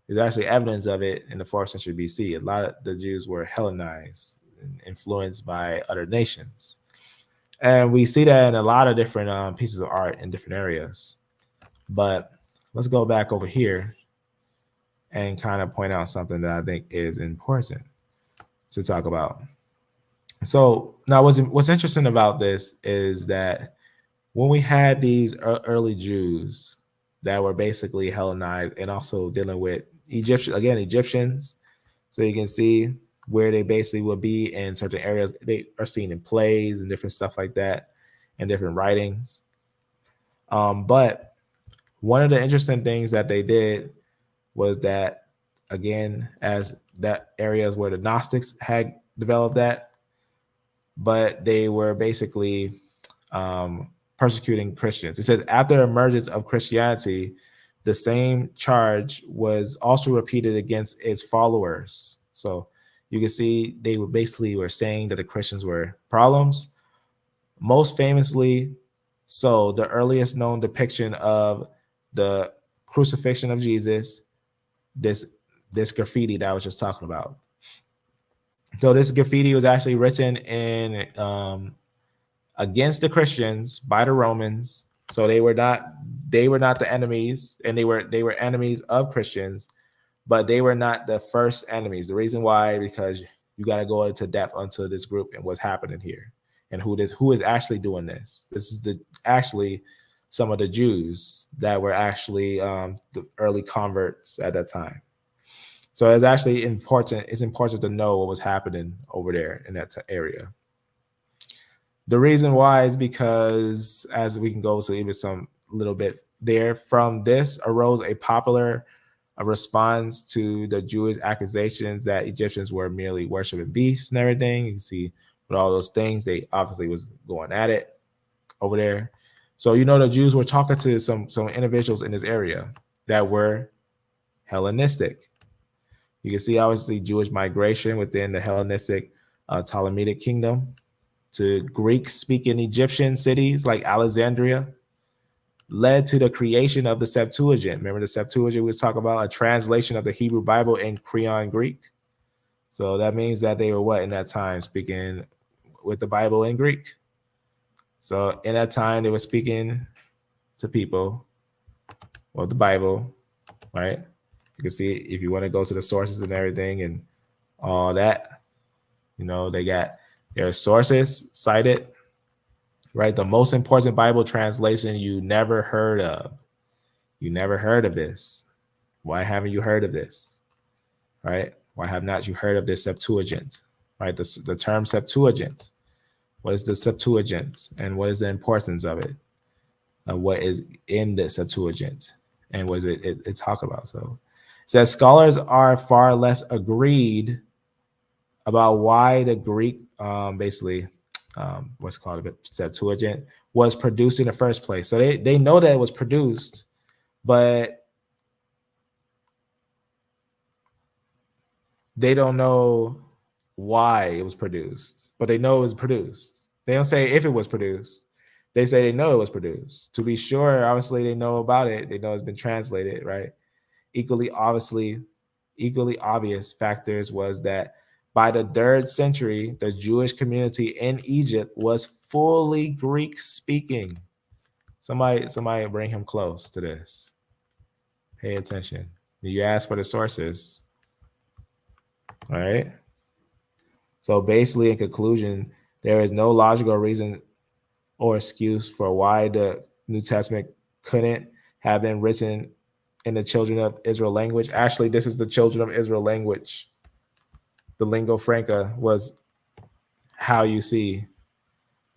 There's actually evidence of it in the 4th century BC. A lot of the Jews were Hellenized, influenced by other nations. And we see that in a lot of different pieces of art in different areas. But let's go back over here and kind of point out something that I think is important to talk about. So now what's interesting about this is that when we had these early Jews that were basically Hellenized and also dealing with Egyptians. So you can see where they basically would be in certain areas. They are seen in plays and different stuff like that and different writings. But one of the interesting things that they did was that, again, as that areas where the Gnostics had developed that, but they were basically persecuting Christians. It says, after the emergence of Christianity, the same charge was also repeated against its followers. So you can see they were saying that the Christians were problems. Most famously, so the earliest known depiction of the crucifixion of Jesus, this graffiti that I was just talking about. So this graffiti was actually written in against the Christians by the Romans. So they were not the enemies, and they were enemies of Christians, but they were not the first enemies. The reason why, because you got to go into depth onto this group and what's happening here and who is actually doing this. This is actually some of the Jews that were actually the early converts at that time. So it's actually important. It's important to know what was happening over there in that area. The reason why is because, as we can go to even some little bit there, from this arose a popular response to the Jewish accusations that Egyptians were merely worshiping beasts and everything. You can see with all those things, they obviously was going at it over there. So, the Jews were talking to some individuals in this area that were Hellenistic. You can see obviously Jewish migration within the Hellenistic Ptolemaic kingdom to Greek-speaking Egyptian cities like Alexandria led to the creation of the Septuagint. Remember the Septuagint we was talking about, a translation of the Hebrew Bible in Koine Greek. So that means that they were in that time speaking with the Bible in Greek. So in that time they were speaking to people with the Bible, right? You can see if you want to go to the sources and everything and all that, they got their sources cited, right? The most important Bible translation you never heard of. You never heard of this. Why haven't you heard of this? Right? Why have not you heard of this Septuagint? Right? The term Septuagint. What is the Septuagint? And what is the importance of it? What is in the Septuagint? And what is it talk about? So it says scholars are far less agreed about why the Greek, what's called a Septuagint, was produced in the first place. So they know that it was produced, but they don't know why it was produced. But they know it was produced. They don't say if it was produced. They say they know it was produced. To be sure, obviously they know about it. They know it's been translated, right? Equally obvious factors was that by the 3rd century, the Jewish community in Egypt was fully Greek speaking. Somebody bring him close to this. Pay attention. You ask for the sources. All right. So basically, in conclusion, there is no logical reason or excuse for why the New Testament couldn't have been written in the children of Israel language. Actually, this is the children of Israel language. The lingua franca was how you see,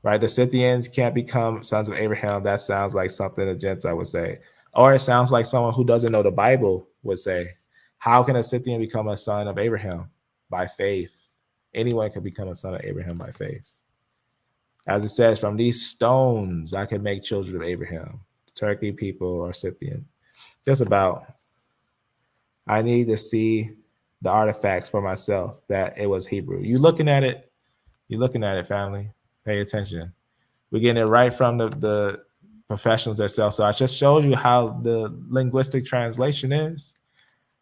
right? The Scythians can't become sons of Abraham. That sounds like something a Gentile would say. Or it sounds like someone who doesn't know the Bible would say. How can a Scythian become a son of Abraham? By faith. Anyone can become a son of Abraham by faith. As it says, from these stones, I can make children of Abraham. Turkey people or Scythian. Just about. I need to see the artifacts for myself that it was Hebrew. You're looking at it, family. Pay attention. We're getting it right from the professionals themselves. So I just showed you how the linguistic translation is.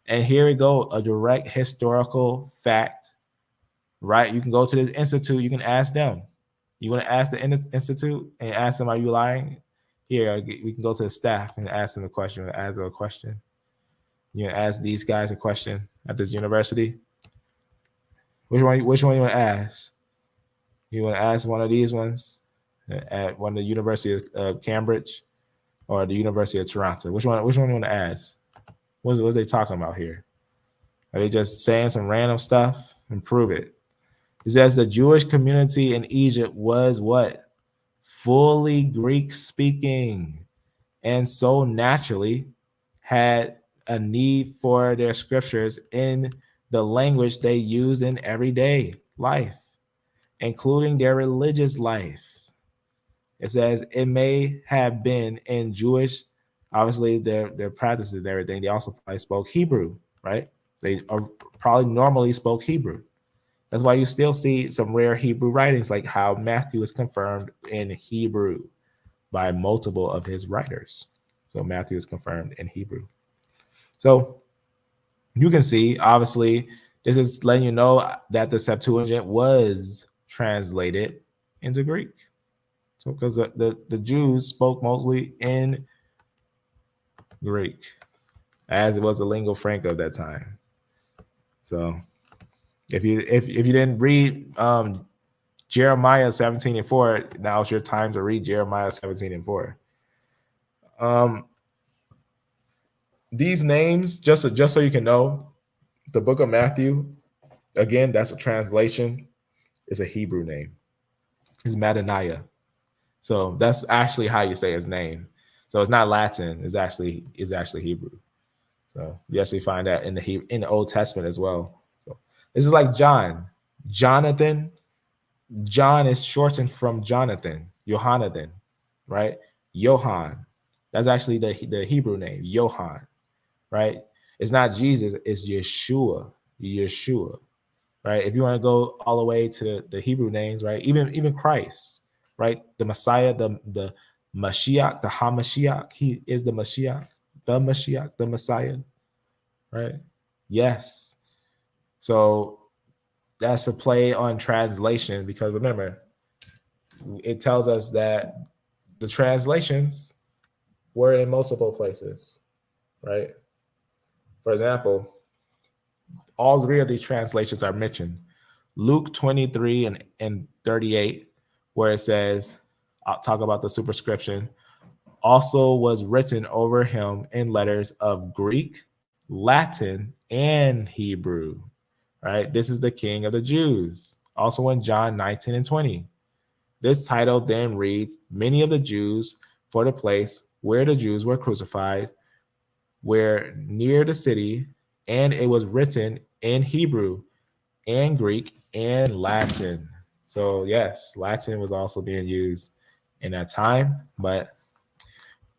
And here we go, a direct historical fact, right? You can go to this institute, you can ask them. You want to ask the institute and ask them, are you lying? Here, we can go to the staff and ask them a question, ask them a question. You can ask these guys a question at this university. Which one you want to ask? You want to ask one of these ones at one of the University of Cambridge or the University of Toronto? Which one you want to ask? What's they talking about here? Are they just saying some random stuff? And prove it. It says the Jewish community in Egypt was what? Fully Greek speaking, and so naturally had a need for their scriptures in the language they used in everyday life, including their religious life. It says it may have been in Jewish, obviously their practices and everything. They also probably spoke Hebrew, right? They probably normally spoke Hebrew. That's why you still see some rare Hebrew writings, like how Matthew is confirmed in Hebrew by multiple of his writers. So Matthew is confirmed in Hebrew. So you can see, obviously, this is letting you know that the Septuagint was translated into Greek. So because the Jews spoke mostly in Greek, as it was the lingua franca of that time. So if you didn't read Jeremiah 17:4, now's your time to read Jeremiah 17:4. These names, just so you can know, the book of Matthew, again, that's a translation, is a Hebrew name. It's Mattaniah. So that's actually how you say his name. So it's not Latin, it's actually Hebrew. So you actually find that in the Old Testament as well. So this is like John. Jonathan. John is shortened from Jonathan, Johannathan, right? Johann. That's actually the Hebrew name, Johann, right? It's not Jesus, it's Yeshua, right? If you want to go all the way to the Hebrew names, right? Even Christ, right? The Messiah, the Mashiach, the HaMashiach, he is the Mashiach, the Messiah, right? Yes. So that's a play on translation, because remember, it tells us that the translations were in multiple places, right? For example, all three of these translations are mentioned. Luke 23 and 38, where it says, I'll talk about the superscription, also was written over him in letters of Greek, Latin, and Hebrew, right? This is the King of the Jews. Also in John 19 and 20. This title then reads, many of the Jews for the place where the Jews were crucified were near the city, and it was written in Hebrew and Greek and Latin. So yes, Latin was also being used in that time. But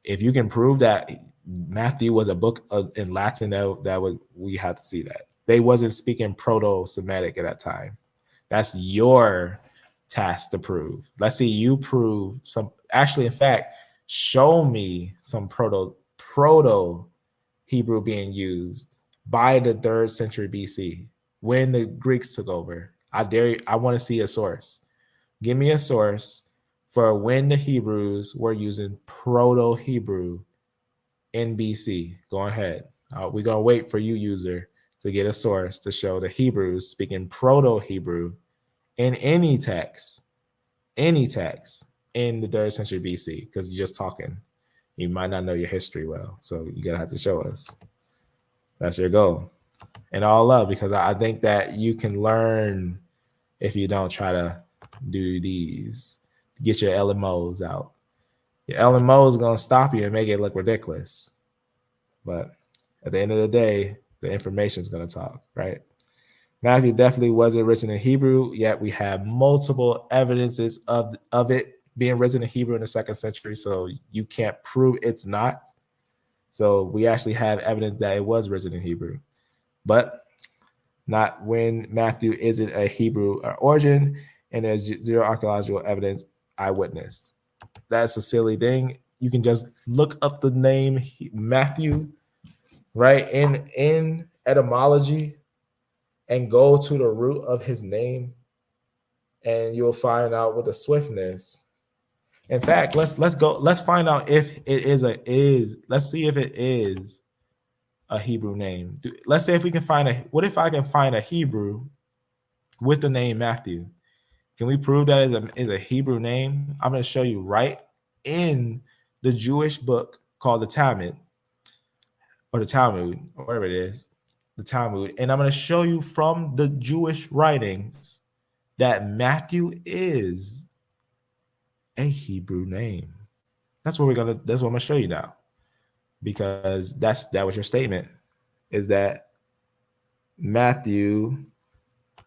if you can prove that Matthew was a book in Latin, we have to see that. They wasn't speaking Proto-Semitic at that time. That's your task to prove. Let's see you prove some. Actually, in fact, show me some proto Hebrew being used by the 3rd century BC when the Greeks took over. I dare you. I want to see a source. Give me a source for when the Hebrews were using Proto-Hebrew in BC. Go ahead. We're going to wait for you, user, to get a source to show the Hebrews speaking Proto-Hebrew in any text in the 3rd century BC, because you're just talking. You might not know your history well, so you're going to have to show us. That's your goal. And all love, because I think that you can learn if you don't try to do these, to get your LMOs out. Your LMO is going to stop you and make it look ridiculous. But at the end of the day, the information is going to talk, right? Matthew definitely wasn't written in Hebrew, yet we have multiple evidences of it being written in Hebrew in the 2nd century, so you can't prove it's not. So we actually have evidence that it was written in Hebrew. But not when Matthew isn't a Hebrew origin, and there's zero archaeological evidence eyewitness. That's a silly thing. You can just look up the name Matthew, right, in etymology, and go to the root of his name, and you'll find out with a swiftness. In fact, let's find out if it let's see if it is a Hebrew name. Let's say if we can find what if I can find a Hebrew with the name Matthew? Can we prove that is a Hebrew name? I'm going to show you right in the Jewish book called the Talmud, or the Talmud, or whatever it is, the Talmud. And I'm going to show you from the Jewish writings that Matthew is a Hebrew name. That's what I'm going to show you now, because that was your statement, is that Matthew,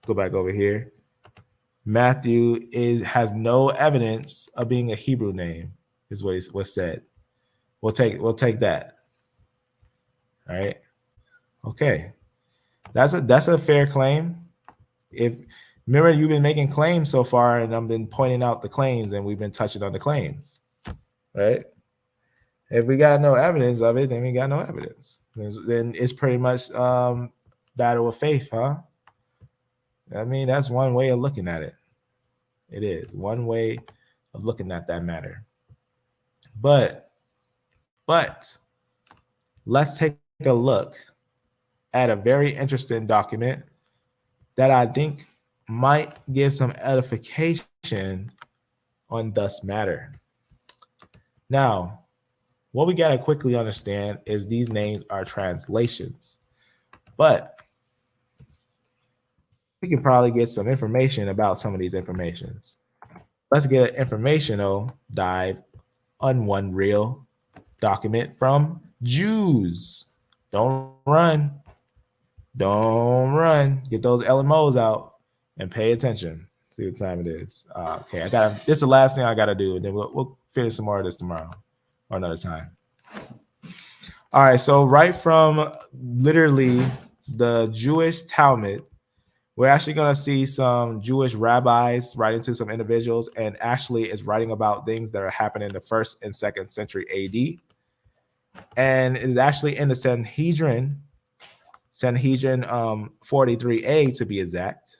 go back over here, Matthew has no evidence of being a Hebrew name, is what was said. We'll take that. All right. Okay. That's a fair claim. Remember, you've been making claims so far, and I've been pointing out the claims, and we've been touching on the claims. Right? If we got no evidence of it, then we got no evidence. Then it's pretty much battle of faith, huh? I mean, that's one way of looking at it. It is one way of looking at that matter. But let's take a look at a very interesting document that I think might give some edification on this matter. Now, what we got to quickly understand is these names are translations, but we can probably get some information about some of these informations. Let's get an informational dive on one real document from Jews. Don't run. Don't run. Get those LMOs out and pay attention. See what time it is. Okay, this is the last thing I gotta do, and then we'll finish some more of this tomorrow or another time. All right, so right from literally the Jewish Talmud, we're actually going to see some Jewish rabbis writing to some individuals, and actually is writing about things that are happening in the 1st and 2nd century AD. And it is actually in the Sanhedrin 43a to be exact.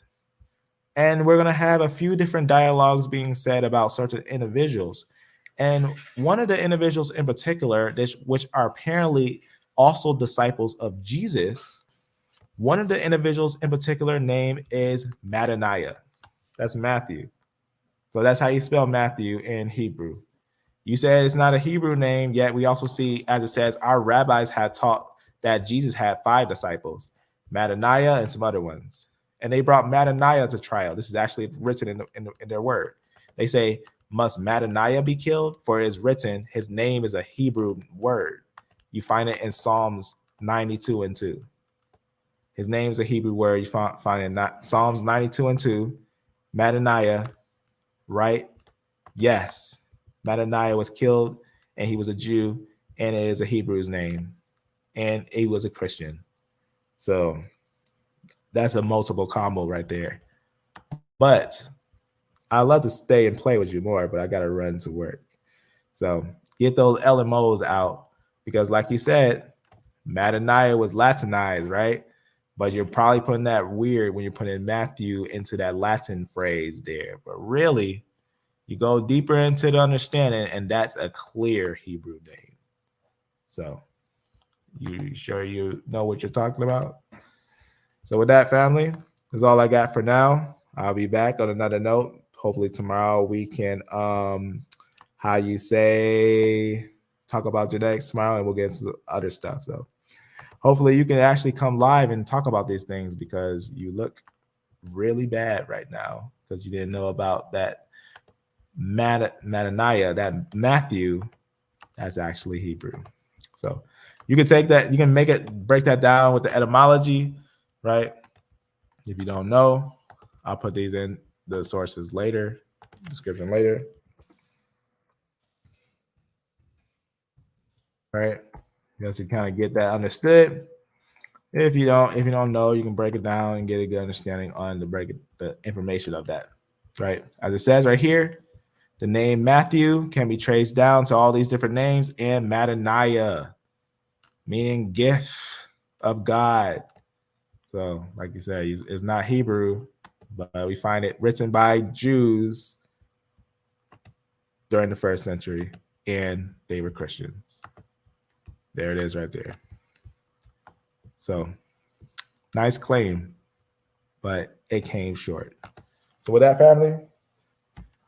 And we're going to have a few different dialogues being said about certain individuals. And one of the individuals in particular, which are apparently also disciples of Jesus, one of the individuals in particular name is Mattaniah. That's Matthew. So that's how you spell Matthew in Hebrew. You said it's not a Hebrew name, yet we also see, as it says, our rabbis had taught that Jesus had 5 disciples, Mattaniah and some other ones. And they brought Mattaniah to trial. This is actually written in their word. They say, must Mattaniah be killed? For it is written, his name is a Hebrew word. You find it in Psalms 92 and 2. His name is a Hebrew word. You find in Psalms 92 and 2. Mattaniah, right? Yes. Mattaniah was killed, and he was a Jew, and it is a Hebrew's name, and he was a Christian. So that's a multiple combo right there. But I'd love to stay and play with you more, but I got to run to work. So get those LMOs out, because like you said, Mattaniah was Latinized, right? But you're probably putting that weird when you're putting Matthew into that Latin phrase there. But really, you go deeper into the understanding, and that's a clear Hebrew name. So you sure you know what you're talking about? So with that, family, that's all I got for now. I'll be back on another note. Hopefully tomorrow we can, talk about genetics tomorrow, and we'll get into other stuff. So hopefully you can actually come live and talk about these things, because you look really bad right now because you didn't know about that Mattaniah, that Matthew, that's actually Hebrew. So you can take that, you can break that down with the etymology, right? If you don't know, I'll put these in the sources later, description later. Right? Just to kind of get that understood. If you don't know, you can break it down and get a good understanding on the information of that. Right, as it says right here, the name Matthew can be traced down to all these different names and Mataniah, meaning gift of God. So, like you said, it's not Hebrew, but we find it written by Jews during the first century, and they were Christians. There it is right there. So, nice claim, but it came short. So with that, family,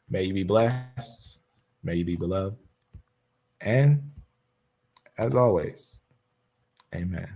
may you be blessed, may you be beloved, and as always, amen.